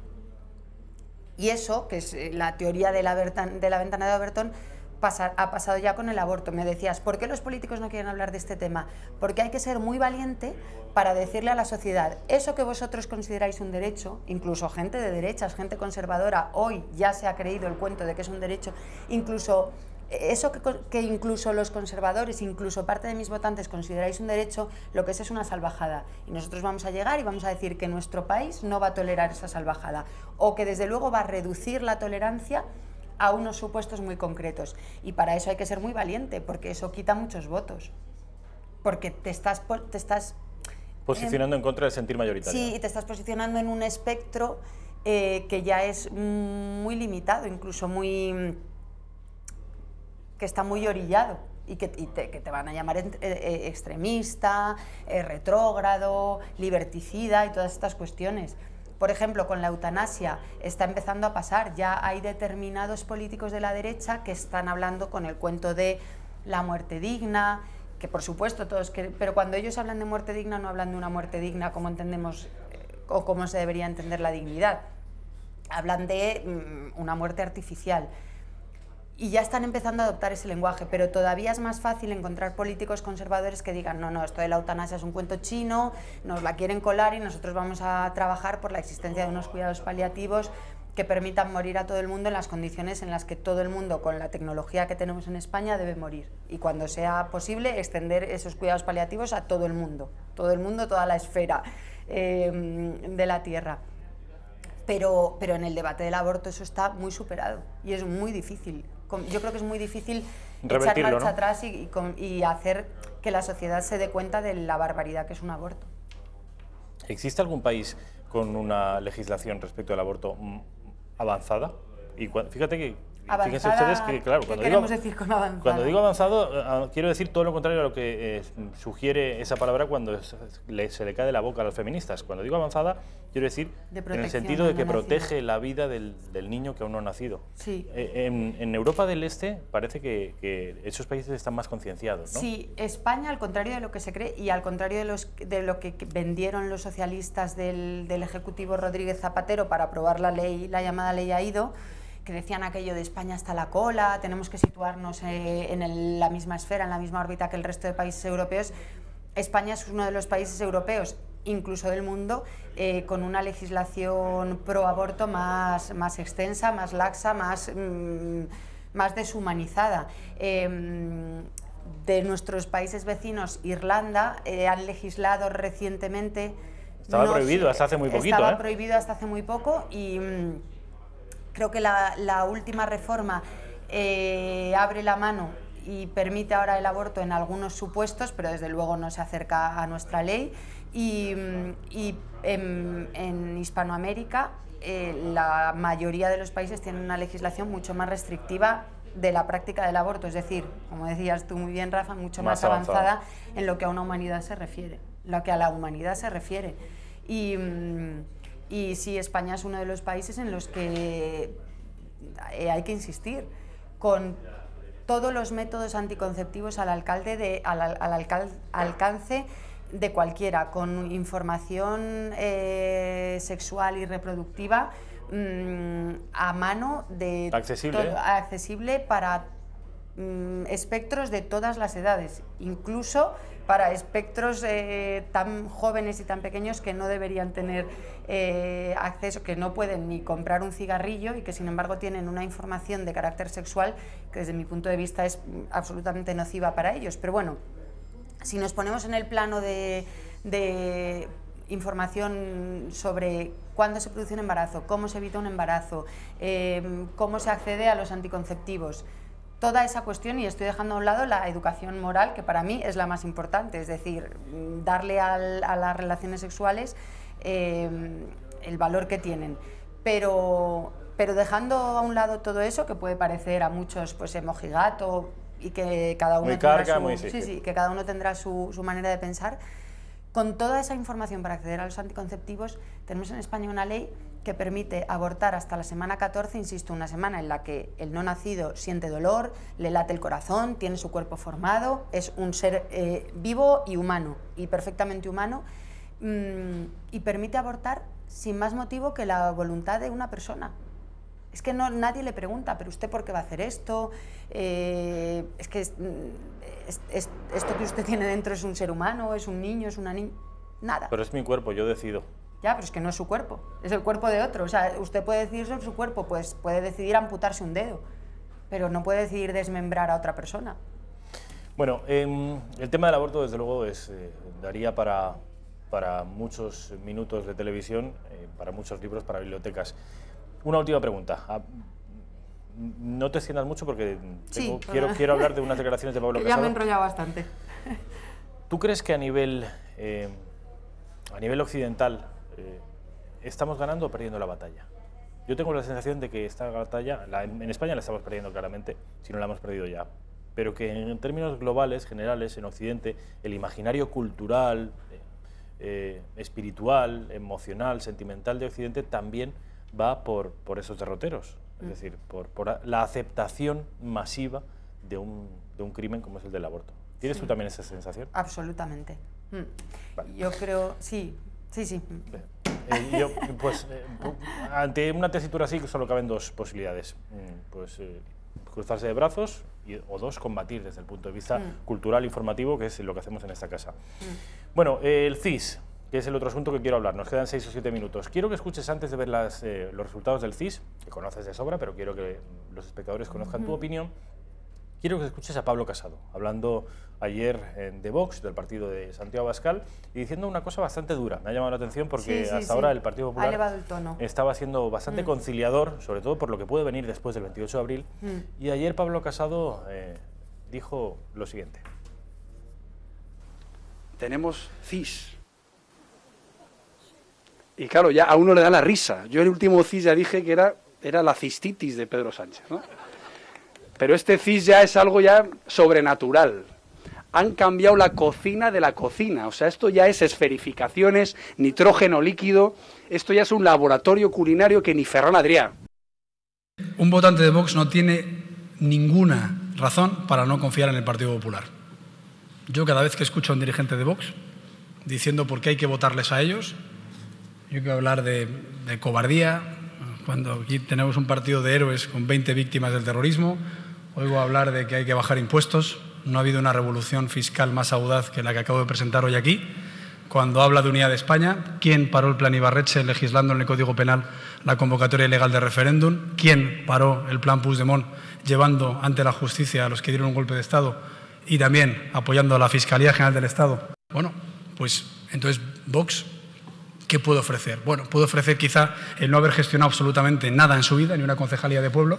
Y eso, que es la teoría de la ventana de Overton, ha pasado ya con el aborto. Me decías, ¿por qué los políticos no quieren hablar de este tema? Porque hay que ser muy valiente para decirle a la sociedad, eso que vosotros consideráis un derecho, incluso gente de derechas, gente conservadora, hoy ya se ha creído el cuento de que es un derecho, incluso eso que incluso los conservadores, incluso parte de mis votantes consideráis un derecho, lo que es una salvajada. Y nosotros vamos a llegar y vamos a decir que nuestro país no va a tolerar esa salvajada, o que desde luego va a reducir la tolerancia a unos supuestos muy concretos. Y para eso hay que ser muy valiente, porque eso quita muchos votos. Porque te estás
posicionando en contra del sentir mayoritario.
Sí, y te estás posicionando en un espectro que ya es muy limitado, incluso que está muy orillado y que te van a llamar extremista, retrógrado, liberticida y todas estas cuestiones. Por ejemplo, con la eutanasia está empezando a pasar, ya hay determinados políticos de la derecha que están hablando con el cuento de la muerte digna, que por supuesto todos pero cuando ellos hablan de muerte digna no hablan de una muerte digna como entendemos o como se debería entender la dignidad, hablan de una muerte artificial. Y ya están empezando a adoptar ese lenguaje, pero todavía es más fácil encontrar políticos conservadores que digan no, esto de la eutanasia es un cuento chino, nos la quieren colar y nosotros vamos a trabajar por la existencia de unos cuidados paliativos que permitan morir a todo el mundo en las condiciones en las que todo el mundo, con la tecnología que tenemos en España, debe morir. Y cuando sea posible, extender esos cuidados paliativos a todo el mundo, toda la esfera de la Tierra. Pero en el debate del aborto eso está muy superado y es muy difícil. Yo creo que es muy difícil echar marcha atrás y hacer que la sociedad se dé cuenta de la barbaridad que es un aborto.
¿Existe algún país con una legislación respecto al aborto avanzada? Y fíjense ustedes que, claro, cuando digo avanzado, quiero decir todo lo contrario a lo que sugiere esa palabra cuando se le cae de la boca a los feministas. Cuando digo avanzada, quiero decir en el sentido de que protege la vida del niño que aún no ha nacido.
Sí.
En Europa del Este parece que esos países están más concienciados, ¿no?
Sí, España, al contrario de lo que se cree y al contrario de lo que vendieron los socialistas del Ejecutivo Rodríguez Zapatero para aprobar la llamada ley AIDO, que decían aquello de España hasta la cola, tenemos que situarnos en la misma esfera, en la misma órbita que el resto de países europeos. España es uno de los países europeos, incluso del mundo, con una legislación pro aborto más extensa, más laxa, más deshumanizada. De nuestros países vecinos, Irlanda, han legislado recientemente...
Estaba prohibido hasta hace muy poquito.
Estaba prohibido hasta hace muy poco y... creo que la última reforma abre la mano y permite ahora el aborto en algunos supuestos, pero desde luego no se acerca a nuestra ley. Y en Hispanoamérica la mayoría de los países tienen una legislación mucho más restrictiva de la práctica del aborto, es decir, como decías tú muy bien, Rafa, mucho más avanzada en lo que a una humanidad se refiere, Y sí, España es uno de los países en los que hay que insistir, con todos los métodos anticonceptivos al alcance de cualquiera, con información sexual y reproductiva a mano, accesible para espectros de todas las edades, incluso para espectros tan jóvenes y tan pequeños que no deberían tener acceso, que no pueden ni comprar un cigarrillo y que sin embargo tienen una información de carácter sexual que desde mi punto de vista es absolutamente nociva para ellos. Pero bueno, si nos ponemos en el plano de información sobre cuándo se produce un embarazo, cómo se evita un embarazo, cómo se accede a los anticonceptivos, toda esa cuestión, y estoy dejando a un lado la educación moral, que para mí es la más importante, es decir, darle a las relaciones sexuales el valor que tienen. Pero dejando a un lado todo eso, que puede parecer a muchos pues mojigato y que cada uno tendrá su manera de pensar, con toda esa información para acceder a los anticonceptivos, tenemos en España una ley que permite abortar hasta la semana 14, insisto, una semana en la que el no nacido siente dolor, le late el corazón, tiene su cuerpo formado, es un ser vivo y humano, y perfectamente humano, y permite abortar sin más motivo que la voluntad de una persona. Es que nadie le pregunta, ¿pero usted por qué va a hacer esto? Es que esto que usted tiene dentro es un ser humano, es un niño, es una niña, nada.
Pero es mi cuerpo, yo decido.
Ya, pero es que no es su cuerpo, es el cuerpo de otro. O sea, usted puede decidir sobre su cuerpo, pues puede decidir amputarse un dedo, pero no puede decidir desmembrar a otra persona.
Bueno, el tema del aborto, desde luego, daría para muchos minutos de televisión, para muchos libros, para bibliotecas. Una última pregunta. no te extiendas mucho porque
Sí,
quiero hablar de unas declaraciones de Pablo Casado.
Ya me he enrollado bastante.
¿Tú crees que a nivel occidental estamos ganando o perdiendo la batalla? Yo tengo la sensación de que esta batalla, en España la estamos perdiendo claramente, si no la hemos perdido ya, pero que en términos globales, generales, en Occidente, el imaginario cultural, espiritual, emocional, sentimental de Occidente también va por esos derroteros, es decir, por la aceptación masiva de un crimen como es el del aborto. ¿Tienes tú también esa sensación?
Absolutamente.
Vale.
Yo creo, sí.
Ante una tesitura así solo caben dos posibilidades, cruzarse de brazos o dos, combatir desde el punto de vista cultural, informativo, que es lo que hacemos en esta casa. Bueno, el CIS, que es el otro asunto que quiero hablar, nos quedan 6 o 7 minutos. Quiero que escuches antes de ver los resultados del CIS, que conoces de sobra, pero quiero que los espectadores conozcan tu opinión. Quiero que escuches a Pablo Casado, hablando ayer de Vox, del partido de Santiago Abascal, y diciendo una cosa bastante dura. Me ha llamado la atención porque hasta ahora el Partido Popular
ha elevado el tono.
Estaba siendo bastante conciliador, sobre todo por lo que puede venir después del 28 de abril. Y ayer Pablo Casado dijo lo siguiente.
Tenemos CIS. Y claro, ya a uno le da la risa. Yo el último CIS ya dije que era la cistitis de Pedro Sánchez, ¿no? Pero este CIS ya es algo ya sobrenatural. Han cambiado la cocina de la cocina. O sea, esto ya es esferificaciones, nitrógeno líquido. Esto ya es un laboratorio culinario que ni Ferran Adrià.
Un votante de Vox no tiene ninguna razón para no confiar en el Partido Popular. Yo cada vez que escucho a un dirigente de Vox diciendo por qué hay que votarles a ellos, yo quiero hablar de cobardía, cuando aquí tenemos un partido de héroes con 20 víctimas del terrorismo. Oigo hablar de que hay que bajar impuestos. No ha habido una revolución fiscal más audaz que la que acabo de presentar hoy aquí. Cuando habla de unidad de España, ¿quién paró el plan Ibarretxe legislando en el Código Penal la convocatoria ilegal de referéndum? ¿Quién paró el plan Puigdemont llevando ante la justicia a los que dieron un golpe de Estado y también apoyando a la Fiscalía General del Estado? Bueno, pues entonces Vox, ¿qué puede ofrecer? Bueno, puede ofrecer quizá el no haber gestionado absolutamente nada en su vida, ni una concejalía de pueblo,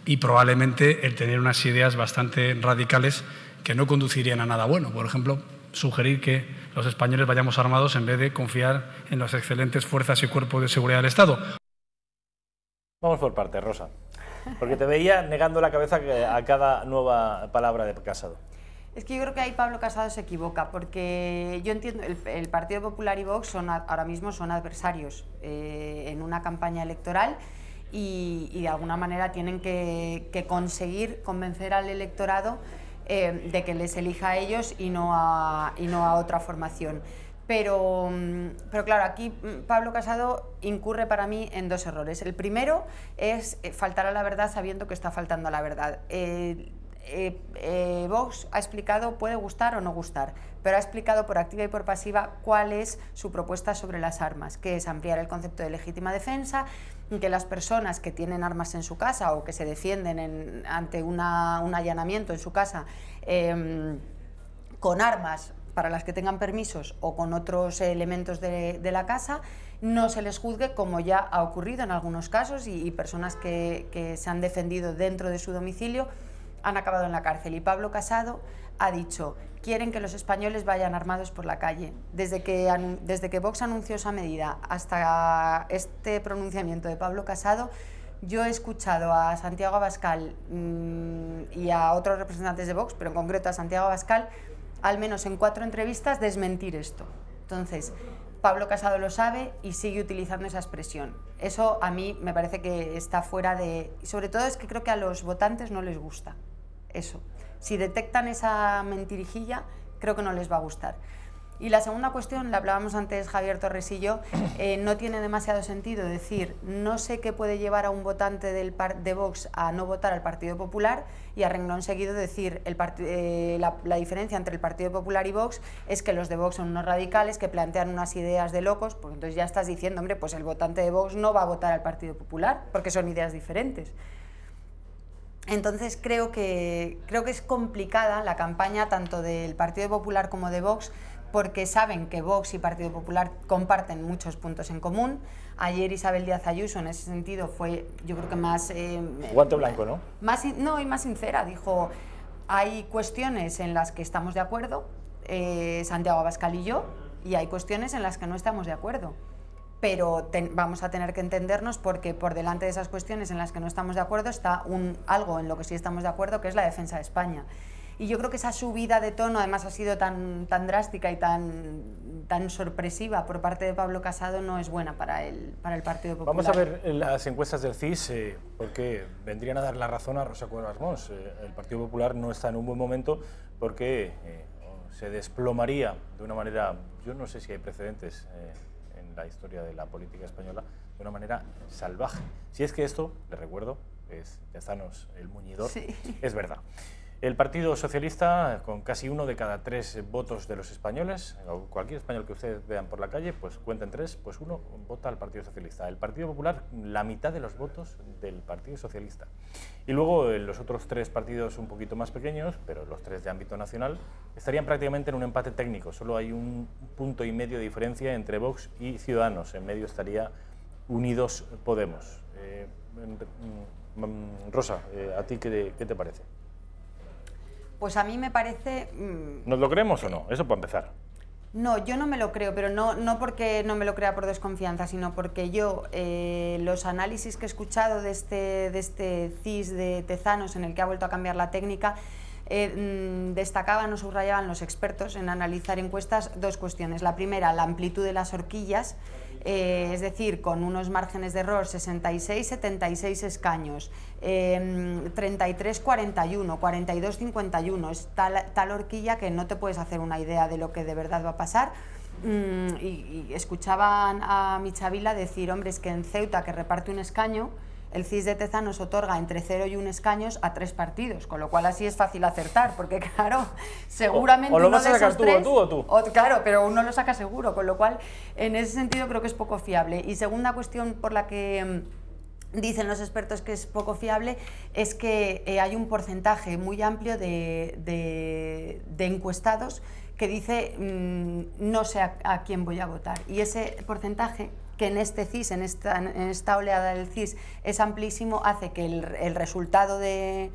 y probablemente el tener unas ideas bastante radicales que no conducirían a nada bueno. Por ejemplo, sugerir que los españoles vayamos armados en vez de confiar en las excelentes fuerzas y cuerpos de seguridad del Estado.
Vamos por partes, Rosa, porque te veía negando la cabeza a cada nueva palabra de Casado.
Es que yo creo que ahí Pablo Casado se equivoca, porque yo entiendo, el Partido Popular y Vox ahora mismo son adversarios en una campaña electoral y de alguna manera tienen que conseguir convencer al electorado de que les elija a ellos y no a otra formación. Pero claro, aquí Pablo Casado incurre para mí en dos errores. El primero es faltar a la verdad sabiendo que está faltando a la verdad. Vox ha explicado, puede gustar o no gustar, pero ha explicado por activa y por pasiva cuál es su propuesta sobre las armas, que es ampliar el concepto de legítima defensa, y que las personas que tienen armas en su casa o que se defienden ante un allanamiento en su casa con armas para las que tengan permisos o con otros elementos de la casa, no se les juzgue, como ya ha ocurrido en algunos casos, y personas que se han defendido dentro de su domicilio han acabado en la cárcel. Y Pablo Casado ha dicho: quieren que los españoles vayan armados por la calle. Desde que Vox anunció esa medida hasta este pronunciamiento de Pablo Casado, yo he escuchado a Santiago Abascal y a otros representantes de Vox, pero en concreto a Santiago Abascal, al menos en 4 entrevistas, desmentir esto. Entonces, Pablo Casado lo sabe y sigue utilizando esa expresión. Eso a mí me parece que está fuera de... Sobre todo es que creo que a los votantes no les gusta eso. Si detectan esa mentirijilla, creo que no les va a gustar. Y la segunda cuestión, la hablábamos antes Javier Torres y yo, no tiene demasiado sentido decir no sé qué puede llevar a un votante de Vox a no votar al Partido Popular, y a renglón seguido decir la diferencia entre el Partido Popular y Vox es que los de Vox son unos radicales que plantean unas ideas de locos, porque entonces ya estás diciendo, hombre, pues el votante de Vox no va a votar al Partido Popular porque son ideas diferentes. Entonces creo que es complicada la campaña tanto del Partido Popular como de Vox, porque saben que Vox y Partido Popular comparten muchos puntos en común. Ayer Isabel Díaz Ayuso en ese sentido fue, yo creo que más...
guante blanco, ¿no?
Y más sincera, dijo, hay cuestiones en las que estamos de acuerdo, Santiago Abascal y yo, y hay cuestiones en las que no estamos de acuerdo. Pero vamos a tener que entendernos porque por delante de esas cuestiones en las que no estamos de acuerdo está algo en lo que sí estamos de acuerdo, que es la defensa de España. Y yo creo que esa subida de tono además ha sido tan drástica y tan sorpresiva por parte de Pablo Casado, no es buena para el Partido Popular.
Vamos a ver las encuestas del CIS, porque vendrían a dar la razón a Rosa Cuevas Mons. El Partido Popular no está en un buen momento porque se desplomaría de una manera, yo no sé si hay precedentes en la historia de la política española, de una manera salvaje. Si es que esto, les recuerdo, es Tezanos el muñidor, sí. Es verdad. El Partido Socialista, con casi 1 de cada 3 votos de los españoles, o cualquier español que ustedes vean por la calle, pues cuenten 3, pues 1 vota al Partido Socialista. El Partido Popular, la mitad de los votos del Partido Socialista. Y luego los otros 3 partidos un poquito más pequeños, pero los 3 de ámbito nacional, estarían prácticamente en un empate técnico. Solo hay 1,5 punto de diferencia entre Vox y Ciudadanos. En medio estaría Unidos Podemos. Rosa, ¿a ti qué te parece?
Pues a mí me parece...
¿Nos lo creemos o no? Eso para empezar.
No, yo no me lo creo, pero no porque no me lo crea por desconfianza, sino porque yo los análisis que he escuchado de este CIS de Tezanos, en el que ha vuelto a cambiar la técnica, destacaban o subrayaban los expertos en analizar encuestas 2 cuestiones. La primera, la amplitud de las horquillas, es decir, con unos márgenes de error 66-76 escaños, 33-41, 42-51, es tal horquilla que no te puedes hacer una idea de lo que de verdad va a pasar. Y escuchaban a Michavila decir, hombre, es que en Ceuta, que reparte un escaño, el CIS de Tezanos otorga entre 0 y 1 escaños a 3 partidos, con lo cual así es fácil acertar, porque claro, seguramente
o lo vas a sacar tú o tú.
Claro, pero uno lo saca seguro, con lo cual en ese sentido creo que es poco fiable. Y segunda cuestión por la que dicen los expertos que es poco fiable es que hay un porcentaje muy amplio de encuestados que dice no sé a quién voy a votar, y ese porcentaje, que en este CIS, en esta oleada del CIS es amplísimo, hace que el resultado del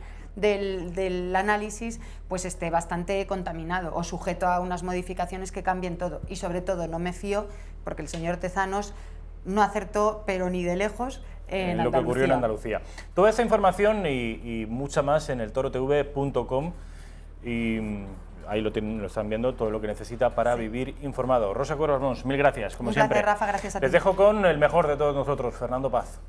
análisis pues esté bastante contaminado o sujeto a unas modificaciones que cambien todo. Y sobre todo no me fío porque el señor Tezanos no acertó, pero ni de lejos, en
lo que ocurrió en Andalucía. Toda esta información y mucha más en eltorotv.com, y ahí lo están viendo, todo lo que necesita para vivir informado. Rosa Cuevas Mons, mil gracias, como siempre.
Gracias, Rafa, gracias a ti.
Les dejo con el mejor de todos nosotros, Fernando Paz.